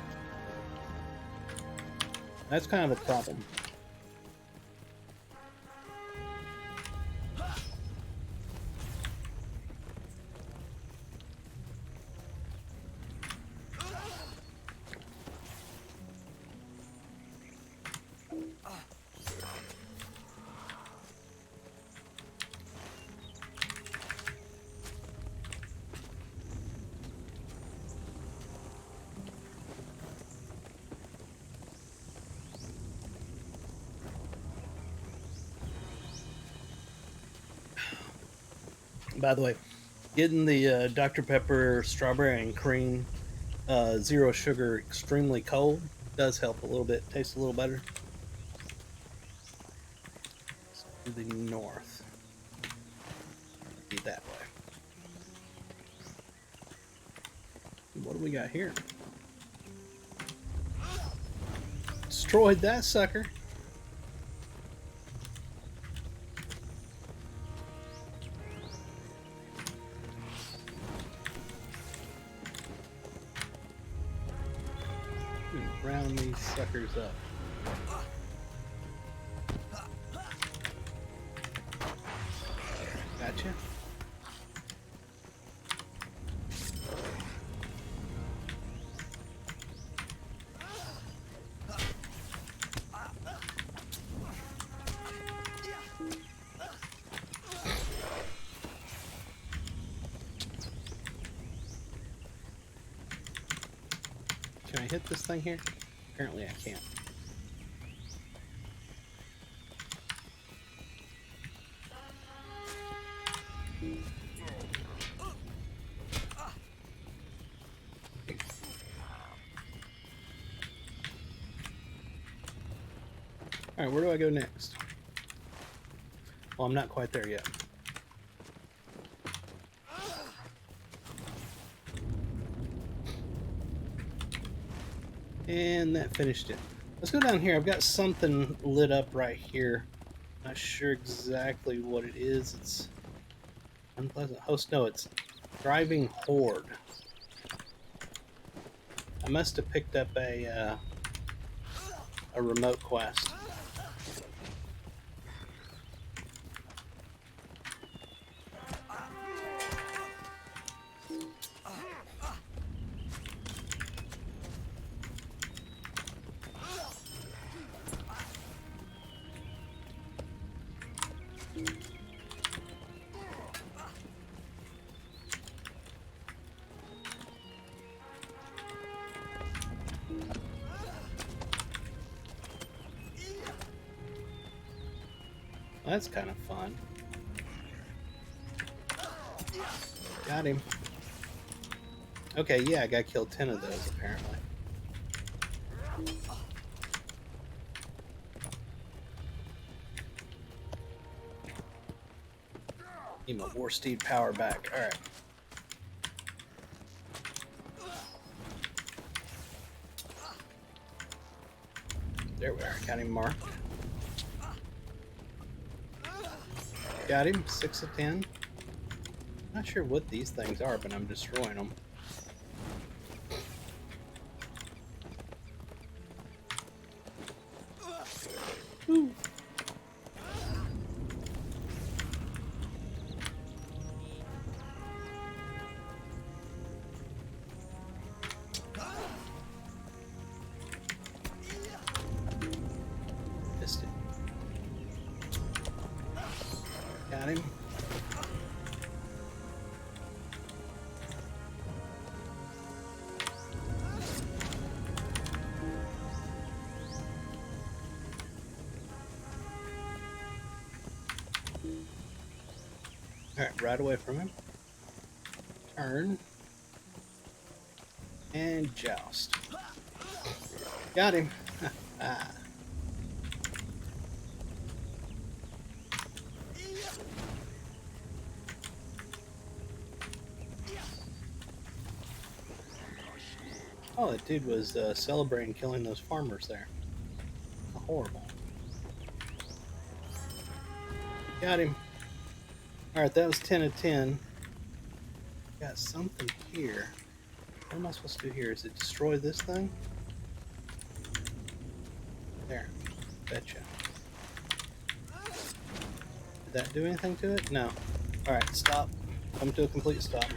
Speaker 1: That's kind of a problem. By the way, getting the Dr. Pepper strawberry and cream zero sugar extremely cold does help a little bit. Tastes a little better. To the north. Be that way. What do we got here? Destroyed that sucker. Round these suckers up. Gotcha. Can I hit this thing here? Apparently I can't. Alright, where do I go next? Well, I'm not quite there yet. And that finished it. Let's go down here. I've got something lit up right here. Not sure exactly what it is. It's unpleasant host. No, it's driving horde. I must have picked up a remote quest. That's kind of fun. Got him. Okay, yeah, I got killed 10 of those apparently. Need my War Steed power back. Alright. There we are. Got him marked. Got him. 6 of 10. Not sure what these things are, but I'm destroying them. Woo. Missed it. Got him. Alright, right away from him. Turn. And joust. Got him. Ah. dude was celebrating killing those farmers there. Horrible. Got him. Alright, that was 10 of 10. Got something here. What am I supposed to do here? Is it destroy this thing? There. Betcha. Did that do anything to it? No. Alright, stop. Come to a complete stop.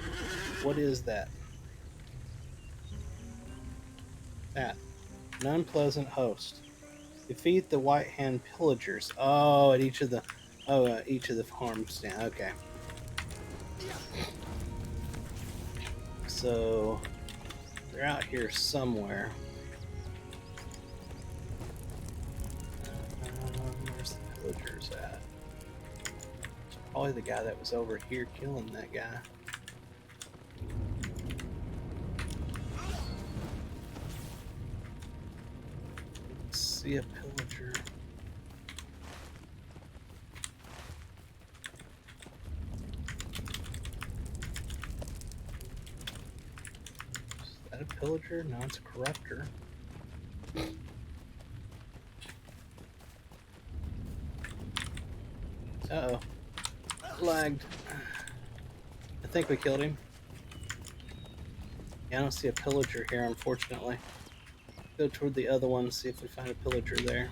Speaker 1: What is that? That. An unpleasant host. Defeat the White Hand pillagers. Oh, at each of the farms. Yeah, okay. So they're out here somewhere. Where's the pillagers at? It's probably the guy that was over here killing that guy. See a pillager. Is that a pillager? No, it's a corruptor. Uh-oh. Lagged. I think we killed him. Yeah, I don't see a pillager here, unfortunately. Go toward the other one, see if we find a pillager there.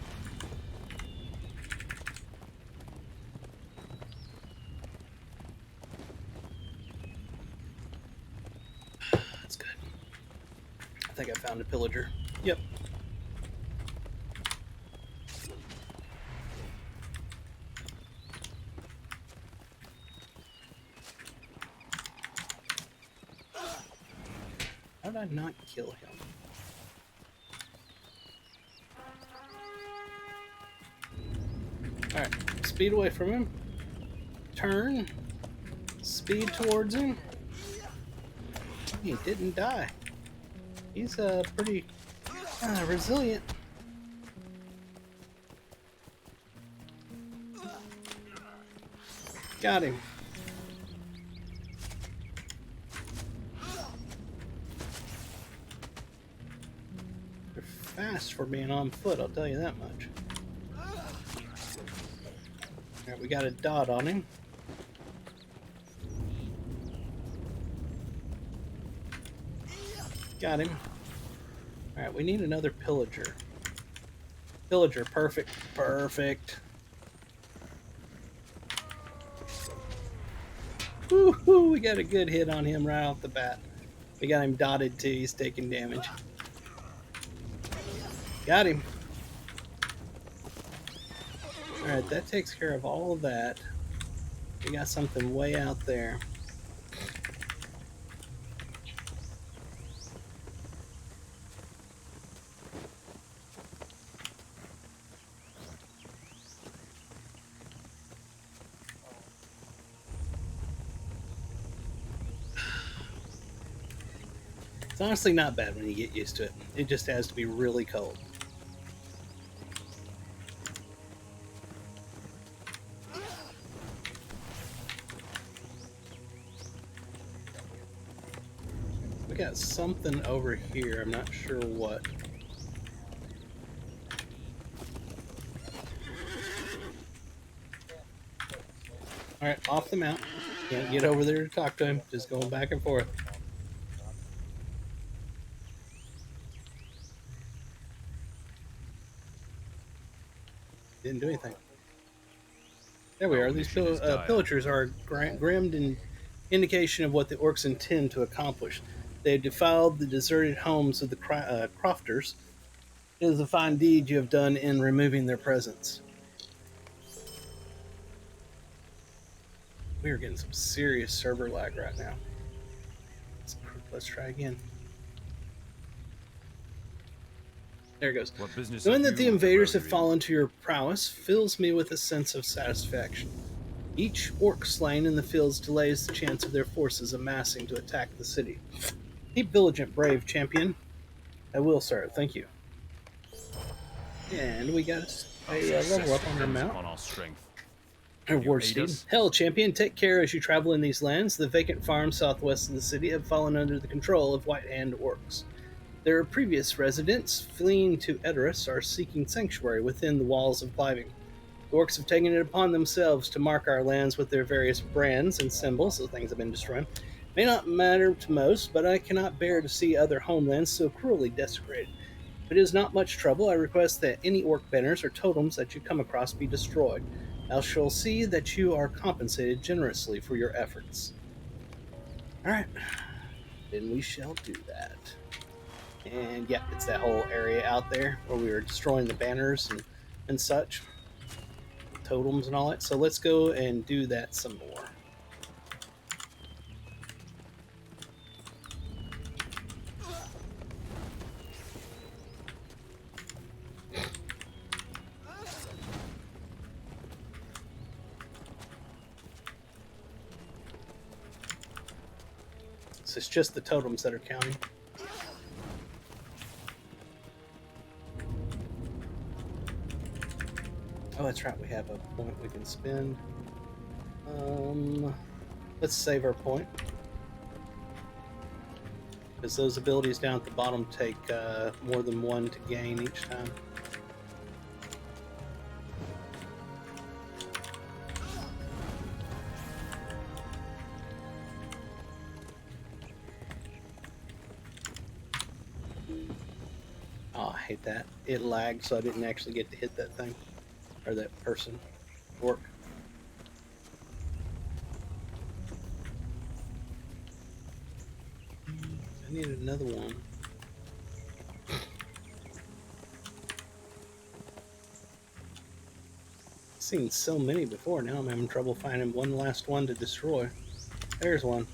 Speaker 1: That's good. I think I found a pillager. Yep. How did I not kill him? Alright, speed away from him. Turn. Speed towards him. He didn't die. He's pretty resilient. Got him. They're fast for being on foot, I'll tell you that much. Alright, we got a dot on him. Got him. Alright, we need another pillager. Pillager, perfect. Perfect. Woohoo! We got a good hit on him right off the bat. We got him dotted too, he's taking damage. Got him. Alright, that takes care of all of that. We got something way out there. It's honestly not bad when you get used to it. It just has to be really cold. We got something over here. I'm not sure what. Alright, off the mount. Can't get over there to talk to him. Just going back and forth. Didn't do anything. There we are. These pillagers are grimmed indication of what the orcs intend to accomplish. They have defiled the deserted homes of the crofters. It is a fine deed you have done in removing their presence. We are getting some serious server lag right now. Let's try again. There it goes. Knowing that the invaders have fallen to your prowess fills me with a sense of satisfaction. Each orc slain in the fields delays the chance of their forces amassing to attack the city. Keep vigilant, brave champion. I will, sir. Thank you. And we got a level up on our mount.
Speaker 2: On our strength.
Speaker 1: Reward steed. Hell, champion, take care as you travel in these lands. The vacant farms southwest of the city have fallen under the control of White Hand orcs. Their previous residents, fleeing to Edoras, are seeking sanctuary within the walls of Cliving. The orcs have taken it upon themselves to mark our lands with their various brands and symbols, so things have been destroyed. May not matter to most, but I cannot bear to see other homelands so cruelly desecrated. If it is not much trouble, I request that any orc banners or totems that you come across be destroyed. I shall see that you are compensated generously for your efforts. Alright, then we shall do that. And yeah, it's that whole area out there where we were destroying the banners and such, totems and all that. So let's go and do that some more. So it's just the totems that are counting. Oh, that's right. We have a point we can spend. Let's save our point. Because those abilities down at the bottom take more than one to gain each time. Oh, I hate that. It lagged, so I didn't actually get to hit that thing. Or that person. Orc. I need another one. I've seen so many before, now I'm having trouble finding one last one to destroy. There's one.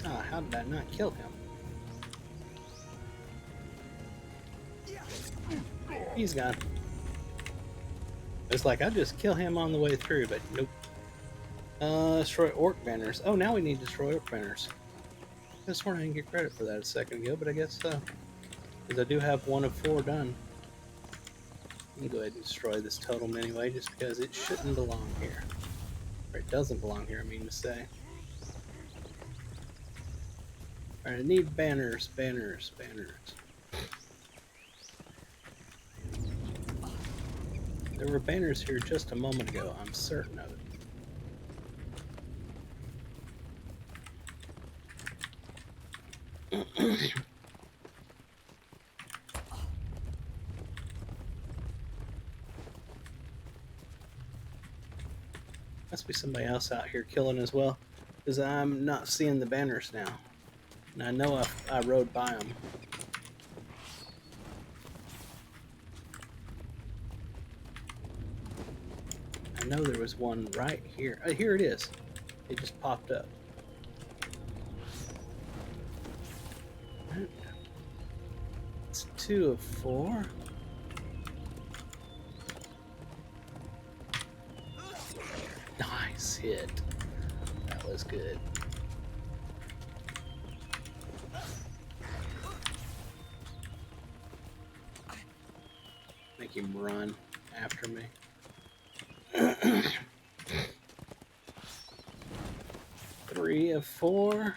Speaker 1: Ah, how did I not kill him? He's gone. It's like I just kill him on the way through, but nope. Destroy orc banners. Oh, now we need to destroy orc banners. I swear I didn't get credit for that a second ago, but I guess so. Because I do have 1 of 4 done. I'm gonna go ahead and destroy this totem anyway, just because it shouldn't belong here. Or it doesn't belong here, I mean to say. Alright, I need banners, banners, banners. There were banners here just a moment ago, I'm certain of it. Must be somebody else out here killing as well, because I'm not seeing the banners now. And I know I rode by them. I know there was one right here. Oh, here it is. It just popped up. It's 2 of 4. Nice hit. That was good. Make him run after me. 3 of 4.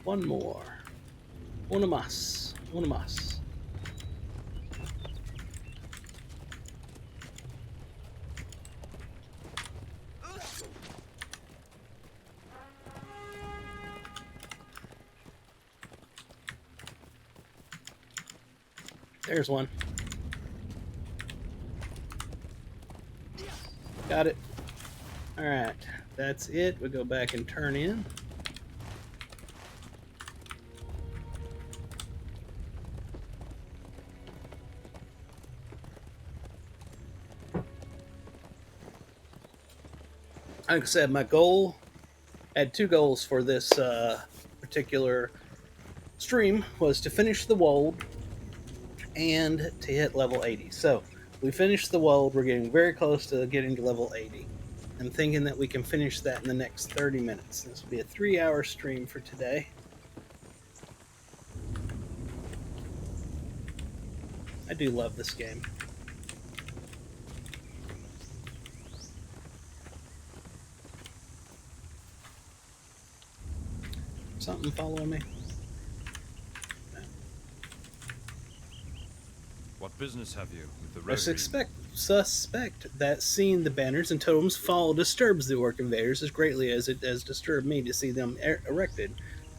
Speaker 1: One more. Uno más. Uno más. There's one. Got it. Alright, that's it. We go back and turn in. Like I said, I had two goals for this particular stream was to finish the Wold and to hit level 80. So we finished the Wold. We're getting very close to getting to level 80. I'm thinking that we can finish that in the next 30 minutes. This will be a 3-hour stream for today. I do love this game. Something following me?
Speaker 2: What business have you with the
Speaker 1: I
Speaker 2: Rohirrim?
Speaker 1: suspect that seeing the banners and totems fall disturbs the orc invaders as greatly as it has disturbed me to see them erected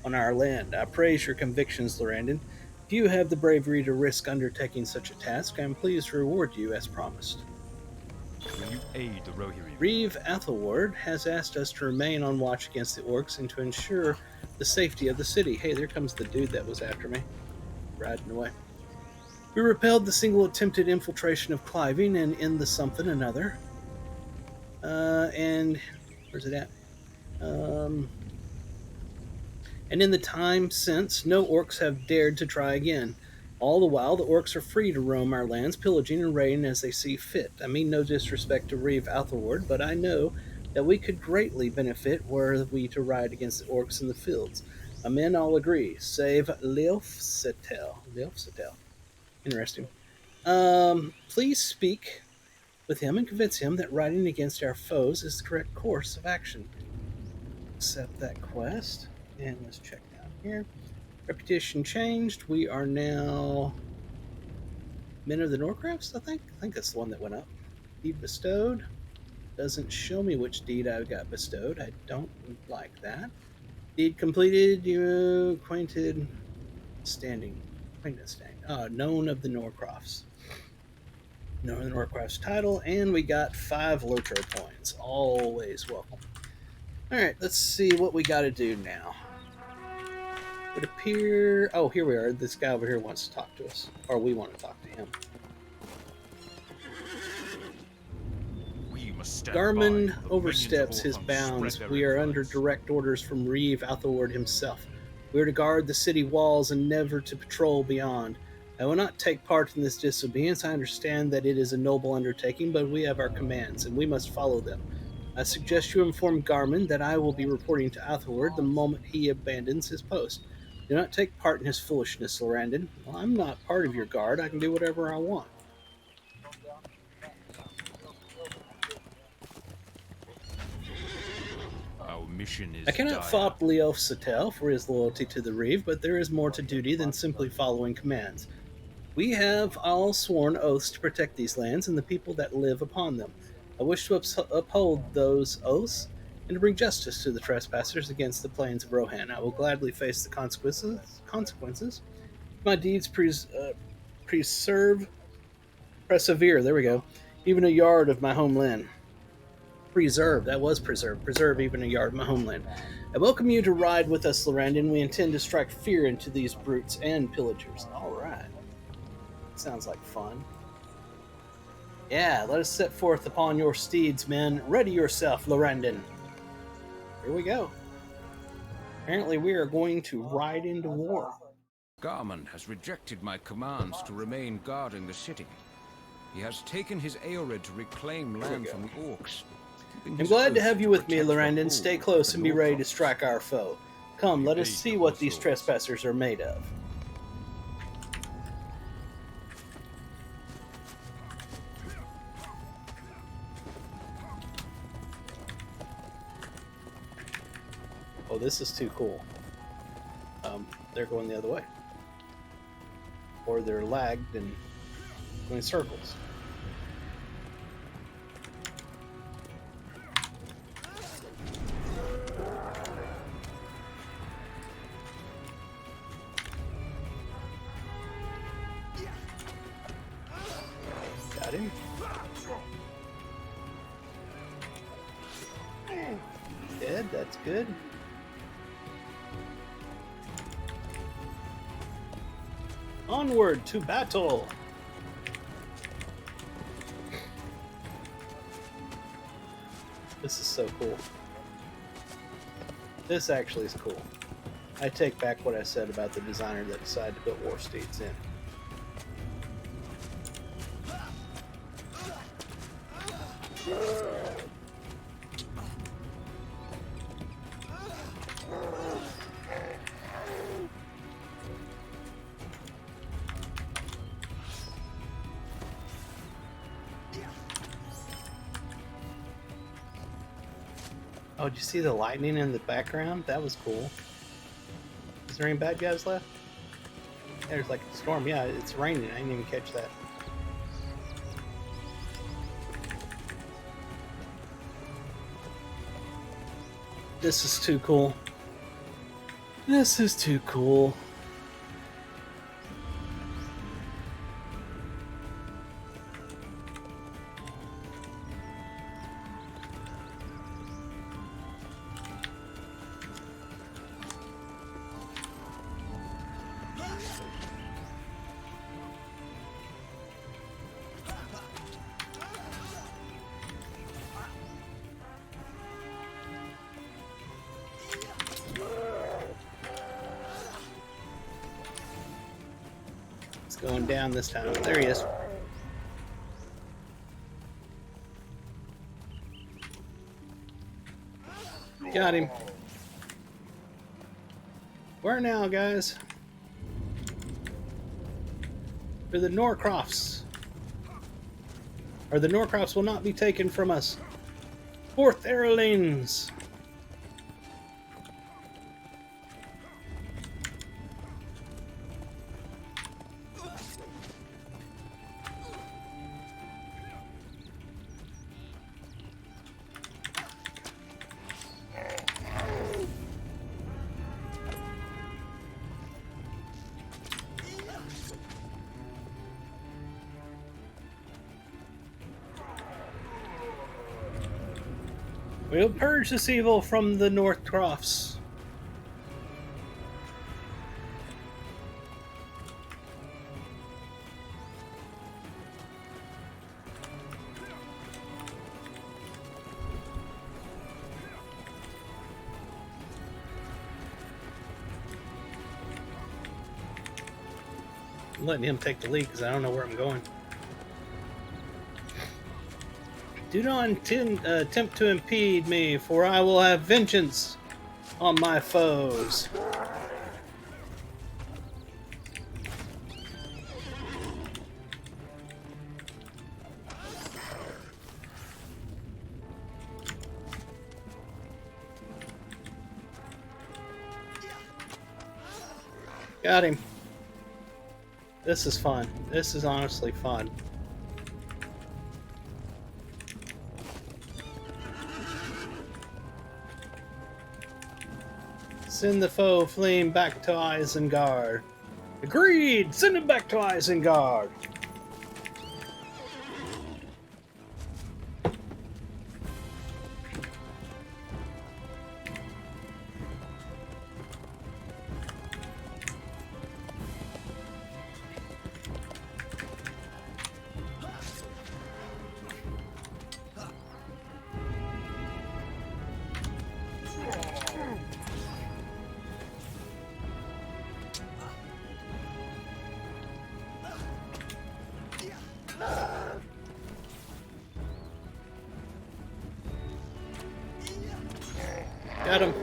Speaker 1: on our land. I praise your convictions, Lorrandan. If you have the bravery to risk undertaking such a task, I am pleased to reward you as promised.
Speaker 2: Will you aid the Rohirrim?
Speaker 1: Reeve Athelward has asked us to remain on watch against the orcs and to ensure the safety of the city. Hey, there comes the dude that was after me, riding away. We repelled the single attempted infiltration of Cliving and in the something another. And where's it at? And in the time since, no orcs have dared to try again. All the while, the orcs are free to roam our lands, pillaging and raiding as they see fit. I mean no disrespect to Reeve Athelward, but I know that we could greatly benefit were we to ride against the orcs in the fields. My men all agree, save Leofsetel. Leofsetel. Interesting. Please speak with him and convince him that riding against our foes is the correct course of action. Accept that quest. And let's check down here. Reputation changed. We are now Men of the Norcrofts, I think. I think that's the one that went up. Deed bestowed. Doesn't show me which deed I got bestowed. I don't like that. Deed completed. You acquainted standing. Acquaintance standing. Known of the Norcrofts. Known of the Norcrofts title. And we got 5 Lotro points. Always welcome. Alright, let's see what we got to do now. Would appear. Oh, here we are. This guy over here wants to talk to us, or we want to talk to him.
Speaker 2: We must stand
Speaker 1: Garmin
Speaker 2: by.
Speaker 1: oversteps his bounds. We are under direct orders from Reeve Athelward himself. We are to guard the city walls and never to patrol beyond. I will not take part in this disobedience. I understand that it is a noble undertaking, but we have our commands, and we must follow them. I suggest you inform Garmin that I will be reporting to Athelward the moment he abandons his post. Do not take part in his foolishness, Lorrandan. Well, I'm not part of your guard. I can do whatever I want.
Speaker 2: Our mission is
Speaker 1: I cannot fault Leofsetel for his loyalty to the Reeve, but there is more to duty than simply following commands. We have all sworn oaths to protect these lands and the people that live upon them. I wish to uphold those oaths and to bring justice to the trespassers against the plains of Rohan. I will gladly face the consequences. My deeds persevere. There we go. Even a yard of my homeland. Preserve. That was preserve. Preserve even a yard of my homeland. I welcome you to ride with us, Lorrandan. We intend to strike fear into these brutes and pillagers. All right. Sounds like fun. Yeah, let us set forth upon your steeds, men. Ready yourself, Lorrandan. Here we go. Apparently we are going to ride into war.
Speaker 4: Garmin has rejected my commands to remain guarding the city. He has taken his Aelred to reclaim land from the orcs.
Speaker 1: I'm glad to have you with me, Lorrandan. Stay close and be ready to strike our foe. Come, let us see what these trespassers are made of. Oh, this is too cool. They're going the other way. Or they're lagged and going circles. Got him. Dead, that's good. Onward to battle! This is so cool. This actually is cool. I take back what I said about the designer that decided to put war steeds in. Oh, did you see the lightning in the background? That was cool. Is there any bad guys left? There's like a storm. Yeah, it's raining. I didn't even catch that. This is too cool. This is too cool. Going down this time. There he is. Got him. Where now, guys? For the Norcrofts. Or the Norcrofts will not be taken from us. Forth, Arrowlings! We'll purge this evil from the Norcrofts. I'm letting him take the lead because I don't know where I'm going. Do not attempt to impede me, for I will have vengeance on my foes. Got him. This is fun. This is honestly fun. Send the foe fleeing back to Isengard. Agreed! Send him back to Isengard! Got him.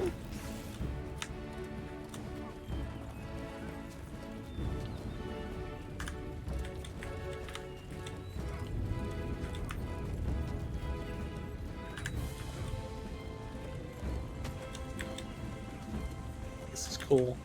Speaker 1: This is cool.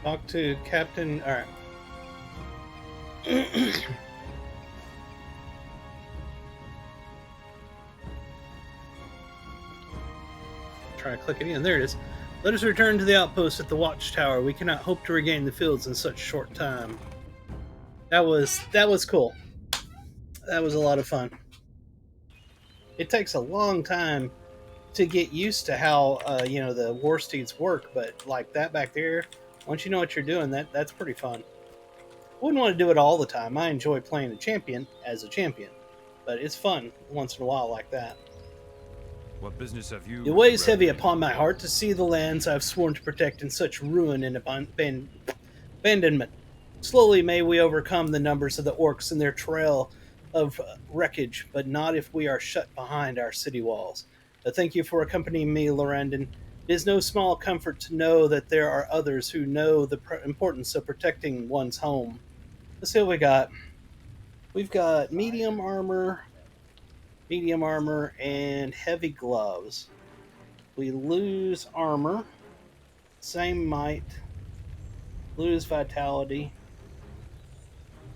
Speaker 1: Talk to Captain. All right. Try to click it in. There it is. Let us return to the outpost at the watchtower. We cannot hope to regain the fields in such short time. That was cool. That was a lot of fun. It takes a long time to get used to how the war steeds work, but like that back there, once you know what you're doing, that's pretty fun. Wouldn't want to do it all the time. I enjoy playing the champion as a champion, but it's fun once in a while like that.
Speaker 2: What business have you?
Speaker 1: It weighs heavy upon my heart to see the lands I've sworn to protect in such ruin and abandonment. Slowly may we overcome the numbers of the orcs and their trail of wreckage, but not if we are shut behind our city walls. Thank you for accompanying me, Lorrandan. It is no small comfort to know that there are others who know the importance of protecting one's home. Let's see what we got. We've got medium armor, and heavy gloves. We lose armor, same might, lose vitality,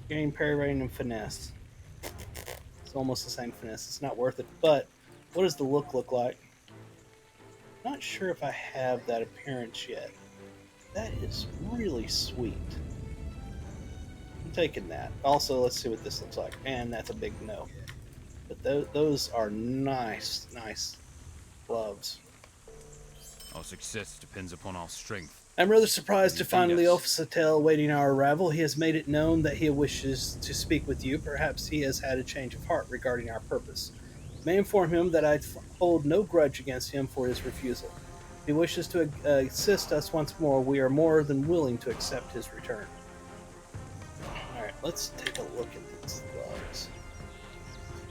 Speaker 1: gain parry rating and finesse. It's almost the same finesse. It's not worth it. But what does the look like? Not sure if I have that appearance yet. That is really sweet. I'm taking that. Also, let's see what this looks like. And that's a big no. But those are nice gloves.
Speaker 2: Our success depends upon our strength.
Speaker 1: I'm rather surprised to find
Speaker 2: Yes.
Speaker 1: Leof awaiting our arrival. He has made it known that he wishes to speak with you. Perhaps he has had a change of heart regarding our purpose. May inform him that I hold no grudge against him for his refusal. If he wishes to assist us once more, we are more than willing to accept his return. Alright, let's take a look at these gloves.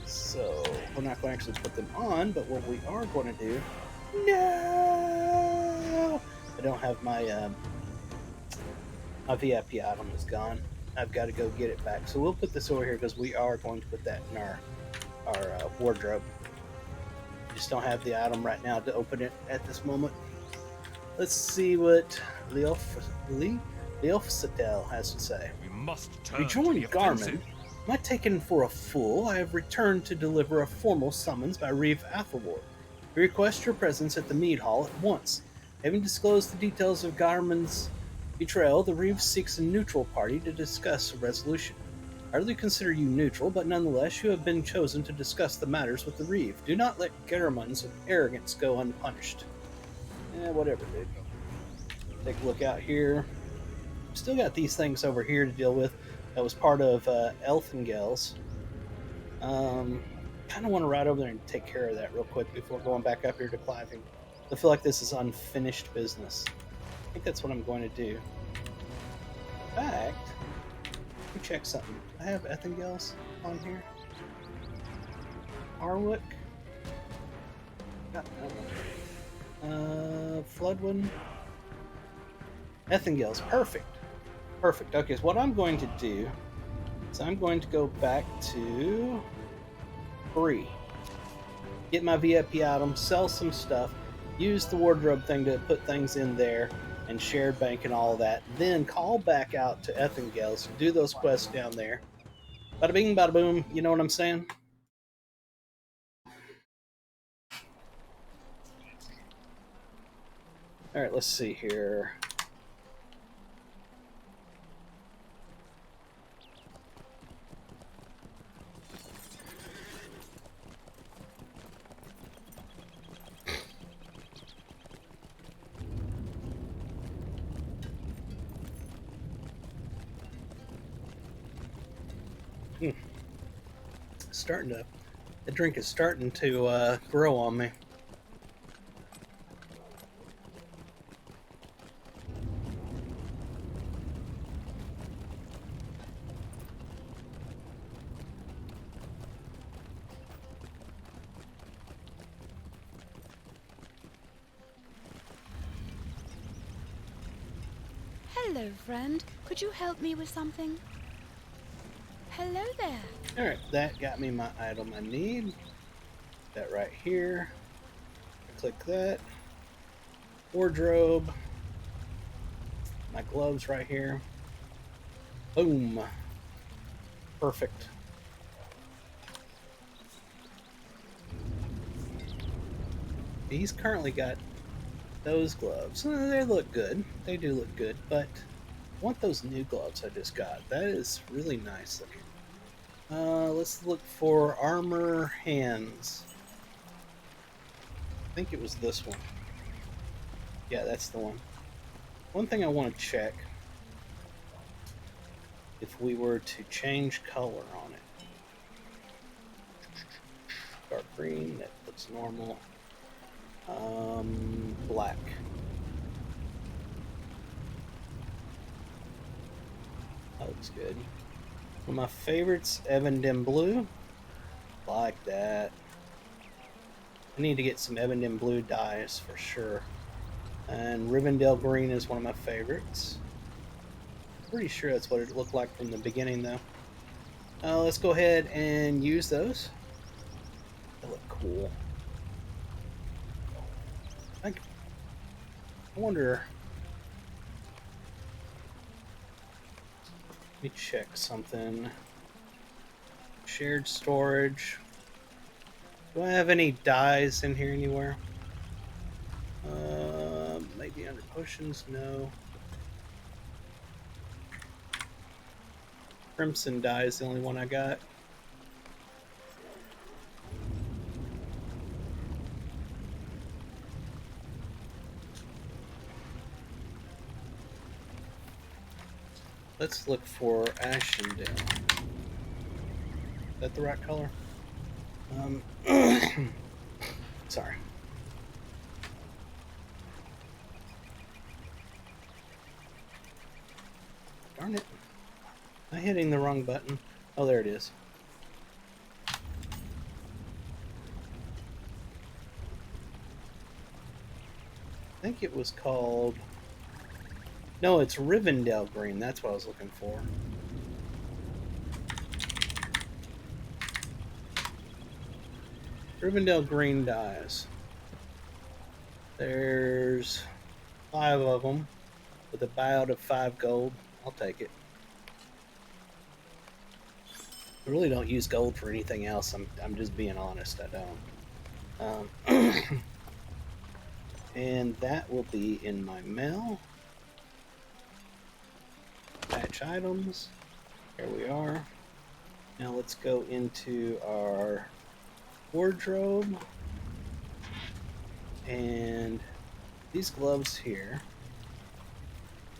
Speaker 1: So, we're not going to actually put them on, but what we are going to do... No! I don't have my VIP item is gone. I've got to go get it back. So we'll put this over here because we are going to put that in our wardrobe. Just don't have the item right now to open it at this moment. Let's see what Leof has to say.
Speaker 2: We must turn
Speaker 1: Rejoin
Speaker 2: to the
Speaker 1: Garmin.
Speaker 2: offensive.
Speaker 1: Am I taken for a fool? I have returned to deliver a formal summons by Reeve Athelward. We request your presence at the mead hall at once. Having disclosed the details of Garmin's betrayal, the Reeve seeks a neutral party to discuss a resolution. I hardly consider you neutral, but nonetheless you have been chosen to discuss the matters with the Reeve. Do not let Garmin's arrogance go unpunished. Whatever, dude. Take a look out here. Still got these things over here to deal with. That was part of Elfengel's. Kind of want to ride over there and take care of that real quick before going back up here to Cliving. I feel like this is unfinished business. I think that's what I'm going to do. In fact, let me check something. I have Ethengel's on here. Harwick. Got that one. Floodwind. Ethengel's. Perfect. Perfect. Okay, so what I'm going to do is I'm going to go back to Bree. Get my VIP item, sell some stuff, use the wardrobe thing to put things in there, and shared bank and all that. Then call back out to Ethengel's, do those quests down there. Bada bing, bada boom. You know what I'm saying? All right, let's see here. The drink is starting to grow on me.
Speaker 5: Hello, friend. Could you help me with something? Hello there.
Speaker 1: Alright, that got me my item I need. That right here. Click that. Wardrobe. my gloves right here. Boom. Perfect. He's currently got those gloves. They look good. They do look good, but I want those new gloves I just got. That is really nice looking. Let's look for armor hands. I think it was this one. Yeah, that's the one. One thing I want to check, if we were to change color on it. Dark green, that looks normal. Black. That looks good. One of my favorites, Evandem Blue. Like that. I need to get some Evandem Blue dyes for sure. And Rivendell Green is one of my favorites. Pretty sure that's what it looked like from the beginning, though. Let's go ahead and use those. They look cool. I wonder... Let me check something. Shared storage. Do I have any dyes in here anywhere? Maybe under potions? No. Crimson dye is the only one I got. Let's look for Ashendale. Is that the right color? Sorry. Darn it. Am I hitting the wrong button? Oh, there it is. I think it was called... No, it's Rivendell Green. That's what I was looking for. Rivendell Green dyes. There's 5 of them with a buyout of 5 gold. I'll take it. I really don't use gold for anything else. I'm just being honest. I don't. And that will be in my mail. Patch items. Here we are. Now let's go into our wardrobe. And these gloves here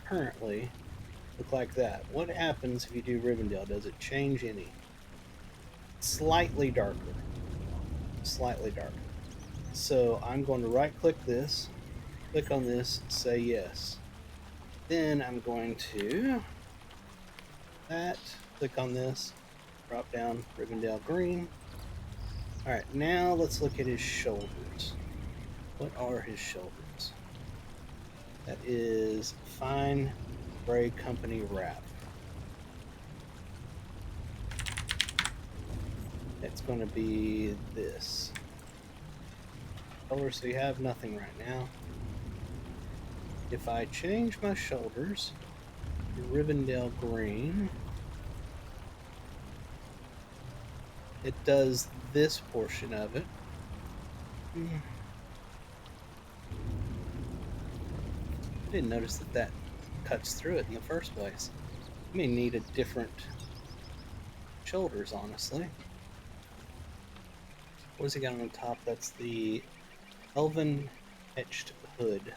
Speaker 1: currently look like that. What happens if you do Rivendell? Does it change any? Slightly darker. Slightly darker. So I'm going to right click this, click on this, say yes. Then I'm going to click on this, drop down Rivendell Green. Alright, now let's look at his shoulders. What are his shoulders? That is Fine Gray Company Wrap. It's going to be this color, so you have nothing right now. If I change my shoulders to Rivendell Green, it does this portion of it. I didn't notice that cuts through it in the first place. I may need a different shoulders, honestly. What has he got on top? That's the Elven Etched Hood.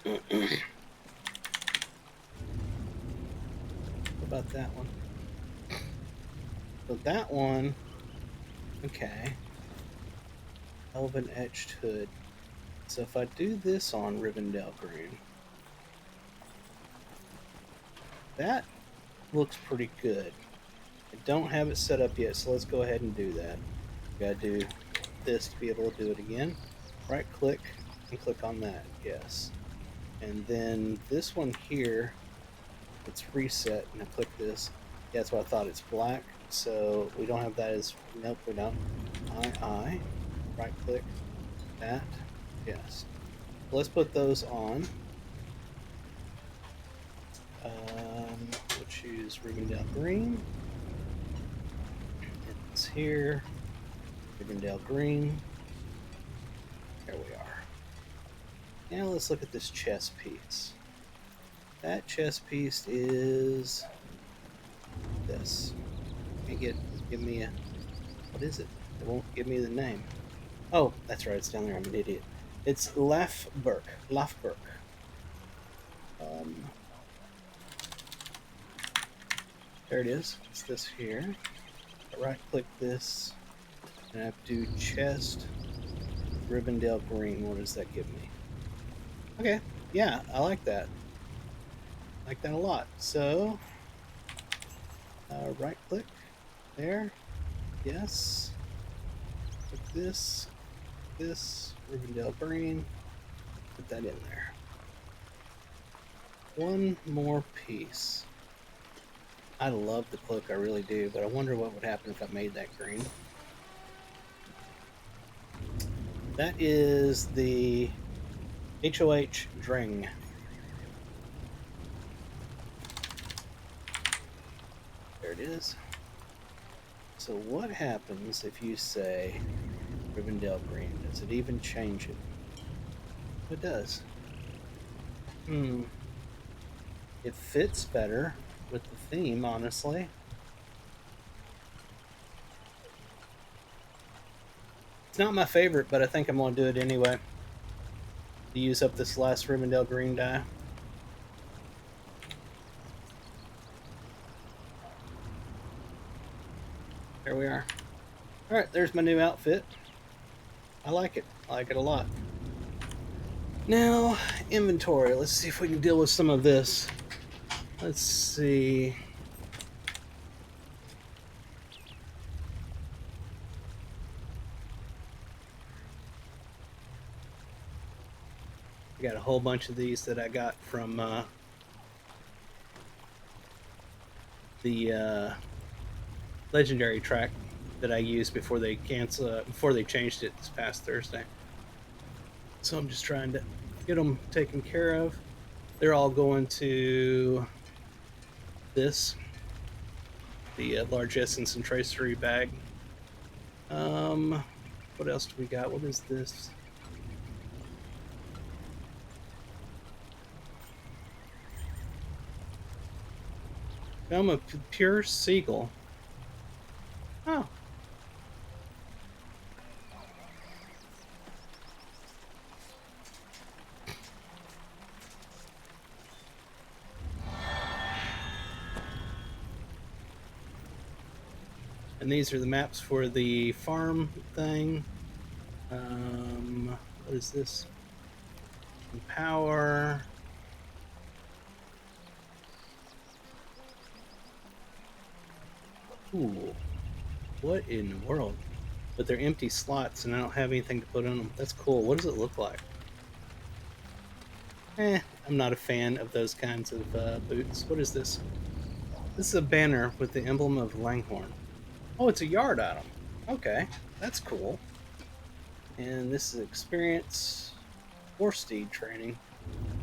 Speaker 1: What about that one? So that one, okay. Elven Etched Hood. So if I do this on Rivendell Green, that looks pretty good. I don't have it set up yet, so let's go ahead and do that. Gotta do this to be able to do it again. Right click and click on that, yes. And then this one here, it's reset, and I click this. Yeah, that's what I thought, it's black. So we don't have that as, nope, we don't. Right click, that, yes. Let's put those on. choose Rivendell Green. It's here. Rivendell Green. There we are. Now let's look at this chess piece. That chess piece is this. Give me a, what is it? It won't give me the name. Oh, that's right, it's down there. I'm an idiot. It's Lafberk. There it is. It's this here. I right-click this, and I have to do chest, Rivendell Green. What does that give me? Okay, yeah, I like that. I like that a lot. So, right-click there. Yes. Click this, Rivendell Green. Put that in there. One more piece. I love the cloak, I really do, but I wonder what would happen if I made that green. That is the HOH Dring. There it is. So what happens if you say Rivendell Green? Does it even change it? It does. It fits better with the theme, honestly. It's not my favorite, but I think I'm going to do it anyway. To use up this last Rivendell Green die. There we are. Alright, there's my new outfit. I like it. I like it a lot. Now, inventory. Let's see if we can deal with some of this. Let's see. I got a whole bunch of these that I got from the legendary track that I used before they changed it this past Thursday. So I'm just trying to get them taken care of. They're all going to this, the large essence and tracery bag. What else do we got? What is this? I'm a pure seagull. Oh. And these are the maps for the farm thing. What is this? Power. Ooh. What in the world? But they're empty slots and I don't have anything to put in them. That's cool. What does it look like? I'm not a fan of those kinds of boots. What is this? This is a banner with the emblem of Langhorn. Oh, it's a yard item. Okay, that's cool. And this is experience or steed training.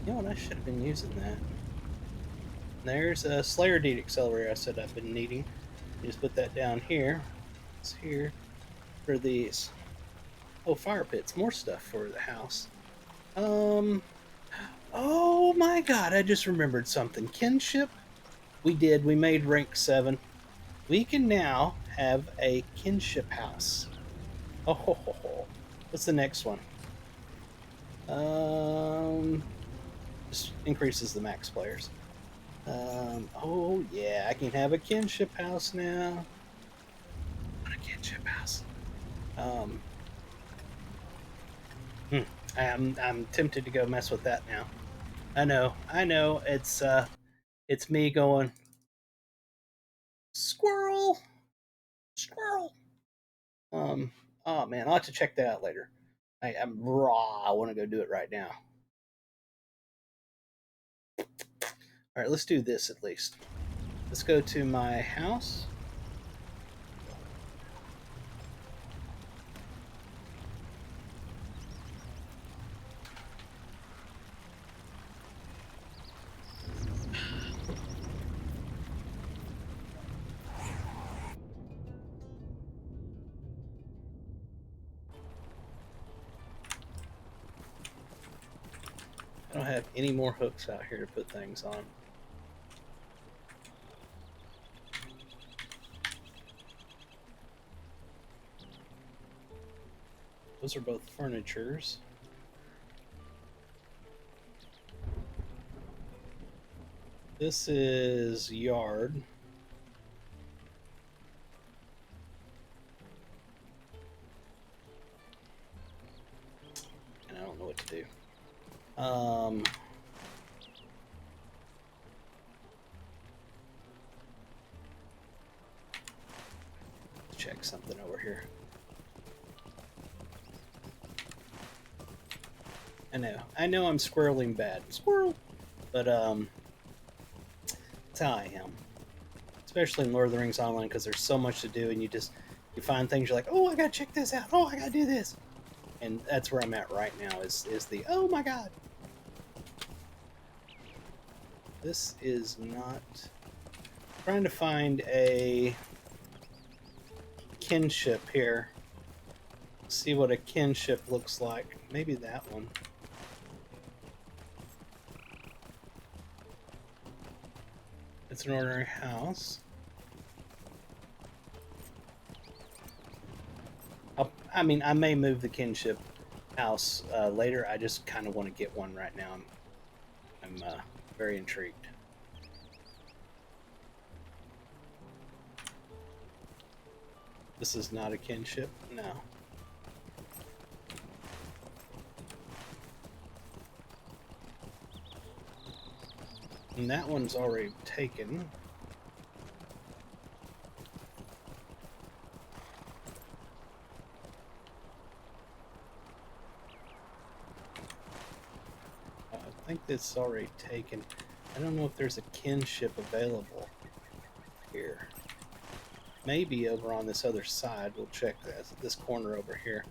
Speaker 1: You know what? I should have been using that. There's a Slayer Deed Accelerator I said I've been needing. You just put that down here. It's here for these. Oh, fire pits. More stuff for the house. Oh my god, I just remembered something. Kinship? We made rank 7. We can now have a kinship house. Oh, ho, ho, ho. What's the next one? Just increases the max players. Oh yeah, I can have a kinship house now. I want a kinship house. I'm tempted to go mess with that now. I know. It's me going squirrel. Oh man, I'll have to check that out later. I'm raw. I want to go do it right now. All right, let's do this at least. Let's go to my house. have any more hooks out here to put things on. Those are both furnitures. This is yard. And I don't know what to do. Check something over here. I know I'm squirreling bad. Squirrel! But, that's how I am. Especially in Lord of the Rings Online, because there's so much to do, and you find things, you're like, oh, I gotta check this out, oh, I gotta do this. And that's where I'm at right now, is the, oh my god. This is not... trying to find a kinship here. See what a kinship looks like. Maybe that one. It's an ordinary house. I mean, I may move the kinship house later. I just kind of want to get one right now. I'm very intrigued. This is not a kinship? No. And that one's already taken. I think this is already taken. I don't know if there's a kinship available here. Maybe over on this other side. We'll check this corner over here.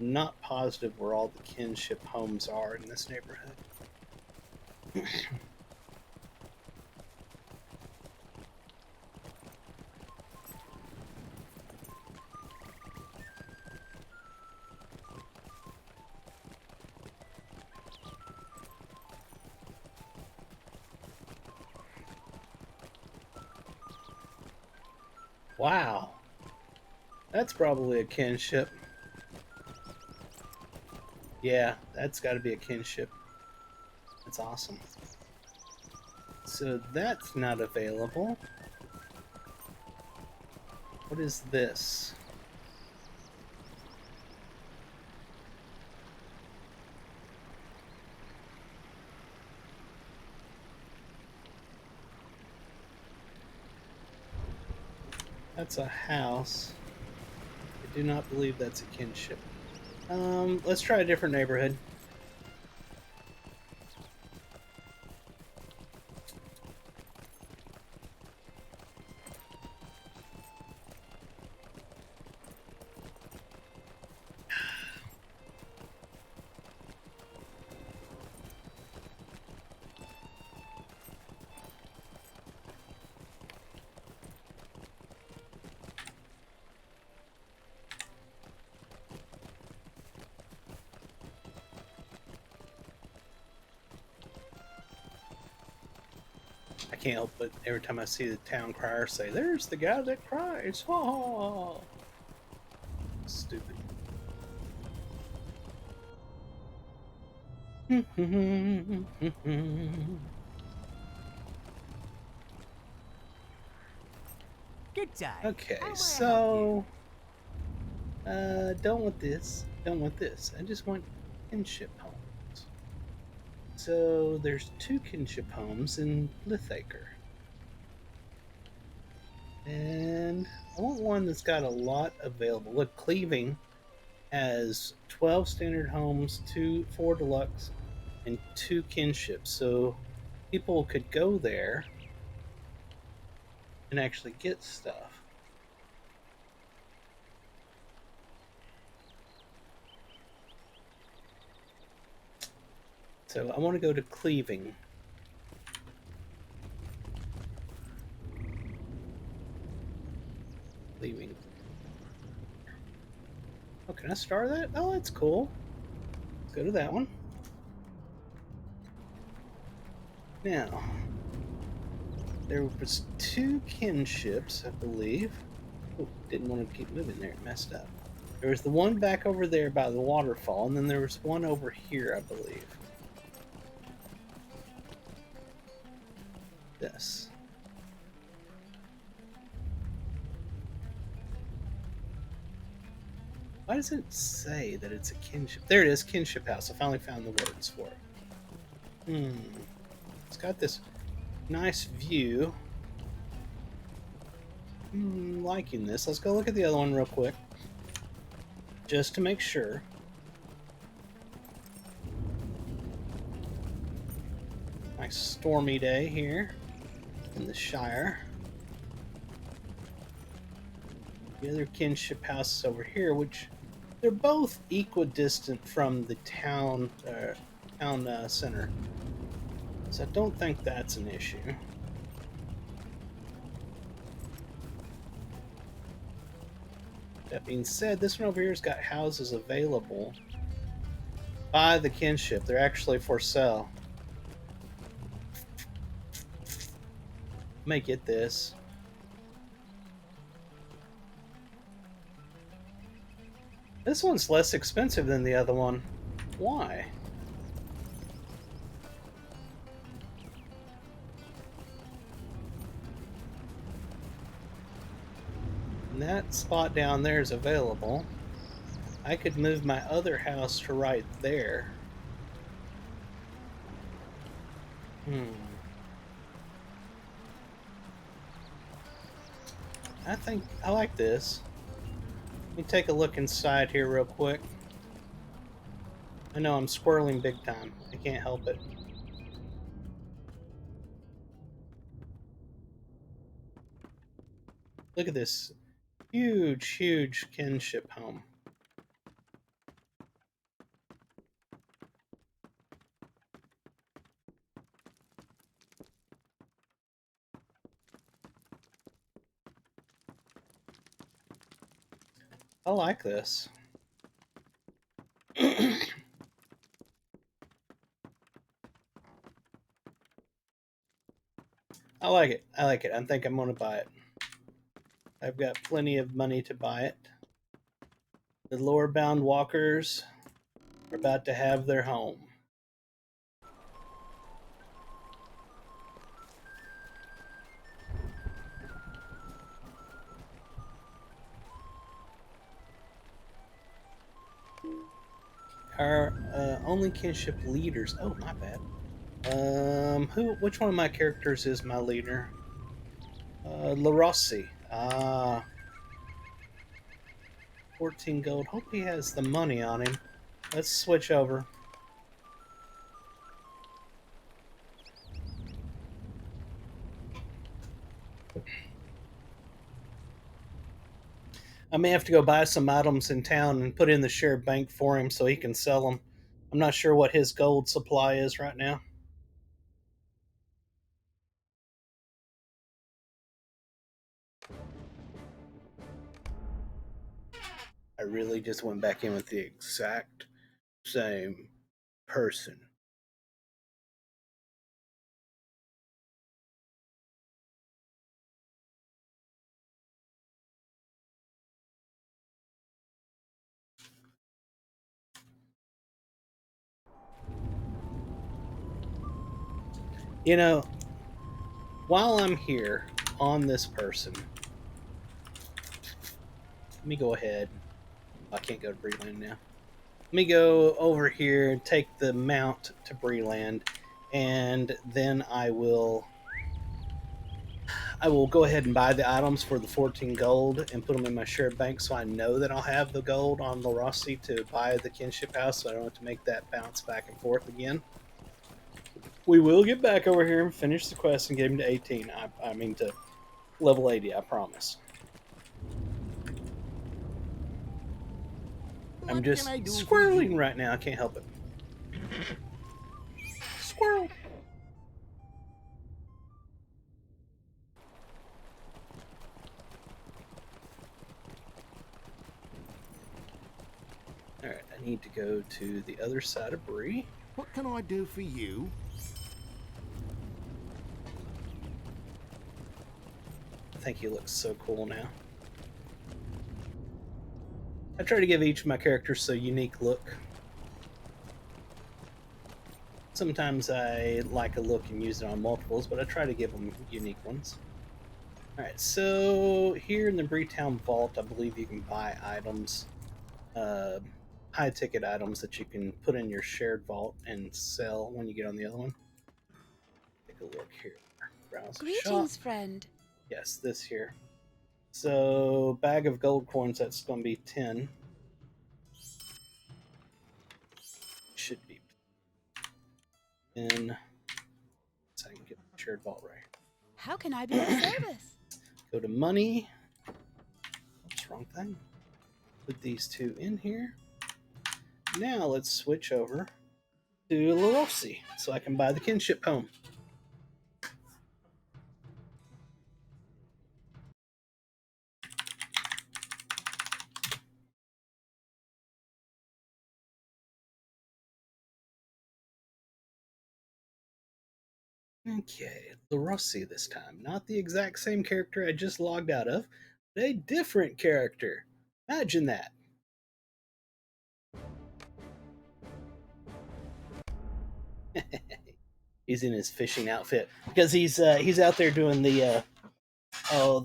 Speaker 1: I'm not positive where all the kinship homes are in this neighborhood. Wow. That's probably a kinship. Yeah, that's got to be a kinship. That's awesome. So that's not available. What is this? That's a house. I do not believe that's a kinship. Let's try a different neighborhood. I can't help but every time I see the town crier say, "There's the guy that cries." Oh, stupid.
Speaker 6: Good day.
Speaker 1: Okay,
Speaker 6: How may I help
Speaker 1: so don't want this. Don't want this. I just want kinship homes. So there's 2 kinship homes in Lithacre. And I want one that's got a lot available. Look, Cleaving has 12 standard homes, 4 deluxe, and 2 kinships. So people could go there and actually get stuff. So I want to go to Cleaving. Cleaving. Oh, can I star that? Oh, that's cool. Let's go to that one. Now, there was 2 kinships, I believe. Oh, didn't want to keep moving there. It messed up. There was the one back over there by the waterfall, and then there was one over here, I believe. This. Why does it say that it's a kinship? There it is, kinship house. I finally found the words for it. It's got this nice view. Liking this. Let's go look at the other one real quick. Just to make sure. Nice stormy day here in the Shire. The other kinship house is over here, which they're both equidistant from the town center. So I don't think that's an issue. That being said, this one over here's got houses available by the kinship. They're actually for sale. May get this. This one's less expensive than the other one. Why? And that spot down there is available. I could move my other house to right there. I think I like this. Let me take a look inside here real quick. I know I'm squirreling big time. I can't help it. Look at this huge, huge kinship home. I like this. I like it. I like it. I think I'm going to buy it. I've got plenty of money to buy it. The lore-bound walkers are about to have their home. Our only kinship leaders. Oh, my bad. Which one of my characters is my leader? Larossi. 14 gold. Hope he has the money on him. Let's switch over. I may have to go buy some items in town and put in the shared bank for him so he can sell them. I'm not sure what his gold supply is right now. I really just went back in with the exact same person. You know, while I'm here on this person, let me go ahead. I can't go to Breland now. Let me go over here and take the mount to Breland, and then I will go ahead and buy the items for the 14 gold and put them in my shared bank so I know that I'll have the gold on Lorossi to buy the kinship house so I don't have to make that bounce back and forth again. We will get back over here and finish the quest and get him to 18. I mean to level 80, I promise. I'm just squirreling right now. I can't help it. Squirrel! Alright, I need to go to the other side of Bree.
Speaker 7: What can I do for you?
Speaker 1: think he looks so cool now. I try to give each of my characters a unique look. Sometimes I like a look and use it on multiples, but I try to give them unique ones. Alright, so here in the Breetown Vault, I believe you can buy items, high-ticket items that you can put in your shared vault and sell when you get on the other one. Take a look here. Browse the shop.
Speaker 5: Greetings, friend.
Speaker 1: Yes, this here. So, bag of gold coins, that's going to be 10. Should be 10. So I can get the shared vault right.
Speaker 5: How can I be of service?
Speaker 1: Go to money. Oops, wrong thing. Put these two in here. Now let's switch over to Lorrandan so I can buy the kinship poem. Okay, Lorrandan this time. Not the exact same character I just logged out of, but a different character. Imagine that. He's in his fishing outfit because he's out there doing the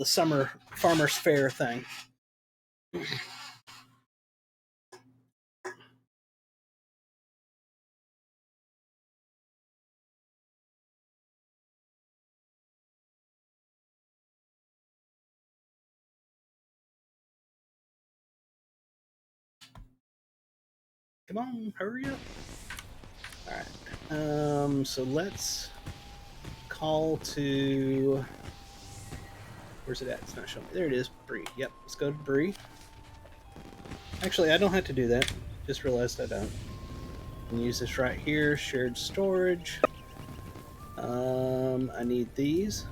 Speaker 1: summer farmers fair thing. Come on, hurry up. Alright. So let's call to... Where's it at? It's not showing me. There it is. Bree. Yep, let's go to Bree. Actually, I don't have to do that. Just realized I don't. I can use this right here. Shared storage. I need these.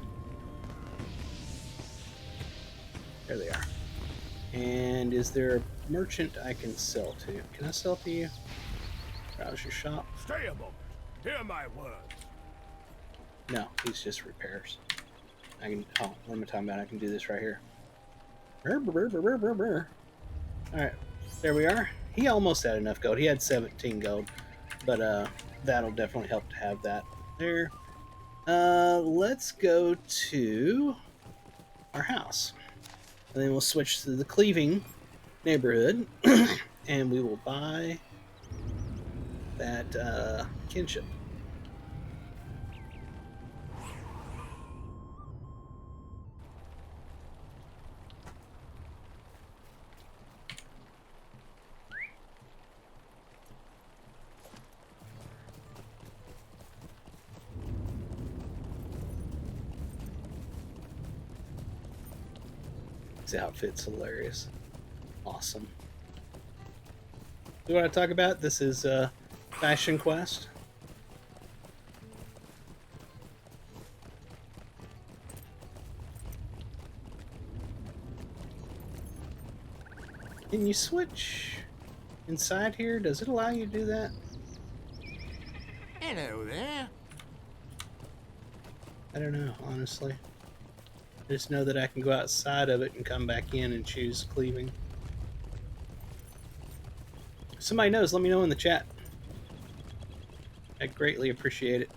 Speaker 1: There they are. And is there a merchant I can sell to? Can I sell to you? Browse your shop.
Speaker 2: Stay a moment. Hear my words.
Speaker 1: No, he's just repairs. I can. Oh, what am I talking about? I can do this right here. Alright, there we are. He almost had enough gold. He had 17 gold, but that'll definitely help to have that there. Let's go to our house. And then we'll switch to the Cleaving neighborhood, and we will buy that kinship. This outfit's hilarious. Awesome. You want to talk about? This is Fashion Quest. Can you switch inside here? Does it allow you to do that?
Speaker 6: Hello there.
Speaker 1: I don't know, honestly. I just know that I can go outside of it and come back in and choose Cleaving. If somebody knows, let me know in the chat. I'd greatly appreciate it.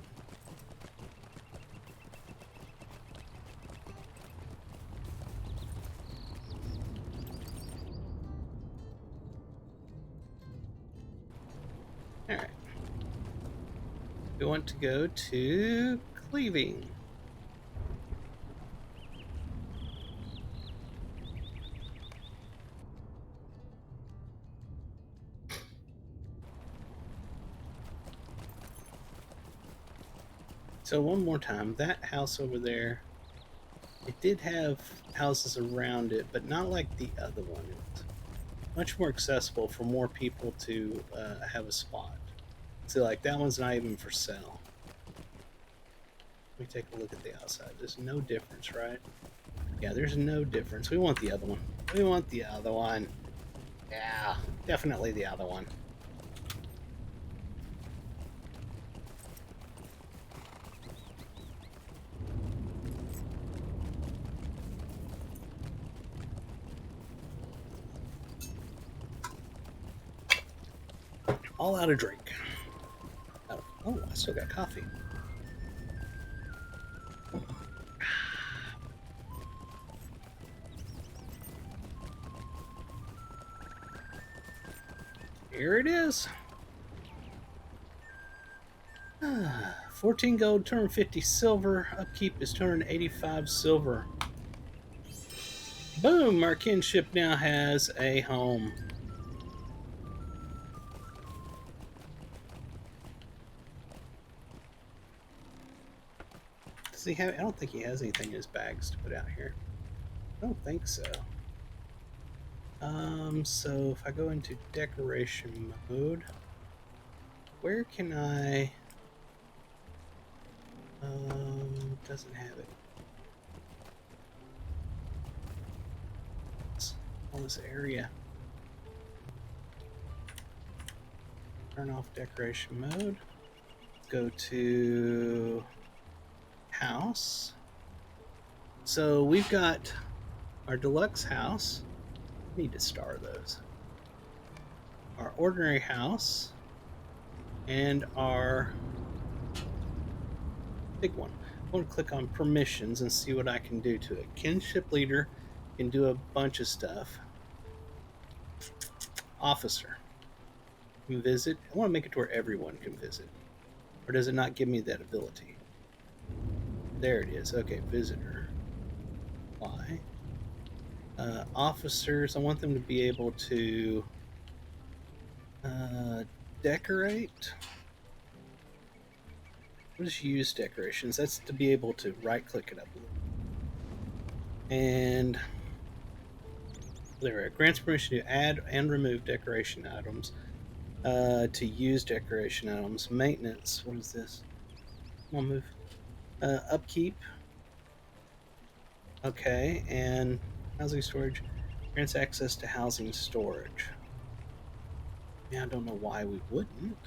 Speaker 1: Alright. We want to go to Cleaving. So one more time, that house over there, it did have houses around it, but not like the other one. It's much more accessible for more people to have a spot. So like that one's not even for sale. Let me take a look at the outside. There's no difference, right? Yeah, there's no difference. We want the other one. We want the other one. Yeah, definitely the other one. All out of drink. Oh, I still got coffee. Here it is. 14 gold, 250 silver. Upkeep is 285 silver. Boom! Our kinship now has a home. Does he have? I don't think he has anything in his bags to put out here. I don't think so. So if I go into decoration mode, where can I? Doesn't have it. All this area. Turn off decoration mode. Go to house. So we've got our deluxe house. Need to star those. Our ordinary house and our big one. I want to click on permissions and see what I can do to it. Kinship leader can do a bunch of stuff. Officer can visit. I want to make it to where everyone can visit. Or does it not give me that ability? There it is. Okay, visitor. Why? Officers, I want them to be able to decorate. What is use decorations? That's to be able to right click it up a little. And there, it grants permission to add and remove decoration items. To use decoration items. Maintenance, what is this? Come on, move. Upkeep. Okay, and housing storage grants access to housing storage. Yeah, I don't know why we wouldn't.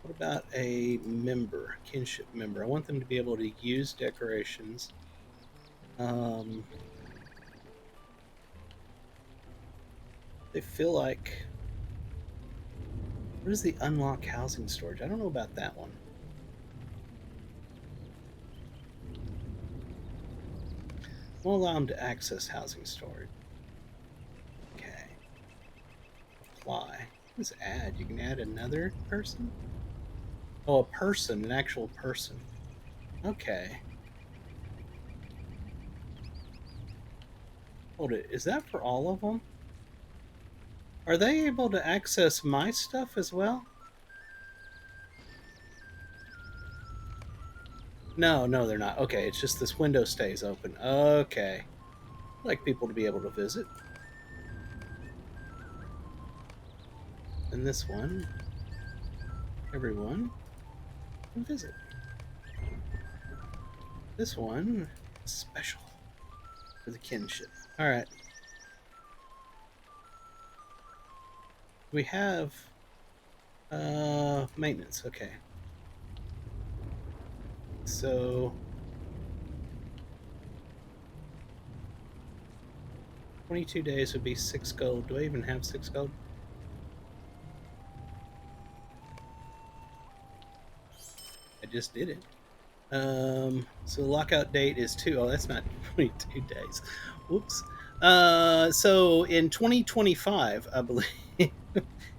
Speaker 1: What about a member, kinship member? I want them to be able to use decorations. They feel like. What is the unlock housing storage? I don't know about that one. We'll allow them to access housing storage. Okay. Apply. What is add? You can add another person? Oh, a person, an actual person. Okay. Hold it. Is that for all of them? Are they able to access my stuff as well? No, they're not. Okay, it's just this window stays open. Okay. I'd like people to be able to visit. And this one, everyone can visit. This one is special for the kinship. Alright. We have maintenance, okay. So 22 days would be 6 gold. Do I even have 6 gold? I just did it. So the lockout date is 2. Oh, that's not 22 days. Whoops. So in 2025, I believe.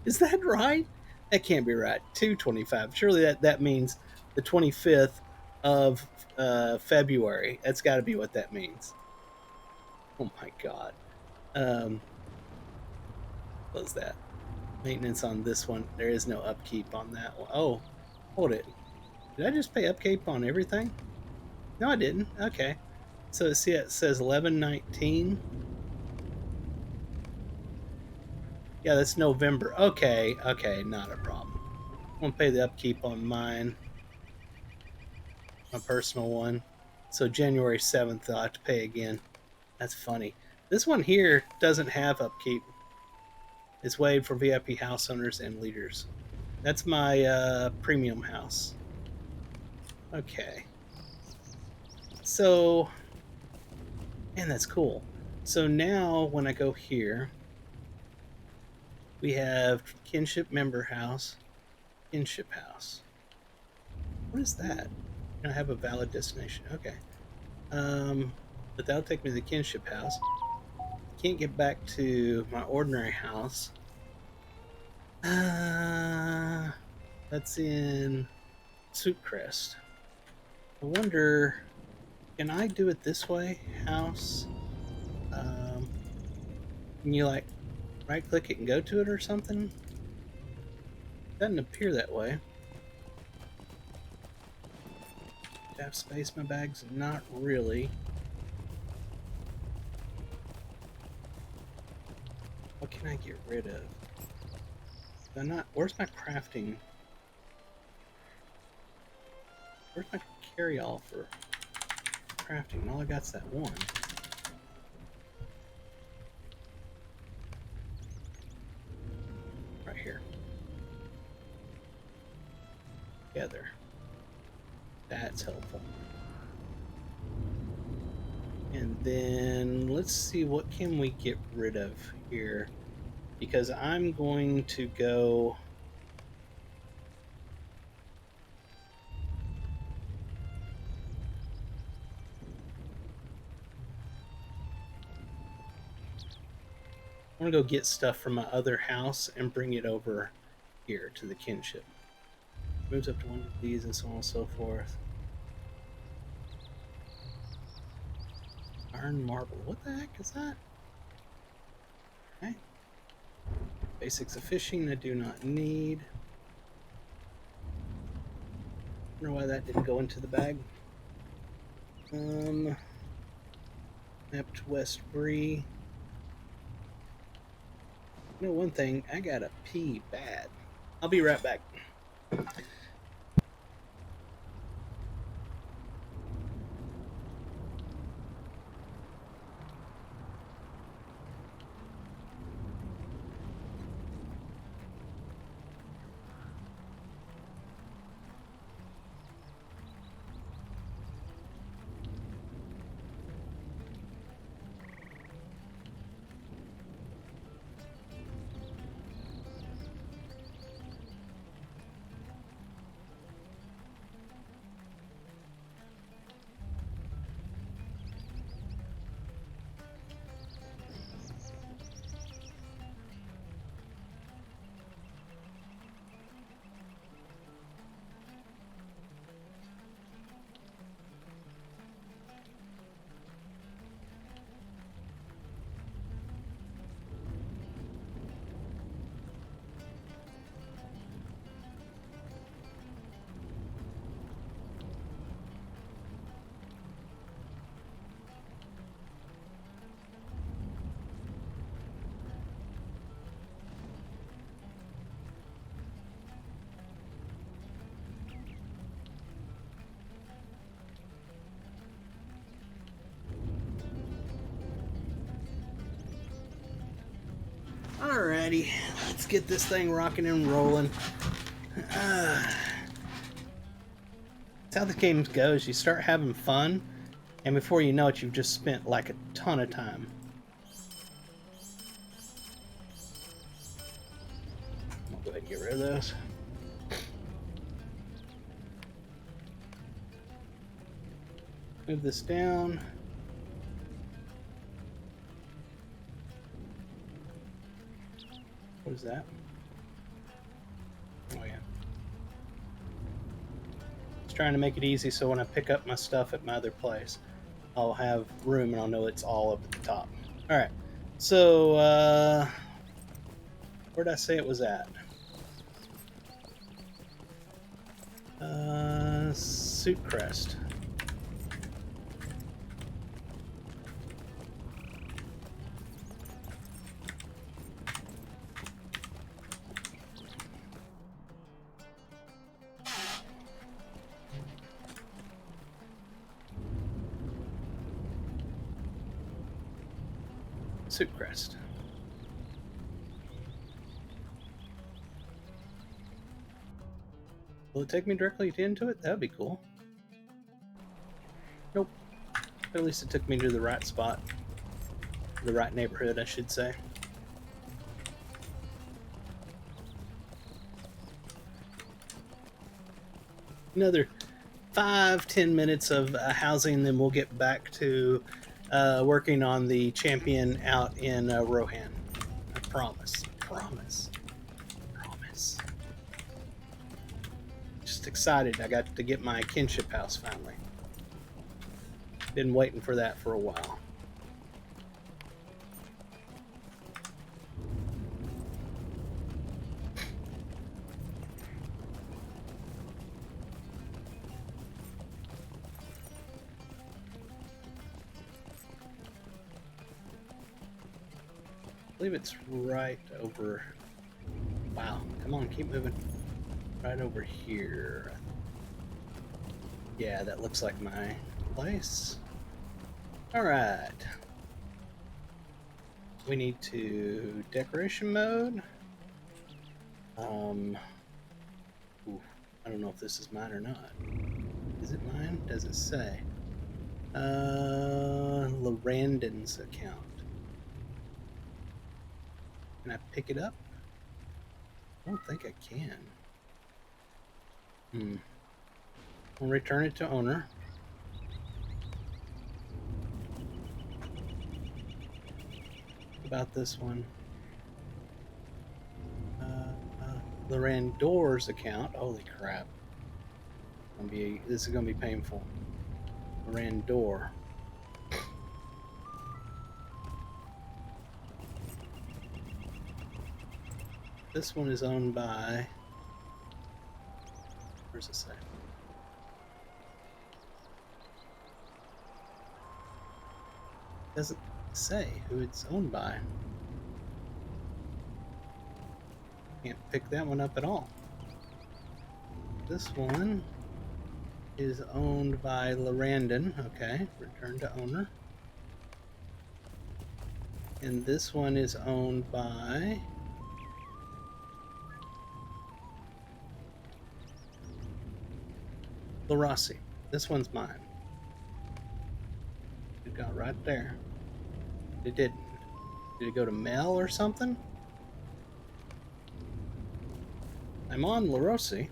Speaker 1: Is that right? That can't be right. 225. Surely that means the 25th of February. That's got to be what that means. Oh my god. What was that? Maintenance on this one. There is no upkeep on that one. Oh, hold it. Did I just pay upkeep on everything? No, I didn't. Okay. So see, it says 11/19. Yeah, that's November. Okay, not a problem. I'm gonna pay the upkeep on mine, my personal one. So January 7th, I'll have to pay again. That's funny. This one here doesn't have upkeep. It's waived for VIP house owners and leaders. That's my premium house. Okay. So, man, that's cool. So now when I go here, We have kinship member house, kinship house. What is that? Can I have a valid destination? Okay. But that'll take me to the kinship house. Can't get back to my ordinary house. That's in Suitcrest. I wonder, can I do it this way? House. Can you like right click it and go to it or something? Doesn't appear that way. Do I have space in my bags? Not really. What can I get rid of? I'm not. Where's my crafting? Where's my carry-all for crafting? All I got's that one. Right here. Together. That's helpful. And then let's see, what can we get rid of here? Because I'm going to go... I want to go get stuff from my other house and bring it over here to the kinship. Moves up to one of these and so on and so forth. Iron marble. What the heck is that? Okay. Basics of fishing I do not need. I don't know why that didn't go into the bag. Map to West Bree. You know one thing, I gotta pee bad. I'll be right back. Alrighty, let's get this thing rocking and rolling. That's how the game goes. You start having fun, and before you know it, you've just spent like a ton of time. I'll go ahead and get rid of those. Move this down. What is that? Oh yeah. Just trying to make it easy so when I pick up my stuff at my other place, I'll have room and I'll know it's all up at the top. Alright, so where'd I say it was at? Suitcrest. Suitcrest. Will it take me directly into it? That'd be cool. Nope. But at least it took me to the right spot. The right neighborhood, I should say. another 5-10 minutes of housing, then we'll get back to working on the champion out in Rohan. I promise. Promise. Promise. Just excited I got to get my kinship house finally. Been waiting for that for a while. I believe it's right over. Wow, come on, keep moving. Right over here. Yeah, that looks like my place. Alright. We need to decoration mode. Ooh, I don't know if this is mine or not. Is it mine? Does it say? Lorrandan's account. Can I pick it up? I don't think I can. I'll return it to owner. About this one. Lorrandan's account. Holy crap. This is gonna be painful. Lorrandan. This one is owned by. Where's it say? Doesn't say who it's owned by. Can't pick that one up at all. This one is owned by Lorrandan. Okay, return to owner. And this one is owned by Larossi. This one's mine. It got right there. It didn't. Did it go to Mel or something? I'm on Larossi.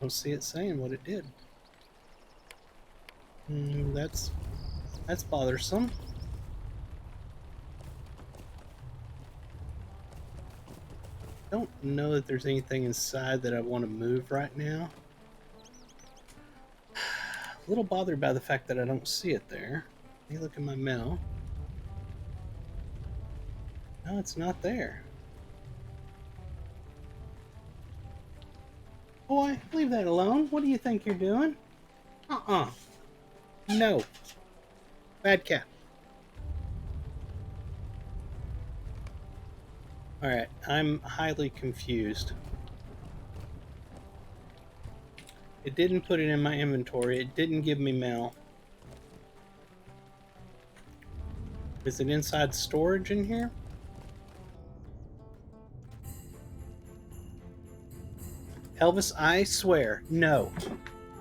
Speaker 1: Don't see it saying what it did. That's bothersome. Don't know that there's anything inside that I want to move right now. A little bothered by the fact that I don't see it there. Let me look at my mail. No, it's not there. Boy, leave that alone. What do you think you're doing? No. Bad cat. Alright, I'm highly confused. It didn't put it in my inventory. It didn't give me mail. Is it inside storage in here? Elvis, I swear, no.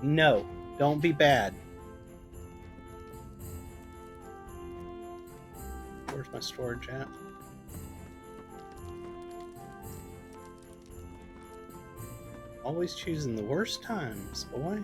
Speaker 1: No. Don't be bad. Where's my storage at? Always choosing the worst times, boy.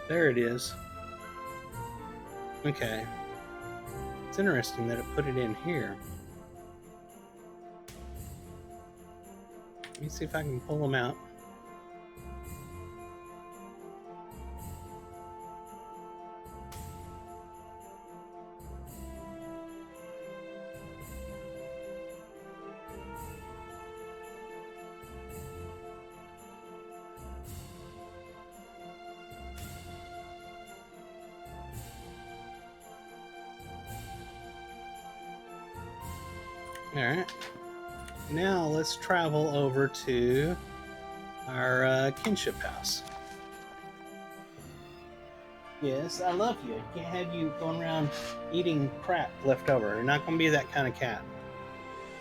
Speaker 1: There it is. Okay. It's interesting that it put it in here. Let me see if I can pull them out. Alright. Now let's travel over to our kinship house. Yes, I love you. I can't have you going around eating crap left over. You're not going to be that kind of cat.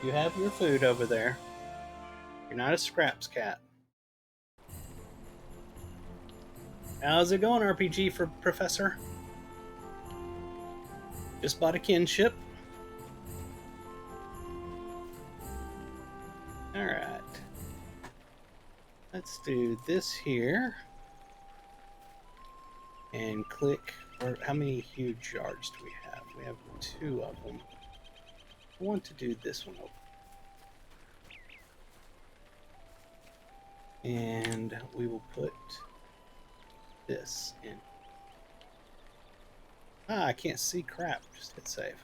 Speaker 1: You have your food over there. You're not a scraps cat. How's it going, RPG for Professor? Just bought a kinship. Alright. Let's do this here. And click. Or how many huge yards do we have? We have 2 of them. I want to do this one over. And we will put this in. Ah, I can't see crap. Just hit save.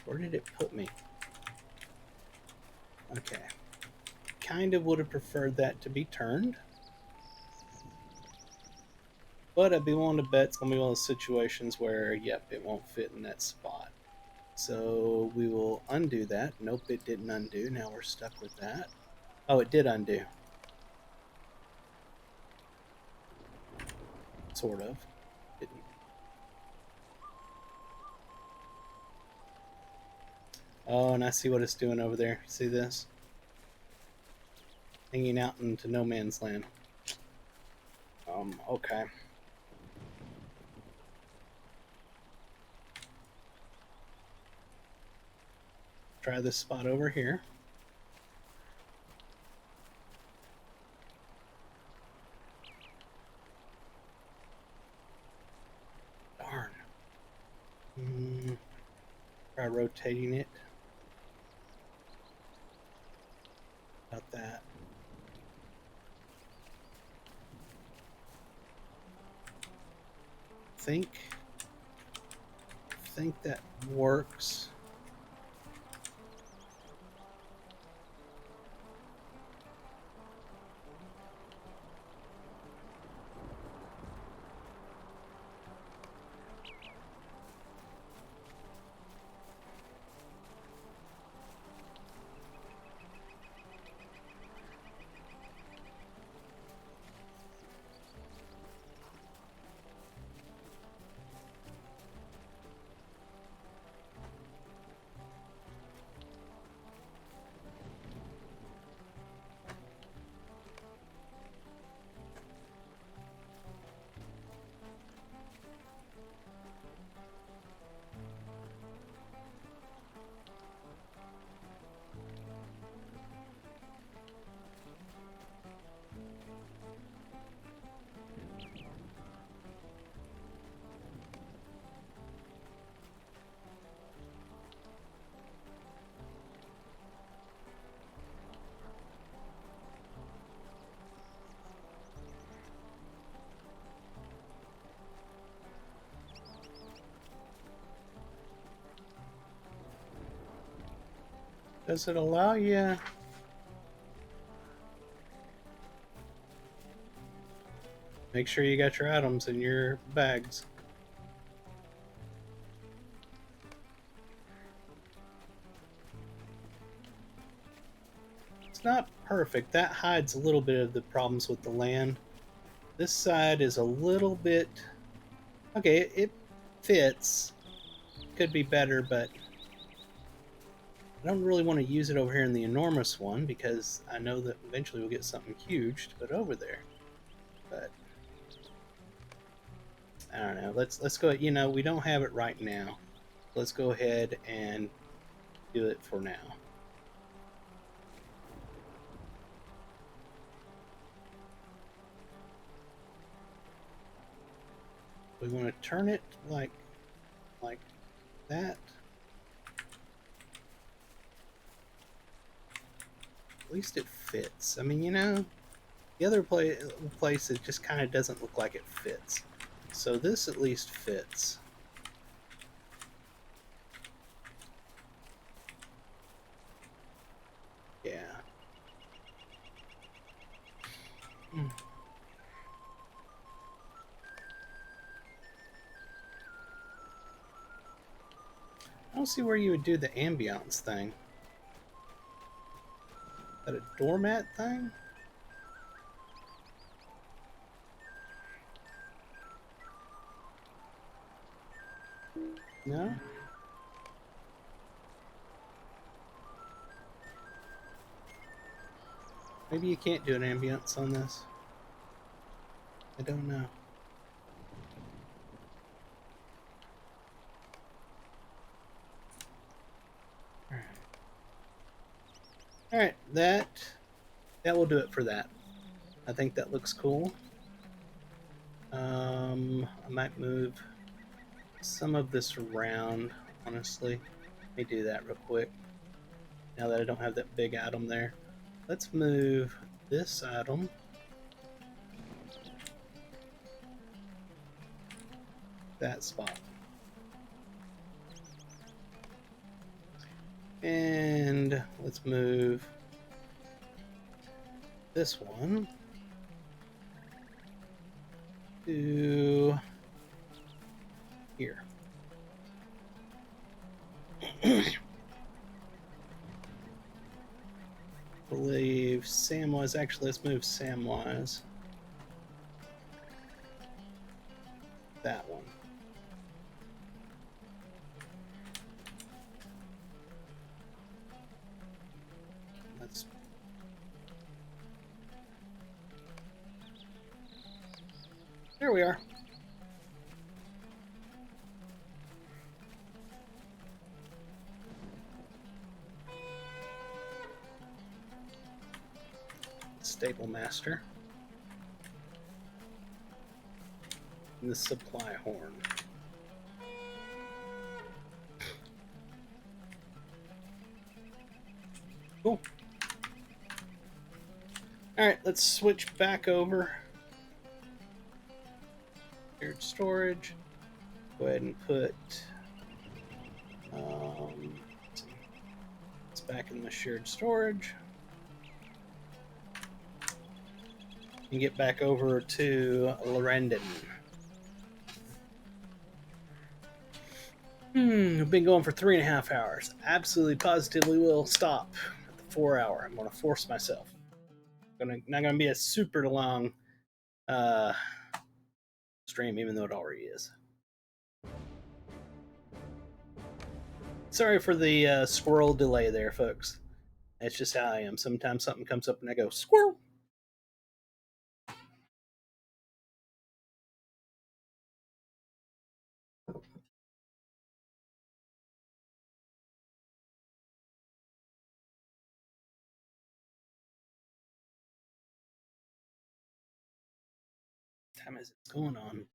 Speaker 1: Where did it put me? Okay. Kind of would have preferred that to be turned. But I'd be willing to bet it's going to be one of those situations where, yep, it won't fit in that spot. So we will undo that. Nope, it didn't undo. Now we're stuck with that. Oh, it did undo. Sort of. Didn't. Oh, and I see what it's doing over there. See this? Hanging out into no man's land. Okay. Try this spot over here. Darn. Try rotating it. About that. Think that works. Does it allow you? Make sure you got your items in your bags. It's not perfect. That hides a little bit of the problems with the land. This side is a little bit... Okay, it fits. Could be better, but I don't really want to use it over here in the enormous one because I know that eventually we'll get something huge to put over there. But I don't know. Let's go. You know, we don't have it right now. Let's go ahead and do it for now. We want to turn it like that. At least it fits. I mean, you know, the other place it just kind of doesn't look like it fits. So this at least fits. Yeah. I don't see where you would do the ambiance thing. that a doormat thing? No? Maybe you can't do an ambience on this. I don't know. Alright, that will do it for that. I think that looks cool. I might move some of this around, honestly. Let me do that real quick. Now that I don't have that big item there. Let's move this item that spot. And let's move this one to here. Believe Samwise. Actually, let's move Samwise. That one. Let's. There we are. Stable master. And the supply horn. Cool. Alright, let's switch back over. Shared storage. Go ahead and put it's back in the shared storage. And get back over to Lorrandan. We've been going for 3.5 hours. Absolutely, positively will stop at the 4 hour. I'm going to force myself. Not going to be a super long stream, even though it already is. Sorry for the squirrel delay there, folks. That's just how I am. Sometimes something comes up and I go, squirrel. What time is it? It's going on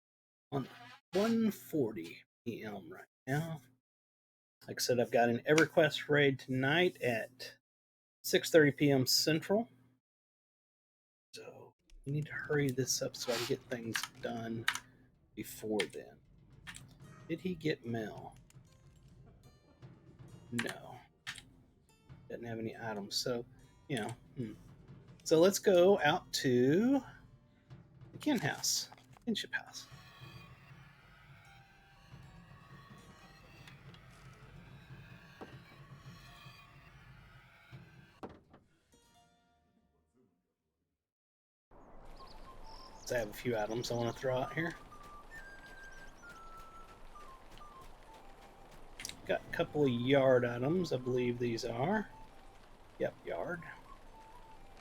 Speaker 1: 1:40 p.m. right now. Like I said, I've got an EverQuest raid tonight at 6:30 p.m. Central. So we need to hurry this up so I can get things done before then. Did he get mail? No. Doesn't have any items. So, you know. So let's go out to the kinship house. So I have a few items I want to throw out here. Got a couple of yard items, I believe these are. Yep, yard.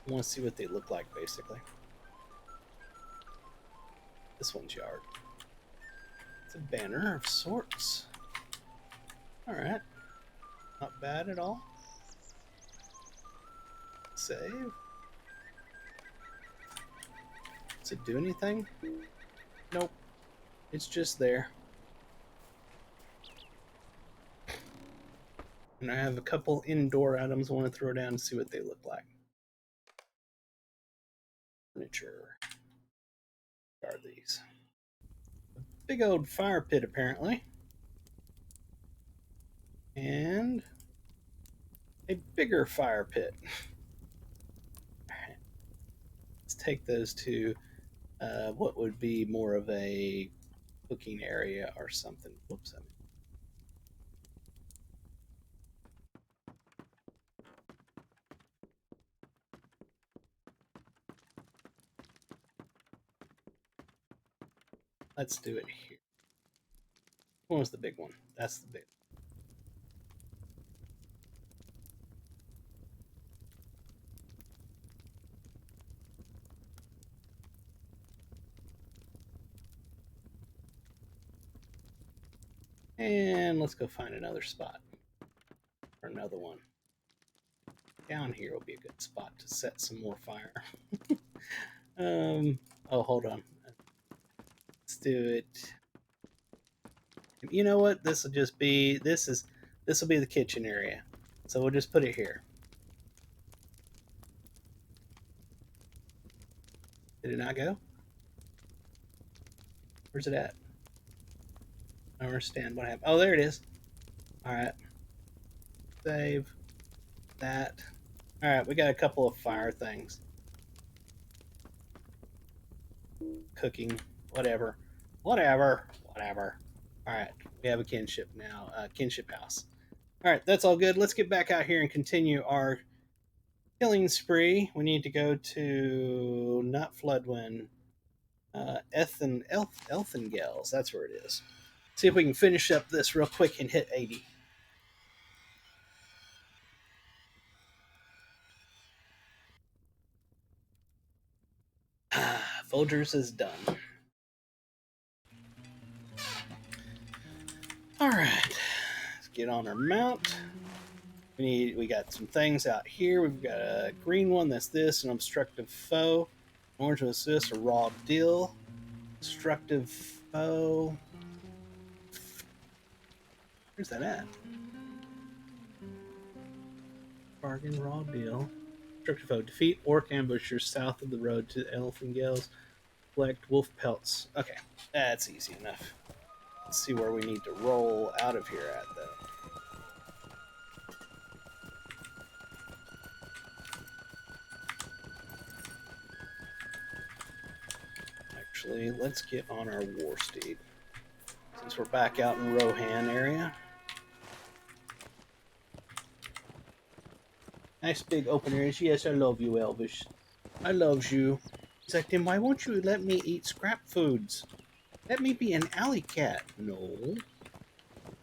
Speaker 1: I want to see what they look like, basically. This one's yard. It's a banner of sorts. Alright. Not bad at all. Save. Does it do anything? Nope. It's just there. And I have a couple indoor items I want to throw down and see what they look like. Furniture. What are these? A big old fire pit, apparently. And a bigger fire pit. Let's take those to what would be more of a cooking area or something. Whoops. let's do it here. What was the big one? That's the big. And let's go find another spot. Or another one. Down here will be a good spot to set some more fire. Oh, hold on. Let's do it. You know what? This will just be, this will be the kitchen area. So we'll just put it here. Did it not go? Where's it at? I don't understand what happened. Oh, there it is. Alright. Save that. Alright, we got a couple of fire things. Cooking. Whatever. Whatever. Alright, we have a kinship now. Kinship house. Alright, that's all good. Let's get back out here and continue our killing spree. We need to go to not Floodwind. Elthengels. That's where it is. See if we can finish up this real quick and hit 80. Folgers is done. Alright. Let's get on our mount. We got some things out here. We've got a green one that's this, an obstructive foe. Orange was this, a raw deal. Obstructive foe. Where's that at? Bargain, raw deal. Obstructive foe. Defeat orc ambushers south of the road to Elfengales. Collect wolf pelts. Okay, that's easy enough. Let's see where we need to roll out of here at, though. Actually, let's get on our war steed. Since we're back out in Rohan area. Nice big open areas. Yes, I love you, Elvish. I loves you. He's like, then why won't you let me eat scrap foods? Let me be an alley cat. No.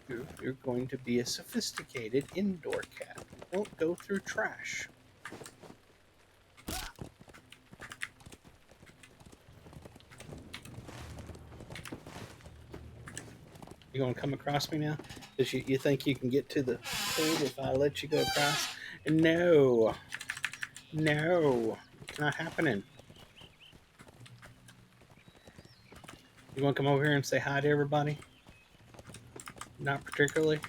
Speaker 1: You're going to be a sophisticated indoor cat. You won't go through trash. You gonna come across me now? Does you think you can get to the food if I let you go across? No. No. It's not happening. You want to come over here and say hi to everybody? Not particularly.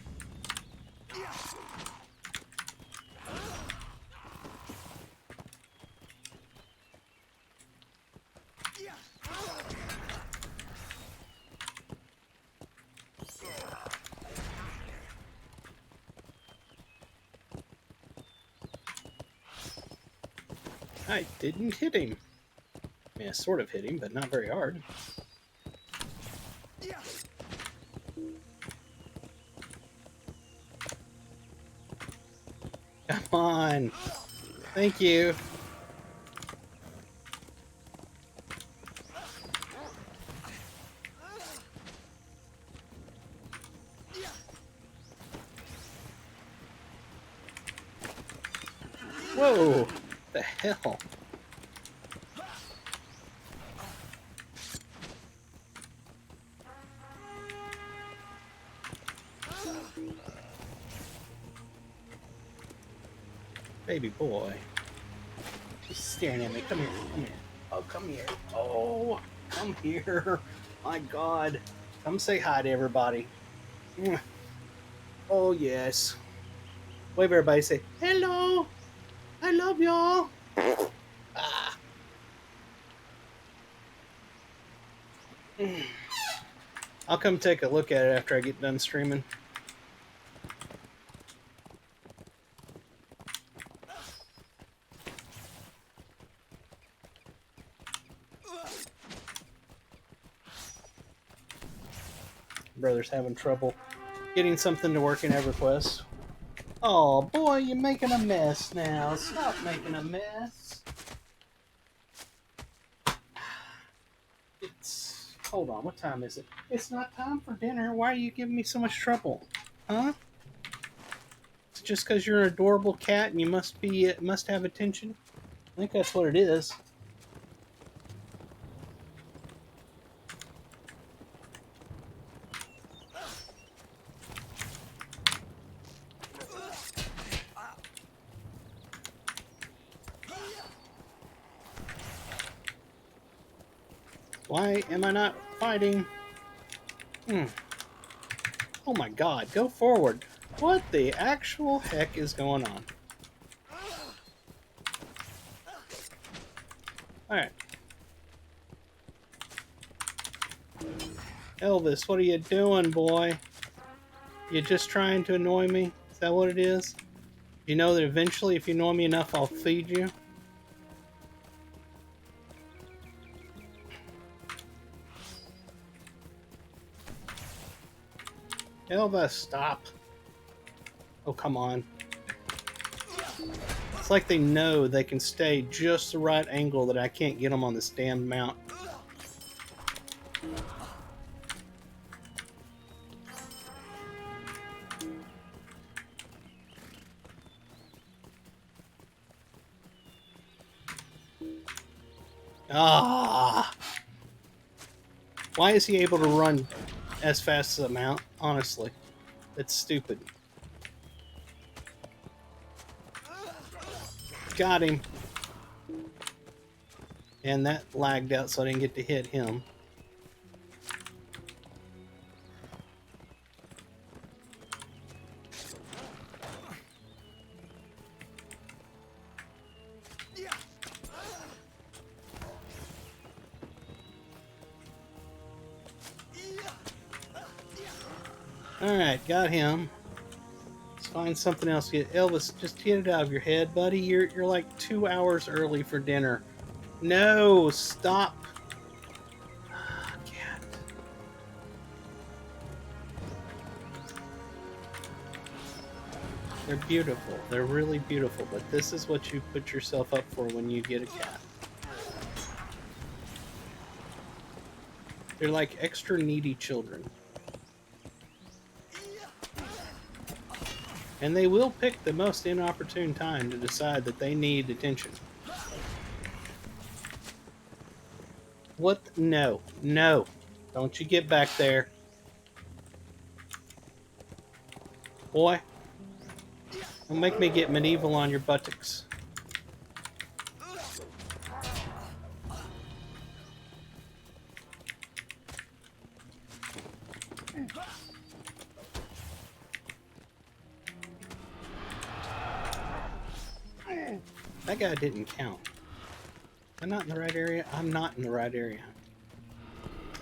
Speaker 1: I didn't hit him. I mean, I sort of hit him, but not very hard. Come on. Thank you. Whoa. What the hell? Baby boy. She's staring at me. Come here. Come here. Oh, come here. Oh, come here. My God. Come say hi to everybody. Oh, yes. Wave everybody. Say, hello. I love y'all. Ah. I'll come take a look at it after I get done streaming. Brother's having trouble getting something to work in EverQuest. Oh boy, you're making a mess now. Stop making a mess. Hold on, what time is it? It's not time for dinner. Why are you giving me so much trouble? Huh? It's just because you're an adorable cat and you must have attention? I think that's what it is. Why am I not fighting? Oh my god, go forward. What the actual heck is going on? Alright. Elvis, what are you doing, boy? You just trying to annoy me? Is that what it is? You know that eventually, if you annoy me enough, I'll feed you? Elvis, stop. Oh, come on. It's like they know they can stay just the right angle that I can't get them on this damn mount. Ah! Why is he able to run as fast as a mount? Honestly, that's stupid. Got him. And that lagged out, so I didn't get to hit him. Alright, got him. Let's find something else to get. Elvis, just get it out of your head, buddy. You're like 2 hours early for dinner. No, stop. Cat. They're beautiful. They're really beautiful, but this is what you put yourself up for when you get a cat. They're like extra needy children. And they will pick the most inopportune time to decide that they need attention. What? No. No. Don't you get back there. Boy. Don't make me get medieval on your buttocks. That guy didn't count. Am I not in the right area? I'm not in the right area.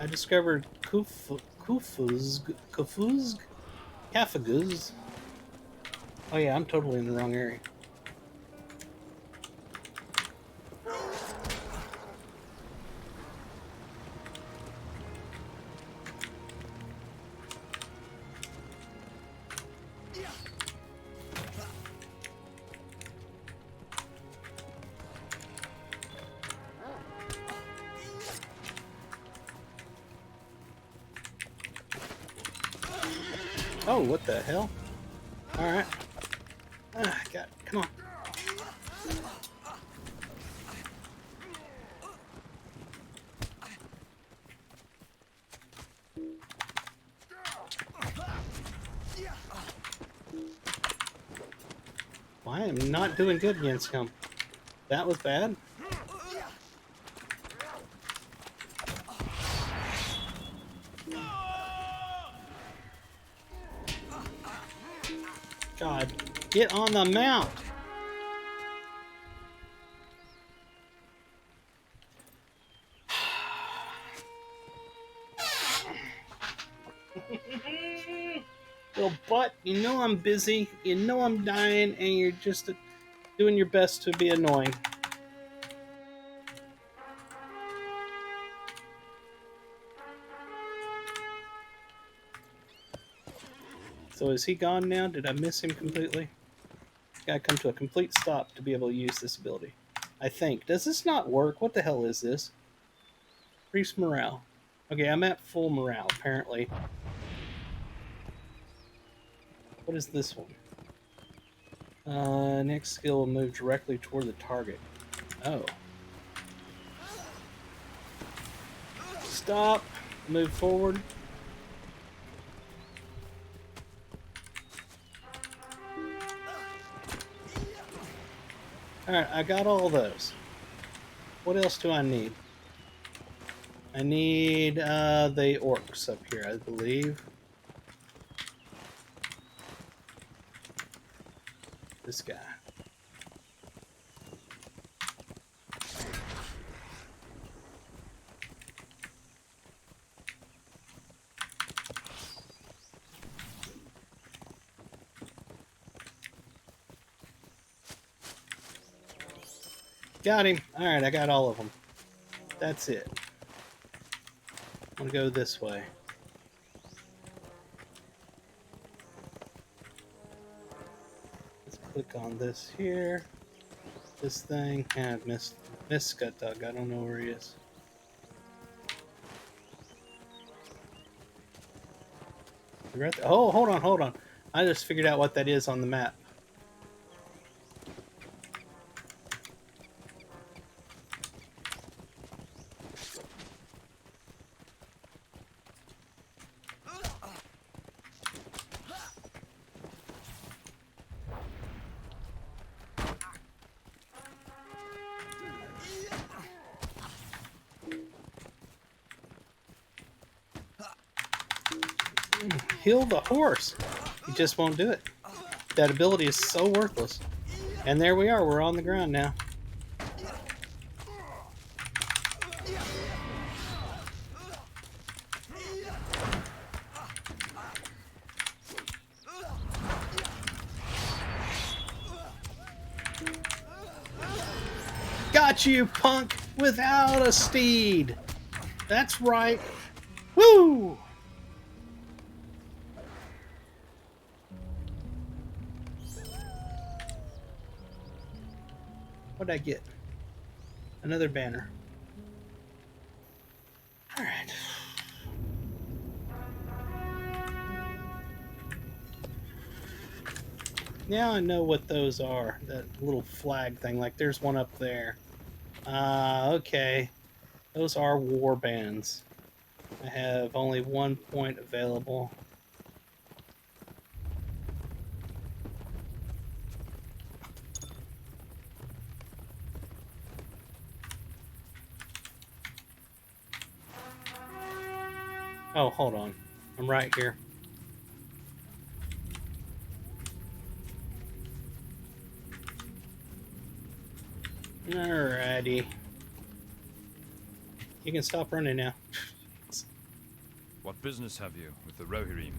Speaker 1: I discovered Kafuguz. Oh yeah, I'm totally in the wrong area. Oh, what the hell? Alright. Ah, God, come on. Well, I am not doing good against him. That was bad. God, get on the mount! Little butt, you know I'm busy, you know I'm dying, and you're just doing your best to be annoying. So is he gone now? Did I miss him completely? Gotta come to a complete stop to be able to use this ability. I think. Does this not work? What the hell is this? Increase morale. Okay, I'm at full morale, apparently. What is this one? Next skill will move directly toward the target. Oh. Stop. Move forward. Alright, I got all those. What else do I need? I need the orcs up here, I believe. This guy. Got him. Alright, I got all of them. That's it. I'm gonna go this way. Let's click on this here. This thing. And I missed Scott Dog. I don't know where he is. Right there. Oh, hold on. I just figured out what that is on the map. Heal the horse. He just won't do it. That ability is so worthless. And there we are. We're on the ground now. Got you, punk, without a steed. That's right. Woo! What'd I get? Another banner. Alright. Now I know what those are. That little flag thing. Like there's one up there. Okay. Those are war bands. I have only 1 point available. Oh, hold on. I'm right here. Alrighty. You can stop running now.
Speaker 2: What business have you with the Rohirrim?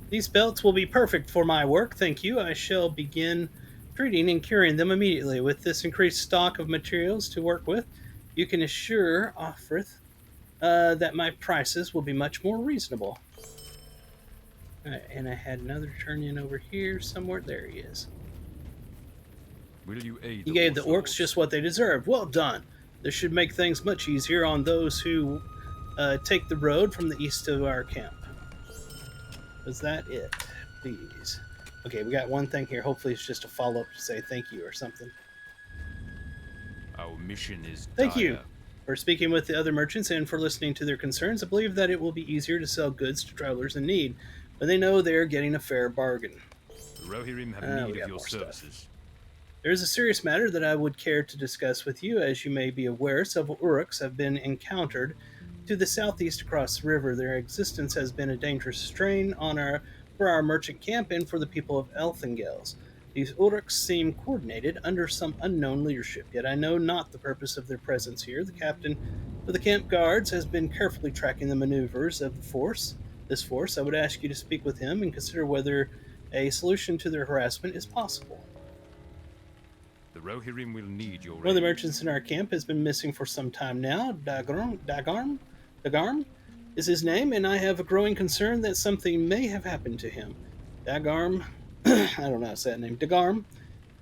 Speaker 1: These belts will be perfect for my work, thank you. I shall begin treating and curing them immediately. With this increased stock of materials to work with, you can assure Offrith that my prices will be much more reasonable. Alright, and I had another turn in over here somewhere. There he is.
Speaker 2: Will you aid
Speaker 1: You gave the orcs just what they deserved. Well done. This should make things much easier on those who take the road from the east of our camp. Was that it? Please. Okay, we got one thing here. Hopefully it's just a follow-up to say thank you or something.
Speaker 2: Our mission is
Speaker 1: Thank you
Speaker 2: dire.
Speaker 1: for speaking with the other merchants and for listening to their concerns. I believe that it will be easier to sell goods to travelers in need when they know they are getting a fair bargain.
Speaker 2: The Rohirrim have
Speaker 1: we
Speaker 2: need
Speaker 1: got
Speaker 2: of your
Speaker 1: more stuff.
Speaker 2: services.
Speaker 1: There is a serious matter that I would care to discuss with you. As you may be aware, several Uruks have been encountered to the southeast across the river. Their existence has been a dangerous strain for our merchant camp and for the people of Elthingels. These Uruks seem coordinated under some unknown leadership, yet I know not the purpose of their presence here. The captain of the camp guards has been carefully tracking the maneuvers of this force. I would ask you to speak with him and consider whether a solution to their harassment is possible.
Speaker 2: The Rohirrim will need your
Speaker 1: One of the
Speaker 2: aid.
Speaker 1: merchants in our camp has been missing for some time now. Dagarm is his name, and I have a growing concern that something may have happened to him. Dagarm, I don't know how to say that name. Dagarm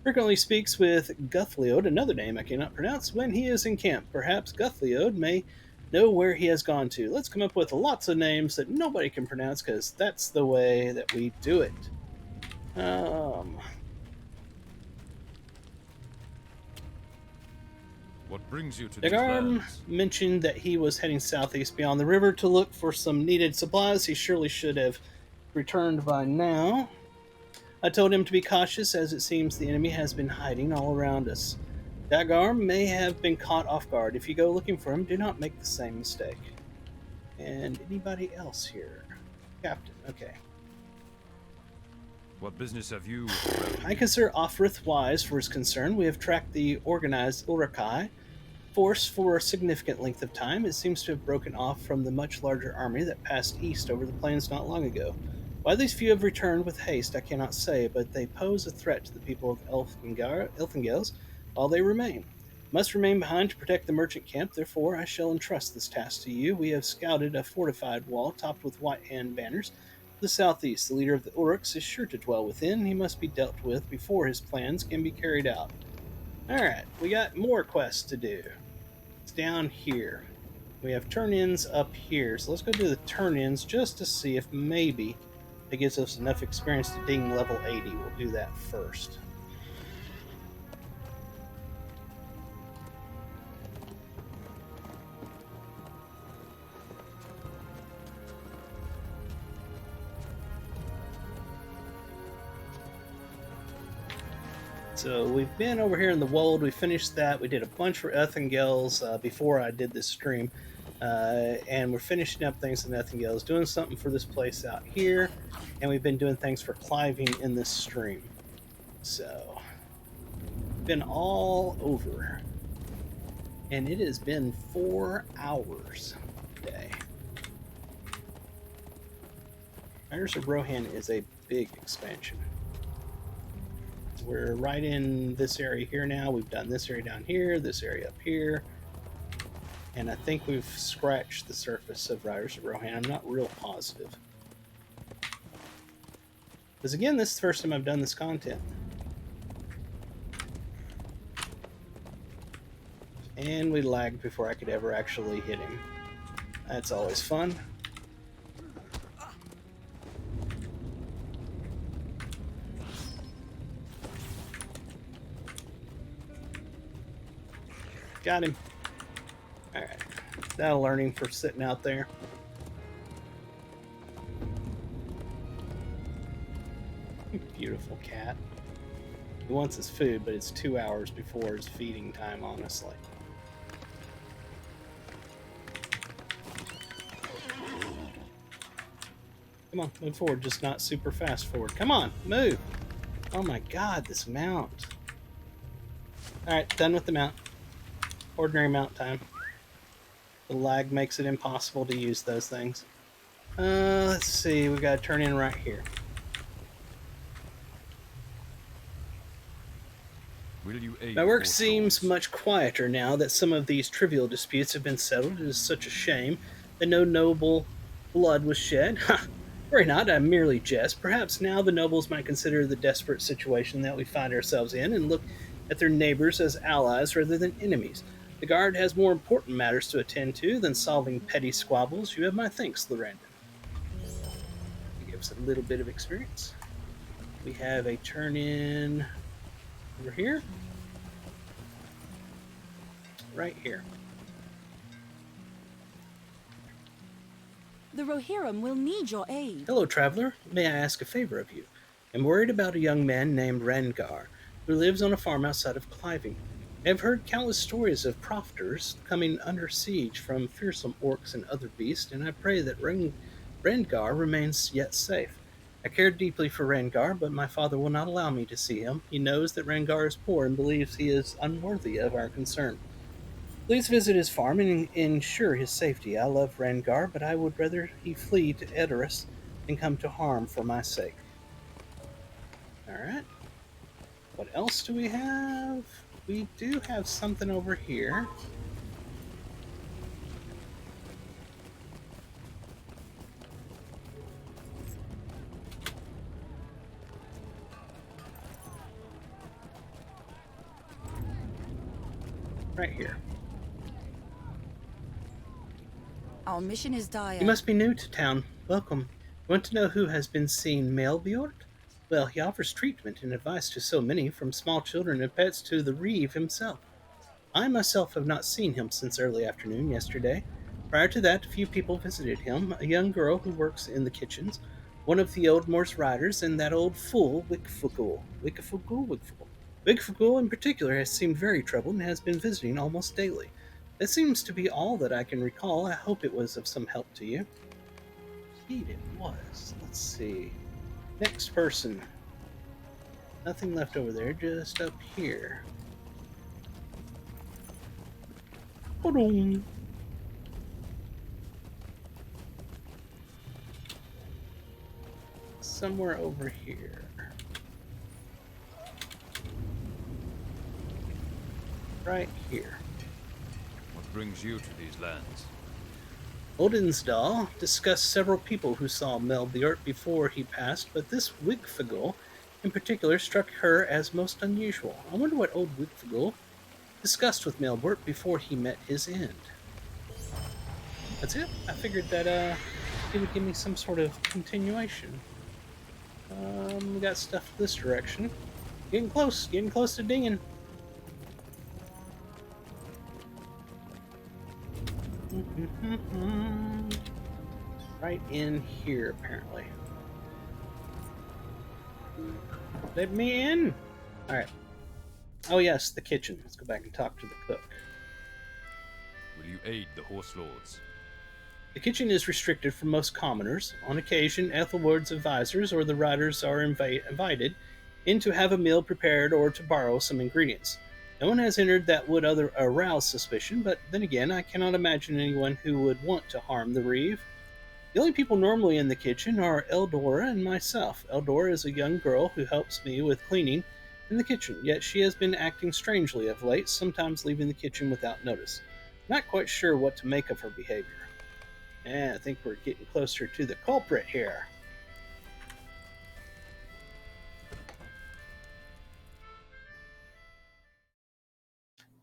Speaker 1: frequently speaks with Guthliod, another name I cannot pronounce, when he is in camp. Perhaps Guthliod may know where he has gone to. Let's come up with lots of names that nobody can pronounce, because that's the way that we do it.
Speaker 2: What brings you to these
Speaker 1: Dagarm
Speaker 2: lands?
Speaker 1: mentioned that he was heading southeast beyond the river to look for some needed supplies. He surely should have returned by now. I told him to be cautious, as it seems the enemy has been hiding all around us. Dagarm may have been caught off guard. If you go looking for him, do not make the same mistake. And anybody else here? Captain, okay.
Speaker 2: What business have you?
Speaker 1: I consider Offrith wise for his concern. We have tracked the organized Urukai force for a significant length of time. It seems to have broken off from the much larger army that passed east over the plains not long ago. Why these few have returned with haste, I cannot say, but they pose a threat to the people of Elfingels while they remain. Must remain behind to protect the merchant camp, therefore I shall entrust this task to you. We have scouted a fortified wall topped with white hand banners to the southeast. The leader of the Uruks is sure to dwell within. He must be dealt with before his plans can be carried out. Alright, we got more quests to do. It's down here. We have turn-ins up here, so let's go do the turn-ins just to see if maybe it gives us enough experience to ding level 80. We'll do that first. So we've been over here in the Wold. We finished that. We did a bunch for Elfingels before I did this stream. And we're finishing up things in Elfingels, doing something for this place out here. And we've been doing things for cliving in this stream. So, been all over. And it has been 4 hours today. Riders of Rohan is a big expansion. We're right in this area here now. We've done this area down here, this area up here. And I think we've scratched the surface of Riders of Rohan. I'm not real positive. Because again, this is the first time I've done this content. And we lagged before I could ever actually hit him. That's always fun. Got him. Alright. That'll learn him for sitting out there. Beautiful cat. He wants his food, but it's 2 hours before his feeding time, honestly. Come on, move forward. Just not super fast forward. Come on, move! Oh my god, this mount. Alright, done with the mount. Ordinary mount time. The lag makes it impossible to use those things. Let's see, we gotta turn in right here.
Speaker 2: Will you aid
Speaker 1: My work
Speaker 2: poor
Speaker 1: seems
Speaker 2: souls?
Speaker 1: much quieter now that some of these trivial disputes have been settled. It is such a shame that no noble blood was shed. Ha! Worry not, I merely jest. Perhaps now the nobles might consider the desperate situation that we find ourselves in and look at their neighbors as allies rather than enemies. The guard has more important matters to attend to than solving petty squabbles. You have my thanks, Lorrandan. It gives a little bit of experience. We have a turn-in over here. Right here.
Speaker 3: The Rohirrim will need your aid.
Speaker 1: Hello, traveler. May I ask a favor of you? I'm worried about a young man named Rengar, who lives on a farm outside of Cliving. I have heard countless stories of crofters coming under siege from fearsome orcs and other beasts, and I pray that Rengar remains yet safe. I care deeply for Rengar, but my father will not allow me to see him. He knows that Rengar is poor and believes he is unworthy of our concern. Please visit his farm and ensure his safety. I love Rengar, but I would rather he flee to Edoras than come to harm for my sake. Alright. What else do we have? We do have something over here. Right here.
Speaker 3: Our mission is dire.
Speaker 1: You must be new to town. Welcome. Want to know who has been seeing Melbjord? Well, he offers treatment and advice to so many, from small children and pets to the Reeve himself. I myself have not seen him since early afternoon yesterday. Prior to that, a few people visited him, a young girl who works in the kitchens, one of the Oldmore's riders, and that old fool, Wicfugul. Wicfugul in particular has seemed very troubled and has been visiting almost daily. That seems to be all that I can recall. I hope it was of some help to you. Indeed it was. Let's see. Next person. Nothing left over there, just up here. Ba-dum. Somewhere over here. Right here.
Speaker 2: What brings you to these lands?
Speaker 1: Odensdahl discussed several people who saw Melbjort before he passed, but this Wigfagul in particular struck her as most unusual. I wonder what old Wigfagul discussed with Melbjort before he met his end. That's it. I figured that he would give me some sort of continuation. We got stuff this direction. Getting close to dinging. Right in here, apparently. Let me in! Alright. Oh yes, the kitchen. Let's go back and talk to the cook.
Speaker 2: Will you aid the horse lords?
Speaker 1: The kitchen is restricted for most commoners. On occasion, Ethelward's advisors or the riders are invited in to have a meal prepared or to borrow some ingredients. No one has entered that would arouse suspicion, but then again, I cannot imagine anyone who would want to harm the Reeve. The only people normally in the kitchen are Eldora and myself. Eldora is a young girl who helps me with cleaning in the kitchen, yet she has been acting strangely of late, sometimes leaving the kitchen without notice. Not quite sure what to make of her behavior. And I think we're getting closer to the culprit here.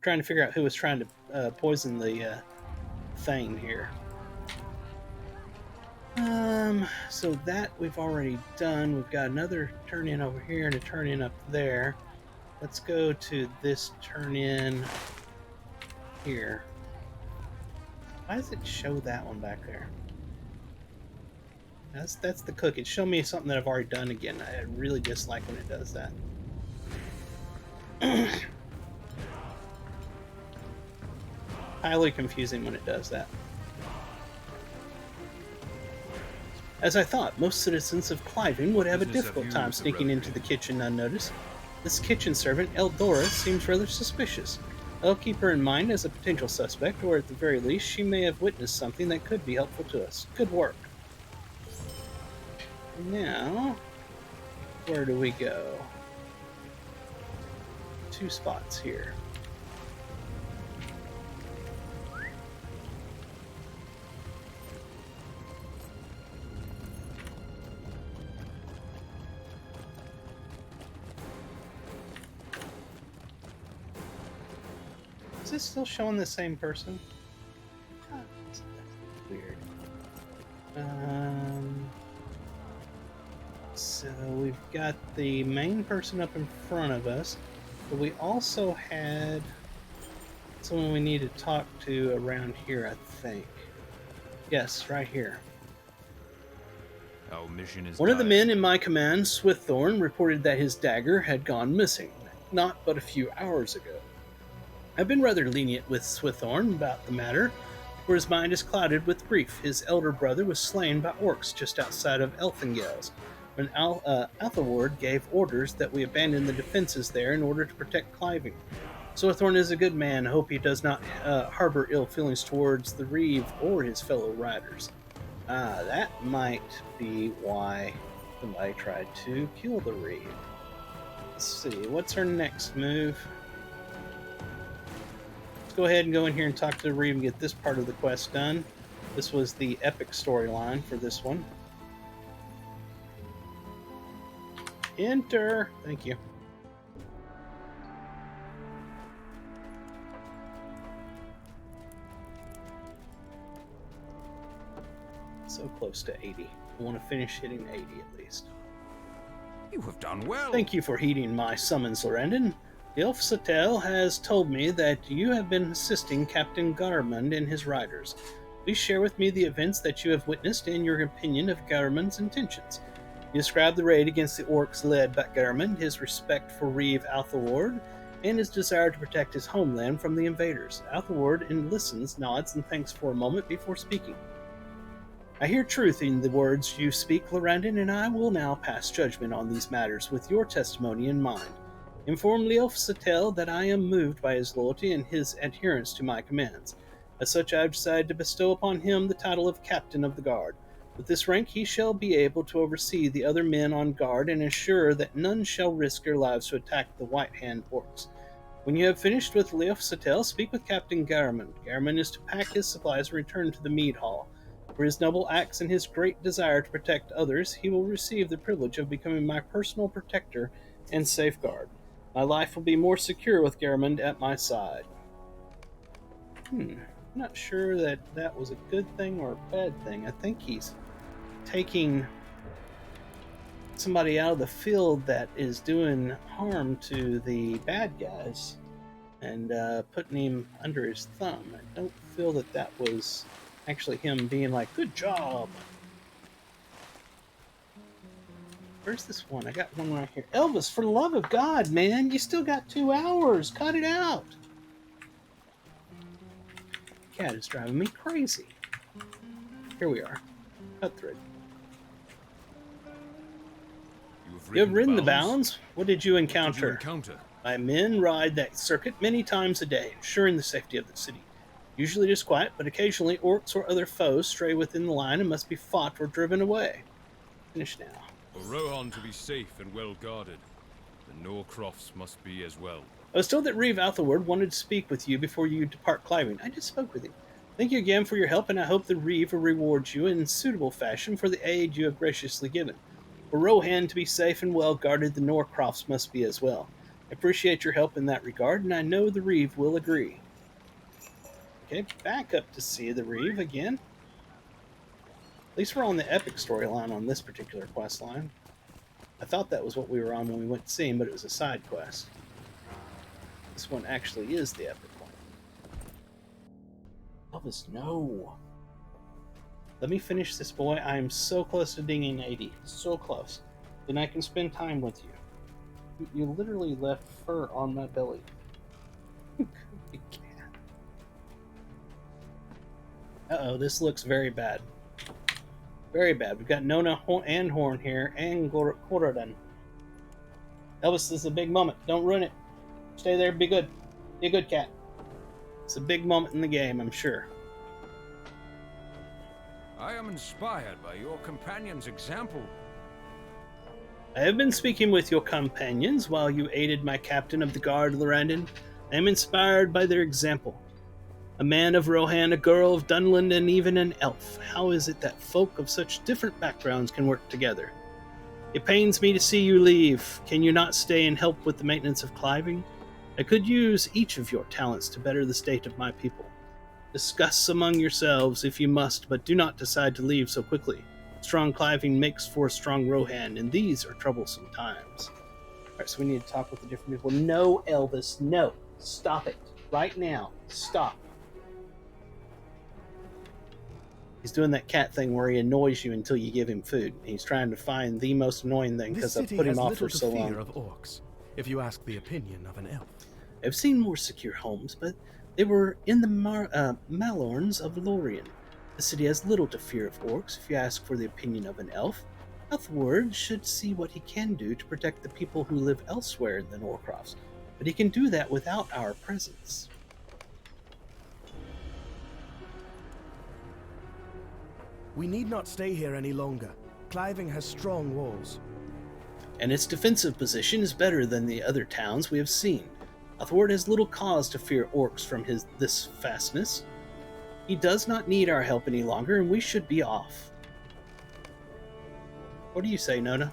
Speaker 1: Trying to figure out who was trying to poison the thing here. So that we've already done. We've got another turn in over here and a turn in up there. Let's go to this turn in here. Why does it show that one back there? That's the cook. It's showing me something that I've already done again. I really dislike when it does that. Highly confusing when it does that. As I thought, most citizens of Cliving would have a difficult time sneaking into the kitchen unnoticed. This kitchen servant, Eldora, seems rather suspicious. I'll keep her in mind as a potential suspect, or at the very least, she may have witnessed something that could be helpful to us. Good work. Now, where do we go? 2 spots here. Is this still showing the same person? Oh, that's weird. So we've got the main person up in front of us, but we also had someone we need to talk to around here, I think. Yes, right here.
Speaker 2: Our mission is
Speaker 1: One of the
Speaker 2: dire.
Speaker 1: men in my command, Swiththorn, reported that his dagger had gone missing, not but a few hours ago. I've been rather lenient with Swiththorn about the matter, for his mind is clouded with grief. His elder brother was slain by orcs just outside of Elfingales, when Athelward gave orders that we abandon the defenses there in order to protect Cliving. Swiththorn is a good man. I hope he does not harbor ill feelings towards the Reeve or his fellow riders. That might be why somebody tried to kill the Reeve. Let's see, what's our next move? Let's go ahead and go in here and talk to the Reeve and get this part of the quest done. This was the epic storyline for this one. Enter! Thank you. So close to 80. I want to finish hitting 80 at least.
Speaker 4: You have done well.
Speaker 1: Thank you for heeding my summons, Lorrandan. The Elf Satel has told me that you have been assisting Captain Garmund and his riders. Please share with me the events that you have witnessed and your opinion of Garmund's intentions. You describe the raid against the orcs led by Garmund, his respect for Reeve Athelward, and his desire to protect his homeland from the invaders. Athelward listens, nods, and thanks for a moment before speaking. I hear truth in the words you speak, Lorrandan, and I will now pass judgment on these matters with your testimony in mind. Inform Leof Satel that I am moved by his loyalty and his adherence to my commands. As such, I have decided to bestow upon him the title of Captain of the Guard. With this rank, he shall be able to oversee the other men on guard and ensure that none shall risk their lives to attack the White Hand orcs. When you have finished with Leof Satel, speak with Captain Garmund. Garmund is to pack his supplies and return to the mead hall. For his noble acts and his great desire to protect others, he will receive the privilege of becoming my personal protector and safeguard. My life will be more secure with Garmund at my side. I'm not sure that that was a good thing or a bad thing. I think he's taking somebody out of the field that is doing harm to the bad guys and putting him under his thumb. I don't feel that that was actually him being like, good job. Where's this one? I got one right here. Elvis, for the love of God, man, you still got 2 hours. Cut it out. Cat is driving me crazy. Here we are. Cut through. You have ridden the bounds? What did you encounter? My men ride that circuit many times a day, ensuring the safety of the city. Usually just quiet, but occasionally orcs or other foes stray within the line and must be fought or driven away. Finish now.
Speaker 2: For Rohan to be safe and well guarded, the Norcrofts must be as well.
Speaker 1: I was told that Reeve Athelward wanted to speak with you before you depart climbing. I just spoke with him. Thank you again for your help, and I hope the Reeve will reward you in suitable fashion for the aid you have graciously given. For Rohan to be safe and well guarded, the Norcrofts must be as well. I appreciate your help in that regard, and I know the Reeve will agree. Okay, back up to see the Reeve again. At least we're on the epic storyline on this particular quest line. I thought that was what we were on when we went to see him, but it was a side quest. This one actually is the epic one. Elvis, no. Let me finish this, boy. I am so close to dinging 80. So close. Then I can spend time with you. You literally left fur on my belly. Uh-oh, this looks very bad. Very bad. We've got Nona and Horn here, and Lorrandan. Elvis, this is a big moment. Don't ruin it. Stay there. Be good. Be a good cat. It's a big moment in the game, I'm sure.
Speaker 4: I am inspired by your companion's example.
Speaker 1: I have been speaking with your companions while you aided my captain of the guard, Lorrandan. I am inspired by their example. A man of Rohan, a girl of Dunland, and even an elf. How is it that folk of such different backgrounds can work together? It pains me to see you leave. Can you not stay and help with the maintenance of Cliving? I could use each of your talents to better the state of my people. Discuss among yourselves if you must, but do not decide to leave so quickly. Strong Cliving makes for a strong Rohan, and these are troublesome times. Alright, so we need to talk with the different people. No, Elvis, no. Stop it. Right now. Stop. He's doing that cat thing where he annoys you until you give him food. He's trying to find the most annoying thing because I've put him off for so long.
Speaker 7: Of orcs, if you ask the opinion of an elf.
Speaker 1: I've seen more secure homes, but they were in the Malorns of Lorien. The city has little to fear of orcs, if you ask for the opinion of an elf. Athelward should see what he can do to protect the people who live elsewhere in the Norcrofts, but he can do that without our presence.
Speaker 7: We need not stay here any longer. Cliving has strong walls.
Speaker 1: And its defensive position is better than the other towns we have seen. Athelward has little cause to fear orcs from this fastness. He does not need our help any longer, and we should be off. What do you say, Nona?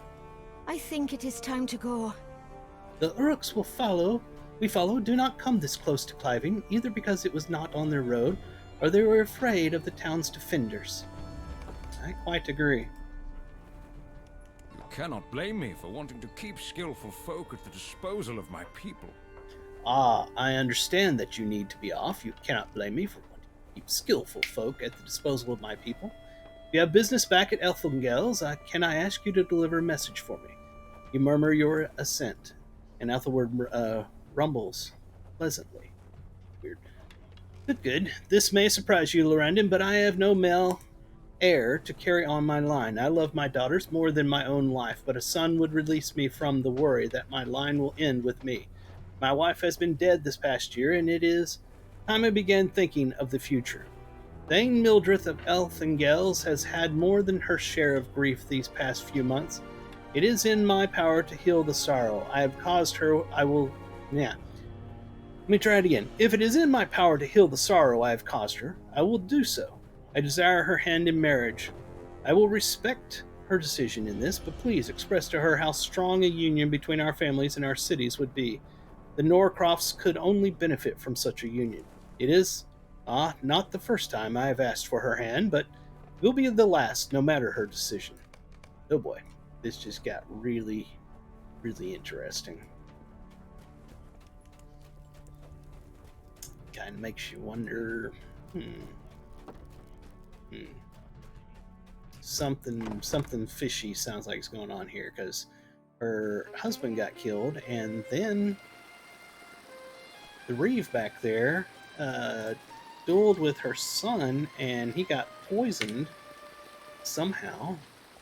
Speaker 8: I think it is time to go.
Speaker 1: The Uruks will follow. We follow. Do not come this close to Cliving, either because it was not on their road, or they were afraid of the town's defenders. I quite agree.
Speaker 4: You cannot blame me for wanting to keep skillful folk at the disposal of my people.
Speaker 1: Ah, I understand that you need to be off. You cannot blame me for wanting to keep skillful folk at the disposal of my people. If you have business back at Elfengel's, can I ask you to deliver a message for me? You murmur your assent, and Ethelward rumbles pleasantly. Weird. Good, good. This may surprise you, Lorrandan, but I have no male heir to carry on my line. I love my daughters more than my own life, but a son would release me from the worry that my line will end with me. My wife has been dead this past year, and it is time I began thinking of the future. Dame Mildred of Elfengels has had more than her share of grief these past few months. It is in my power to heal the sorrow I have caused her. Let me try it again. If it is in my power to heal the sorrow I have caused her, I will do so. I desire her hand in marriage. I will respect her decision in this, but please express to her how strong a union between our families and our cities would be. The Norcrofts could only benefit from such a union. It is, not the first time I have asked for her hand, but will be the last, no matter her decision. Oh boy, this just got really, really interesting. Kind of makes you wonder. Something fishy sounds like is going on here, because her husband got killed, and then the Reeve back there dueled with her son, and he got poisoned somehow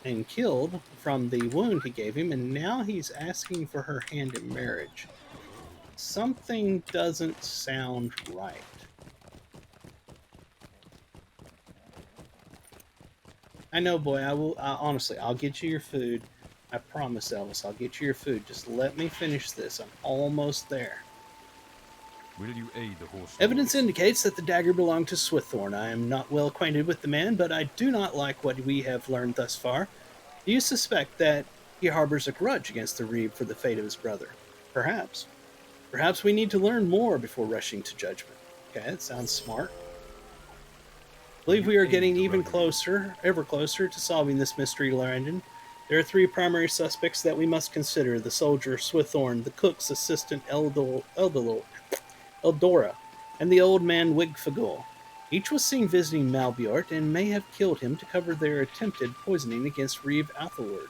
Speaker 1: and killed from the wound he gave him, and now he's asking for her hand in marriage. Something doesn't sound right. I know, boy. Honestly, I'll get you your food. I promise, Elvis. I'll get you your food. Just let me finish this. I'm almost there.
Speaker 2: Will you aid the horse?
Speaker 1: Evidence indicates that the dagger belonged to Swithorn. I am not well acquainted with the man, but I do not like what we have learned thus far. Do you suspect that he harbors a grudge against the Reeve for the fate of his brother? Perhaps. Perhaps we need to learn more before rushing to judgment. Okay, that sounds smart. I believe we are getting ever closer to solving this mystery, Lorrandan. There are three primary suspects that we must consider: the soldier Swithorn, the cook's assistant Eldora, and the old man Wigfagul. Each was seen visiting Malbjort and may have killed him to cover their attempted poisoning against Reeve Athelward.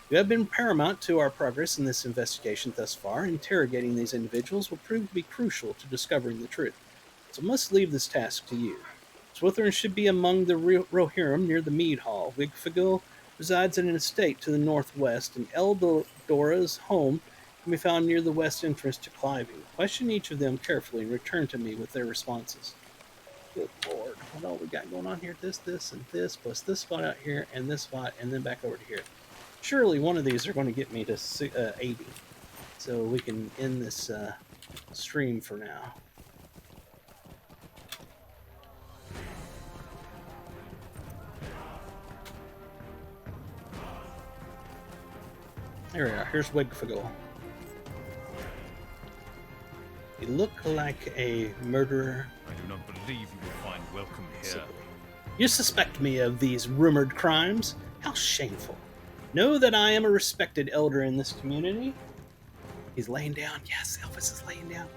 Speaker 1: You have been paramount to our progress in this investigation thus far. Interrogating these individuals will prove to be crucial to discovering the truth, so I must leave this task to you. Swithorn should be among the Rohirrim near the Mead Hall. Wigfagul resides in an estate to the northwest, and Eldora's home can be found near the west entrance to Cliving. Question each of them carefully and return to me with their responses. Good lord, what all we got going on here? This, and this, plus this spot out here, and this spot, and then back over to here. Surely one of these are going to get me to 80, so we can end this stream for now. There we are. Here's Wigfagul. You look like a murderer.
Speaker 2: I do not believe you will find welcome here.
Speaker 1: You suspect me of these rumored crimes? How shameful. Know that I am a respected elder in this community. He's laying down. Yes, Elvis is laying down.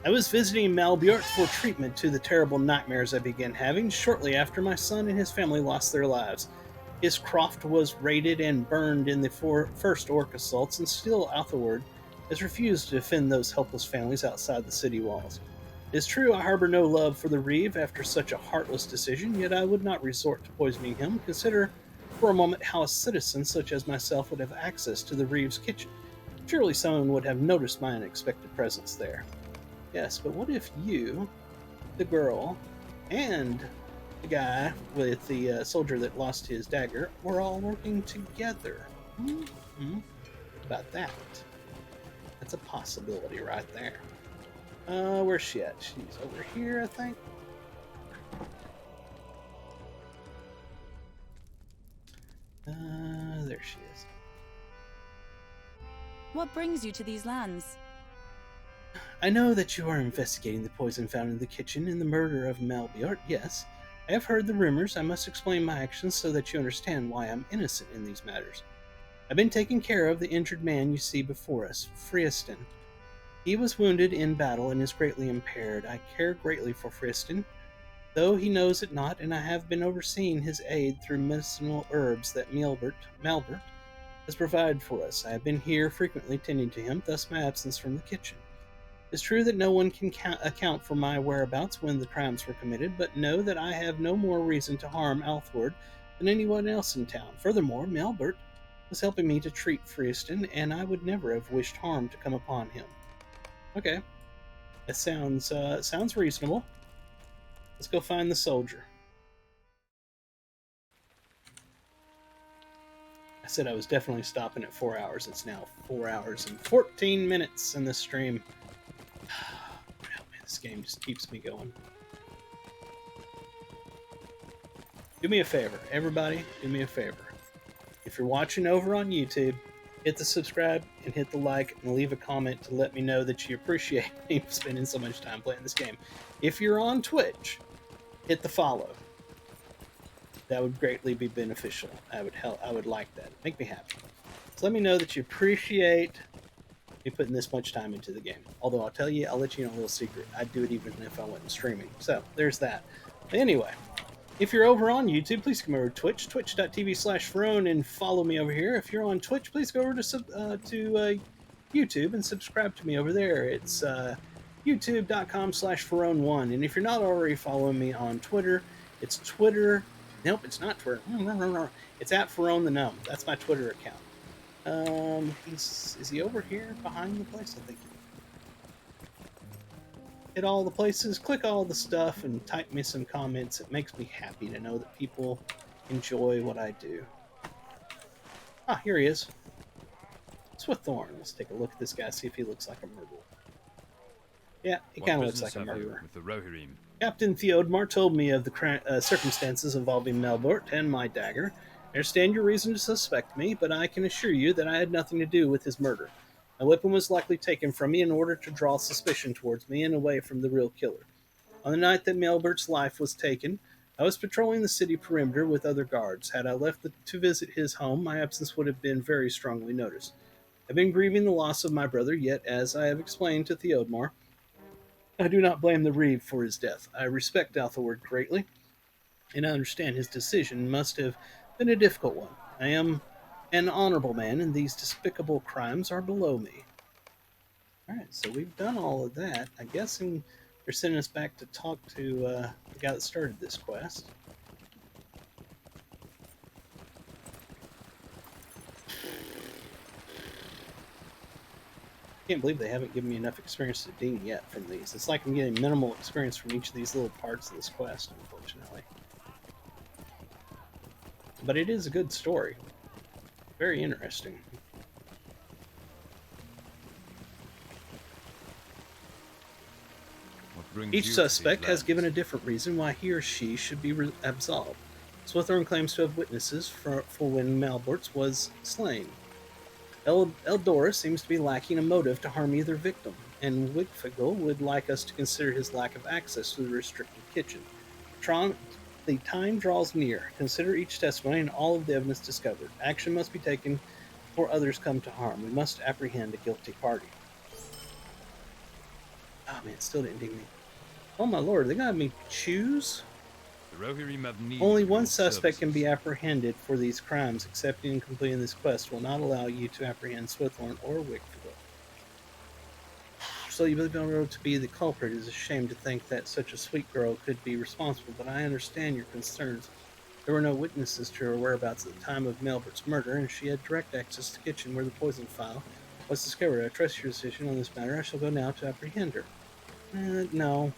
Speaker 1: I was visiting Malbjort for treatment to the terrible nightmares I began having shortly after my son and his family lost their lives. His croft was raided and burned in the first orc assaults, and still Athelward has refused to defend those helpless families outside the city walls. It is true I harbor no love for the Reeve after such a heartless decision, yet I would not resort to poisoning him. Consider for a moment how a citizen such as myself would have access to the Reeve's kitchen. Surely someone would have noticed my unexpected presence there. Yes, but what if you, the girl, and the guy with the soldier that lost his dagger were all working together? About that? That's a possibility right there. Where's she at? She's over here, I think. There she is.
Speaker 3: What brings you to these lands?
Speaker 1: I know that you are investigating the poison found in the kitchen and the murder of Malbjort, yes. I have heard the rumors. I must explain my actions so that you understand why I'm innocent in these matters. I've been taking care of the injured man you see before us, Frieston. He was wounded in battle and is greatly impaired. I care greatly for Frieston, though he knows it not, and I have been overseeing his aid through medicinal herbs that Malbert has provided for us. I have been here frequently tending to him, thus my absence from the kitchen. It's true that no one can account for my whereabouts when the crimes were committed, but know that I have no more reason to harm Althward than anyone else in town. Furthermore, Malbert was helping me to treat Frieston, and I would never have wished harm to come upon him. Okay, that sounds reasonable. Let's go find the soldier. I said I was definitely stopping at 4 hours. It's now 4 hours and 14 minutes in this stream. Oh, man, this game just keeps me going. Do me a favor, everybody, do me a favor. If you're watching over on YouTube, hit the subscribe and hit the like and leave a comment to let me know that you appreciate me spending so much time playing this game. If you're on Twitch, hit the follow. That would greatly be beneficial. I would like that. Make me happy. So let me know that you appreciate me putting this much time into the game. Although I'll let you know a little secret. I'd do it even if I wasn't streaming. So there's that. Anyway, if you're over on YouTube, please come over to Twitch, twitch.tv/Ferone, and follow me over here. If you're on Twitch, please go over to YouTube and subscribe to me over there. It's youtube.com/Ferone1. And if you're not already following me on Twitter, it's Twitter. Nope, it's not Twitter. It's at Ferone the Gnome. That's my Twitter account. Is he over here behind the place? I think he is. Hit all the places, click all the stuff, and type me some comments. It makes me happy to know that people enjoy what I do. Ah, here he is. Swithorn. Let's take a look at this guy, see if he looks like a murderer. Yeah, he kind of looks like a murderer.
Speaker 2: With the Rohirrim?
Speaker 1: Captain Theodmar told me of the circumstances involving Melbort and my dagger. I understand your reason to suspect me, but I can assure you that I had nothing to do with his murder. My weapon was likely taken from me in order to draw suspicion towards me and away from the real killer. On the night that Melbert's life was taken, I was patrolling the city perimeter with other guards. Had I left to visit his home, my absence would have been very strongly noticed. I've been grieving the loss of my brother, yet, as I have explained to Theodmar, I do not blame the Reeve for his death. I respect Althaward greatly, and I understand his decision must have been a difficult one. I am an honorable man, and these despicable crimes are below me. Alright, so we've done all of that. I'm guessing they're sending us back to talk to the guy that started this quest. I can't believe they haven't given me enough experience to Dean yet from these. It's like I'm getting minimal experience from each of these little parts of this quest, unfortunately. But it is a good story. Very interesting. Each suspect has given a different reason why he or she should be absolved. Swithorn claims to have witnesses for when Malbortz was slain. Eldora seems to be lacking a motive to harm either victim, and Wigfigel would like us to consider his lack of access to the restricted kitchen. The time draws near. Consider each testimony and all of the evidence discovered. Action must be taken before others come to harm. We must apprehend a guilty party. Oh man, it still didn't dig me. Oh my lord, they got me choose?
Speaker 2: The Rohirrim have need
Speaker 1: Only
Speaker 2: of
Speaker 1: one
Speaker 2: your
Speaker 1: suspect can be
Speaker 2: services.
Speaker 1: apprehended for these crimes. Accepting and completing this quest will not allow you to apprehend Swithorn or Wigfigel. So you believe Elro to be the culprit. It is a shame to think that such a sweet girl could be responsible, but I understand your concerns. There were no witnesses to her whereabouts at the time of Melbert's murder, and she had direct access to the kitchen where the poison file was discovered. I trust your decision on this matter. I shall go now to apprehend her. No.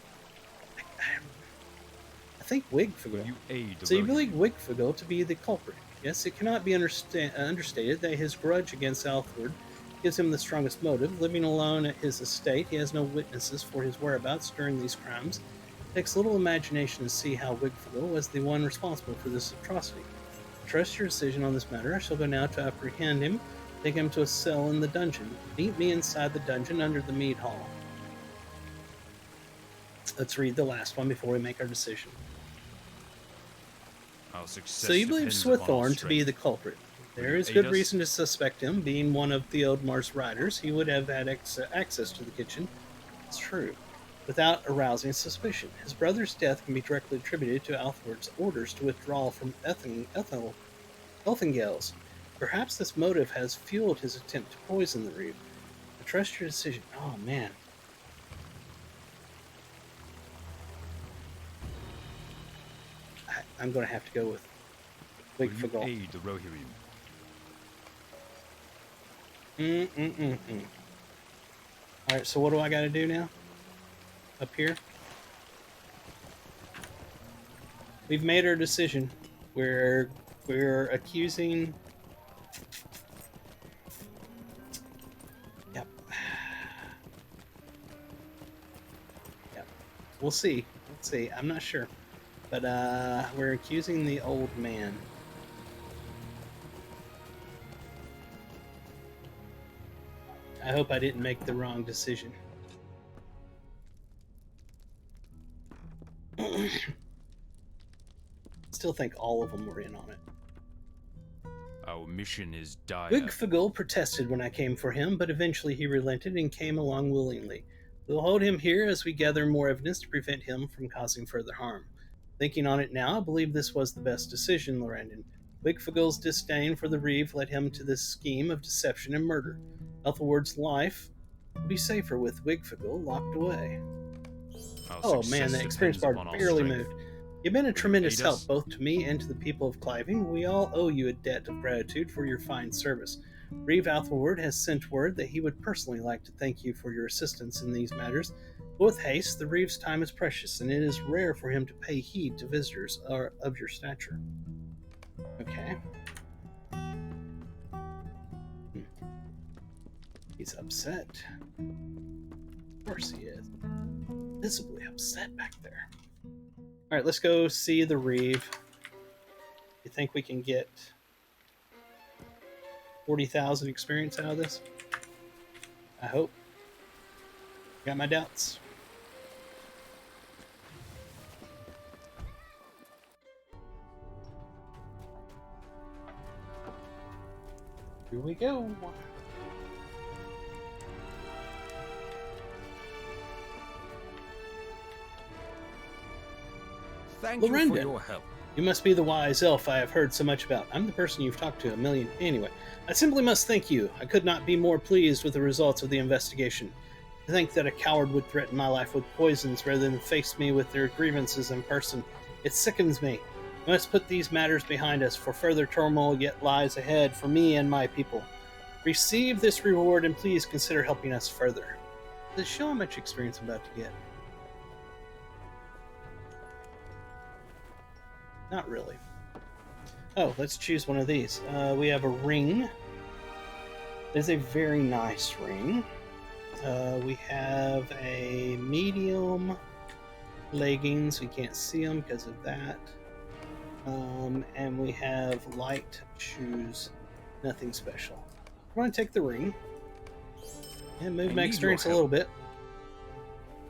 Speaker 1: I think Wigfigel.
Speaker 2: You aid the
Speaker 1: So you
Speaker 2: Rohirrim.
Speaker 1: believe Wigfigel to be the culprit. Yes, it cannot be understated that his grudge against Althward gives him the strongest motive. Living alone at his estate, he has no witnesses for his whereabouts during these crimes. It takes little imagination to see how Wigfigel was the one responsible for this atrocity. Trust your decision on this matter. I shall go now to apprehend him, take him to a cell in the dungeon. Meet me inside the dungeon under the mead hall. Let's read the last one before we make our decision.
Speaker 2: Our success
Speaker 1: So you believe
Speaker 2: depends upon our
Speaker 1: Swithorn to be
Speaker 2: strength.
Speaker 1: the culprit. There
Speaker 2: you
Speaker 1: is
Speaker 2: aid
Speaker 1: good
Speaker 2: us?
Speaker 1: reason to suspect him. Being one of Theodmar's riders, he would have had access to the kitchen. It's true. Without arousing suspicion. His brother's death can be directly attributed to Althward's orders to withdraw from Elthingales. Perhaps this motive has fueled his attempt to poison the reeve. I trust your decision. Oh, man. I'm going to have to go with
Speaker 2: Will you
Speaker 1: Wigfagal.
Speaker 2: aid the Rohirrim?
Speaker 1: Alright, so what do I got to do now? Up here? We've made our decision. We're accusing... Yep. Yep. We'll see. Let's see. I'm not sure. But we're accusing the old man. I hope I didn't make the wrong decision. Still think all of them were in on it.
Speaker 2: Our mission is dire.
Speaker 1: Wigfagal protested when I came for him, but eventually he relented and came along willingly. We'll hold him here as we gather more evidence to prevent him from causing further harm. Thinking on it now, I believe this was the best decision, Lorrandan. Wigfagal's disdain for the reeve led him to this scheme of deception and murder. Ethelward's life would be safer with Wigfagal locked away.
Speaker 2: Our
Speaker 1: Oh man,
Speaker 2: success
Speaker 1: the experienced
Speaker 2: depends
Speaker 1: bard
Speaker 2: upon our
Speaker 1: barely
Speaker 2: strength.
Speaker 1: moved. You've been a tremendous
Speaker 2: aid
Speaker 1: help
Speaker 2: us?
Speaker 1: both to me and to the people of Cliving. We all owe you a debt of gratitude for your fine service. Reeve Athelward has sent word that he would personally like to thank you for your assistance in these matters. But with haste, the Reeve's time is precious, and it is rare for him to pay heed to visitors of your stature. Okay. He's upset. Of course he is. Visibly upset back there. Alright, let's go see the Reeve. You think we can get 40,000 experience out of this? I hope. Got my doubts. Here we go.
Speaker 4: Thank you for
Speaker 1: Lorrandan.
Speaker 4: your help.
Speaker 1: You must be the wise elf I have heard so much about. I'm the person you've talked to a million. Anyway, I simply must thank you. I could not be more pleased with the results of the investigation. To think that a coward would threaten my life with poisons rather than face me with their grievances in person. It sickens me. We must put these matters behind us, for further turmoil yet lies ahead for me and my people. Receive this reward and please consider helping us further. Does it show how much experience I'm about to get? Not really. Oh, let's choose one of these. We have a ring. It is a very nice ring. We have a medium leggings. We can't see them because of that. And we have light shoes. Nothing special. I'm going to take the ring and move my experience a little bit.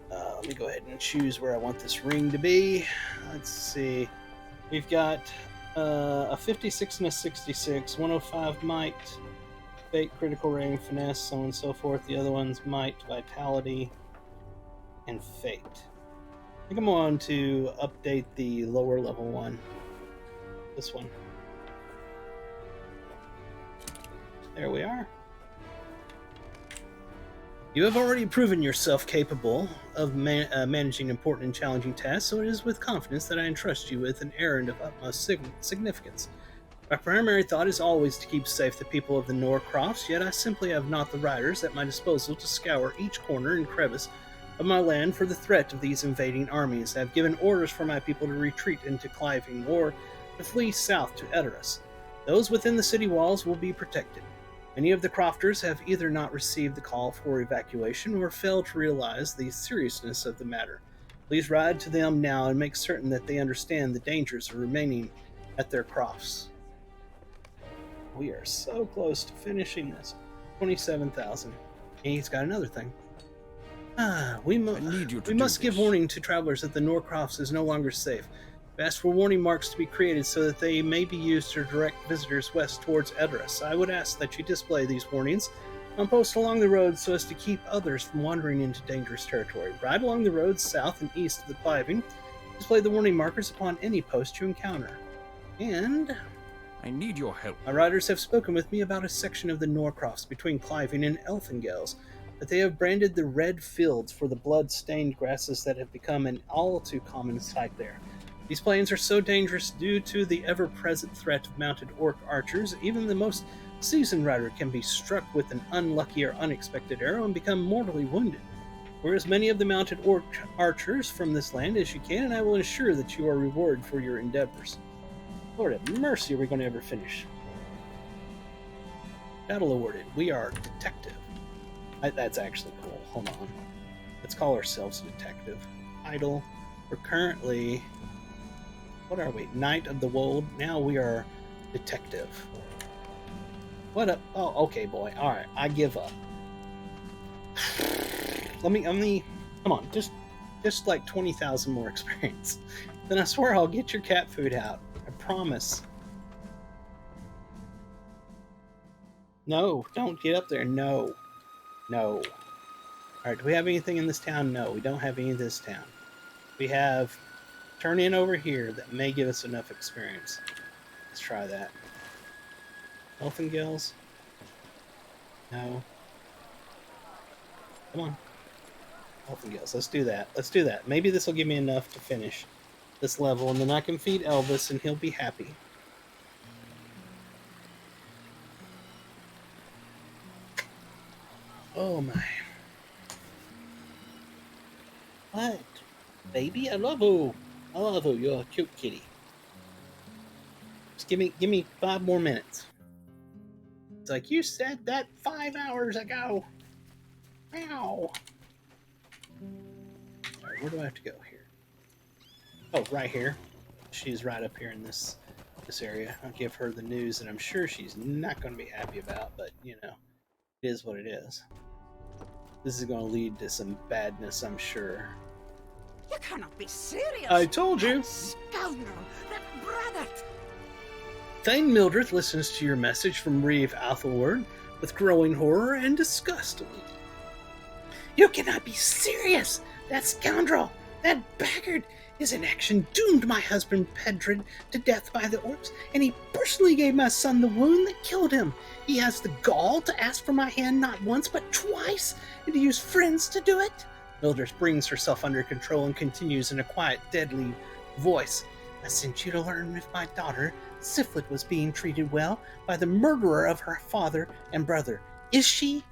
Speaker 1: Let me go ahead and choose where I want this ring to be. Let's see. We've got a 56 and a 66, 105 might, fate, critical ring, finesse, so on and so forth. The other one's might, vitality, and fate. I think I'm going to update the lower level one. This one. There we are. You have already proven yourself capable of managing important and challenging tasks, so it is with confidence that I entrust you with an errand of utmost significance. My primary thought is always to keep safe the people of the Norcrofts, yet I simply have not the riders at my disposal to scour each corner and crevice of my land for the threat of these invading armies. I have given orders for my people to retreat into Cliving or to flee south to Edoras. Those within the city walls will be protected. Many of the crofters have either not received the call for evacuation or failed to realize the seriousness of the matter. Please ride to them now and make certain that they understand the dangers of remaining at their crofts. We are so close to finishing this. 27,000. And he's got another thing. We must give warning to travelers that the Norcrofts is no longer safe. I've asked for warning marks to be created so that they may be used to direct visitors west towards Edras. I would ask that you display these warnings on posts along the road so as to keep others from wandering into dangerous territory. Ride along the roads south and east of the Cliving. Display the warning markers upon any post you encounter. And
Speaker 4: I need your help.
Speaker 1: my riders have spoken with me about a section of the Norcrofts between Cliving and Elfingels, that they have branded the red fields for the blood-stained grasses that have become an all too common sight there. These plains are so dangerous due to the ever-present threat of mounted orc archers. Even the most seasoned rider can be struck with an unlucky or unexpected arrow and become mortally wounded. Lure as many of the mounted orc archers from this land as you can, and I will ensure that you are rewarded for your endeavors. Lord have mercy, are we going to ever finish? Battle awarded. We are detective. That's actually cool. Hold on. Let's call ourselves detective. Title. We're currently... What are we? Knight of the Wold. Now we are detective. What up? Oh, okay, boy. Alright, I give up. Let me... Come on, just like 20,000 more experience. Then I swear I'll get your cat food out. I promise. No, don't get up there. No. No. Alright, do we have anything in this town? No, we don't have any in this town. We have turn in over here that may give us enough experience. Let's try that. Elfingels? No. Come on. Elfingels. Let's do that. Let's do that. Maybe this will give me enough to finish this level, and then I can feed Elvis, and he'll be happy. Oh my. What? Baby, I love you. I love you. You're a cute kitty. Just give me 5 more minutes. It's like, you said that 5 hours ago. Ow. Alright, where do I have to go here? Oh, right here. She's right up here in this area. I'll give her the news that I'm sure she's not going to be happy about, but, you know, it is what it is. This is going to lead to some badness, I'm sure.
Speaker 6: You cannot be serious.
Speaker 1: I told you.
Speaker 6: That scoundrel, that braggart.
Speaker 1: Thane Mildred listens to your message from Reeve Athelward with growing horror and disgust. You cannot be serious! That scoundrel, that blackguard, his inaction doomed my husband Pedred to death by the orcs, and he personally gave my son the wound that killed him. He has the gall to ask for my hand not once but twice, and to use friends to do it. Mildred brings herself under control and continues in a quiet, deadly voice. I sent you to learn if my daughter, Siflet, was being treated well by the murderer of her father and brother. Is she?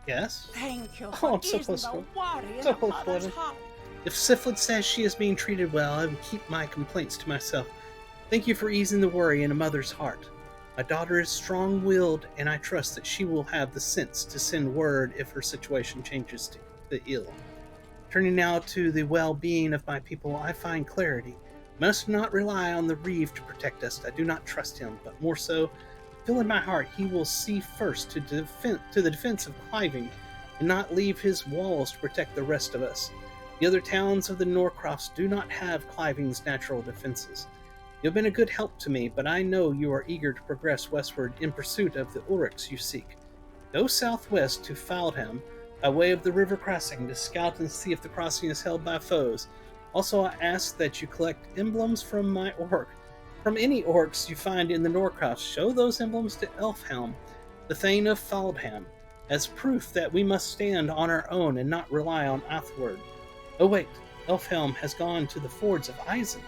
Speaker 1: Yes.
Speaker 6: Thank you
Speaker 1: Oh,
Speaker 6: for
Speaker 1: I'm so
Speaker 6: easing
Speaker 1: close
Speaker 6: the
Speaker 1: to it.
Speaker 6: worry in
Speaker 1: So
Speaker 6: a
Speaker 1: close to
Speaker 6: mother's
Speaker 1: it.
Speaker 6: heart.
Speaker 1: If Siflet says she is being treated well, I will keep my complaints to myself. Thank you for easing the worry in a mother's heart. My daughter is strong-willed, and I trust that she will have the sense to send word if her situation changes to ill. Turning now to the well-being of my people, I find clarity. Must not rely on the Reeve to protect us. I do not trust him, but more so, feel in my heart he will see first to the defense of Cliving, and not leave his walls to protect the rest of us. The other towns of the Norcrofts do not have Cliving's natural defenses. You have been a good help to me, but I know you are eager to progress westward in pursuit of the Uruks you seek. Go southwest to Faldham, by way of the river crossing, to scout and see if the crossing is held by foes. Also, I ask that you collect emblems from my orc. From any orcs you find in the Norcrofts, show those emblems to Elfhelm, the Thane of Faldham, as proof that we must stand on our own and not rely on Athward. Oh wait, Elfhelm has gone to the fords of Eisen.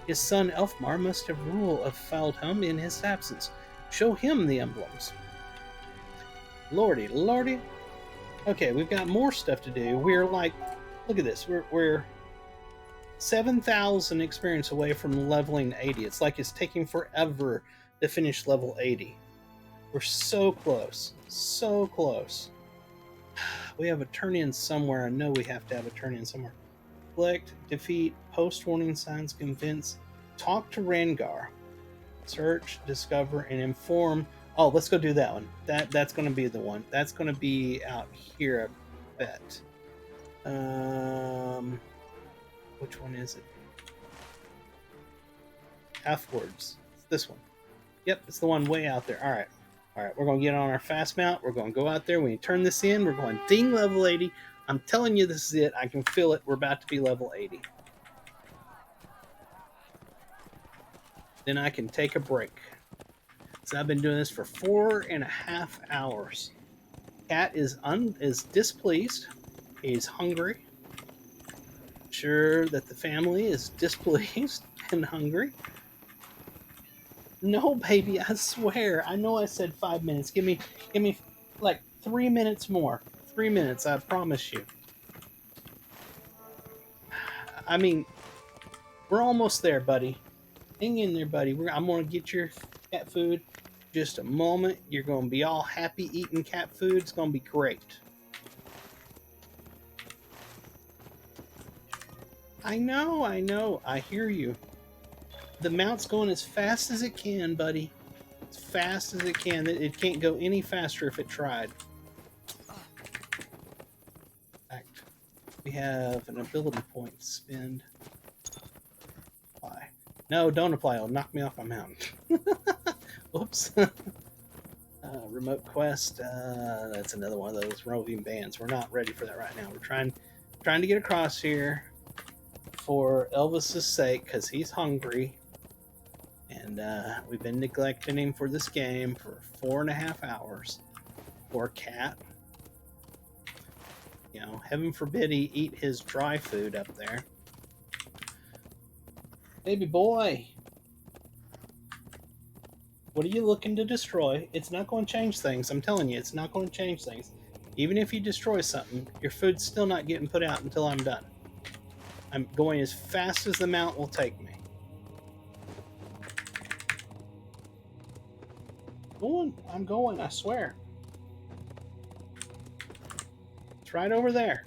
Speaker 1: His son Elfmar must have rule of Faldham in his absence. Show him the emblems. Lordy, lordy. Okay, we've got more stuff to do. We're like, look at this. We're 7,000 experience away from leveling 80. It's like it's taking forever to finish level 80. We're so close. So close. We have a turn-in somewhere. I know we have to have a turn-in somewhere. Collect, defeat, post warning signs, convince, talk to Rangar, search, discover, and inform. Oh, let's go do that one. That's going to be the one. That's going to be out here, I bet. Which one is it? Halfwords. It's this one. Yep, it's the one way out there. All right. All right, we're going to get on our fast mount. We're going to go out there. When you turn this in, we're going ding level 80. I'm telling you, this is it. I can feel it. We're about to be level 80. Then I can take a break. So I've been doing this for 4.5 hours. Cat is displeased. He's hungry. Sure that the family is displeased and hungry. No, baby, I swear. I know I said 5 minutes. Give me like 3 minutes more. 3 minutes, I promise you. I mean, we're almost there, buddy. Hang in there, buddy. I'm going to get your cat food. Just a moment. You're going to be all happy eating cat food. It's going to be great. I know. I hear you. The mount's going as fast as it can, buddy. As fast as it can. It can't go any faster if it tried. In fact, we have an ability point to spend. Apply. No, don't apply. It'll knock me off my mount. Oops. Remote quest. That's another one of those roving bands. We're not ready for that right now. We're trying to get across here for Elvis's sake because he's hungry. And we've been neglecting him for this game for 4.5 hours. Poor cat. You know, heaven forbid he eat his dry food up there. Baby boy. What are you looking to destroy? It's not going to change things. I'm telling you, it's not going to change things. Even if you destroy something, your food's still not getting put out until I'm done. I'm going as fast as the mount will take me. I'm going, I swear. It's right over there.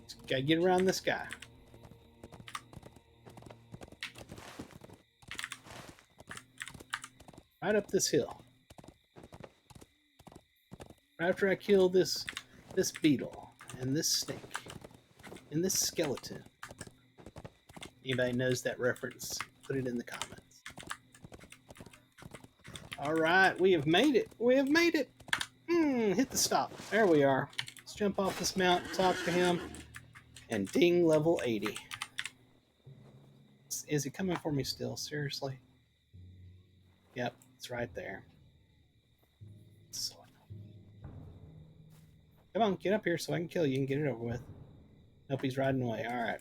Speaker 1: Just gotta get around this guy. Right up this hill. Right after I kill this beetle and this snake and this skeleton. Anybody knows that reference? Put it in the comments. All right, we have made it. We have made it. Hit the stop. There we are. Let's jump off this mount, talk to him, and ding level 80. Is he coming for me still? Seriously? Yep, it's right there. So, come on, get up here so I can kill you and get it over with. Nope, he's riding away. All right.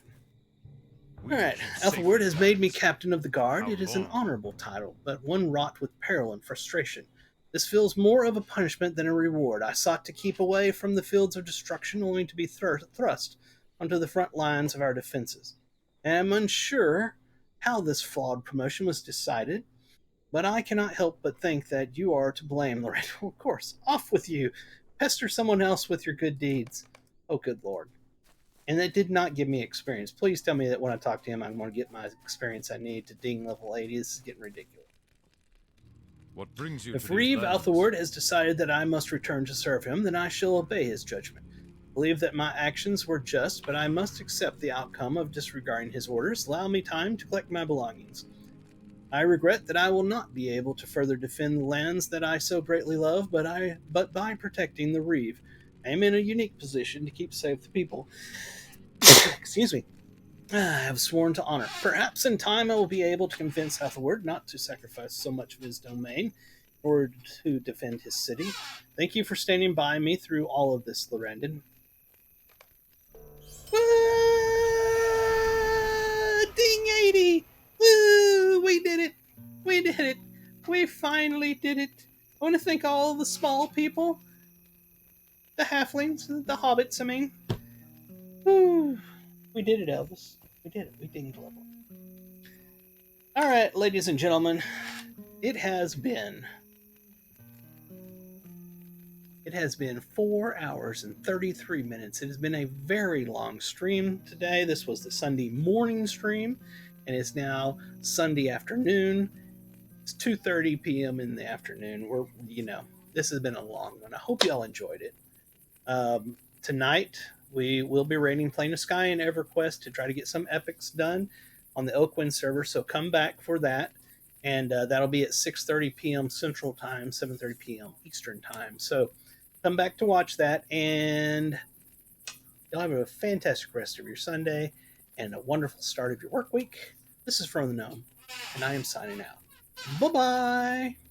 Speaker 1: Alright, Ethelward has made me captain of the guard. It is an honorable title, but one wrought with peril and frustration. This feels more of a punishment than a reward. I sought to keep away from the fields of destruction, only to be thrust onto the front lines of our defenses. I am unsure how this flawed promotion was decided, but I cannot help but think that you are to blame, Lorraine. Of course, off with you. Pester someone else with your good deeds. Oh, good Lord. And that did not give me experience. Please tell me that when I talk to him, I'm going to get my experience I need to ding level 80. This is getting ridiculous.
Speaker 2: What brings you
Speaker 1: If
Speaker 2: to
Speaker 1: Reeve
Speaker 2: these lands?
Speaker 1: Ethelward has decided that I must return to serve him, then I shall obey his judgment. I believe that my actions were just, but I must accept the outcome of disregarding his orders. Allow me time to collect my belongings. I regret that I will not be able to further defend the lands that I so greatly love, but by protecting the Reeve, I am in a unique position to keep safe the people. Excuse me. I have sworn to honor. Perhaps in time I will be able to convince Ethelward not to sacrifice so much of his domain or to defend his city. Thank you for standing by me through all of this, Lorrandan. Ding 80! Woo! We did it! We did it! We finally did it! I want to thank all the small people. The halflings, the hobbits, I mean. Woo! We did it, Elvis. We did it. We dinged level. Alright, ladies and gentlemen. It has been 4 hours and 33 minutes. It has been a very long stream today. This was the Sunday morning stream, and it's now Sunday afternoon. It's 2:30 p.m. in the afternoon. This has been a long one. I hope y'all enjoyed it. Tonight, we will be raiding Plane of Sky and EverQuest to try to get some epics done on the Oakwind server. So come back for that. And that'll be at 6:30 p.m. Central Time, 7:30 p.m. Eastern Time. So come back to watch that, and you'll have a fantastic rest of your Sunday and a wonderful start of your work week. This is From the Gnome, and I am signing out. Bye-bye!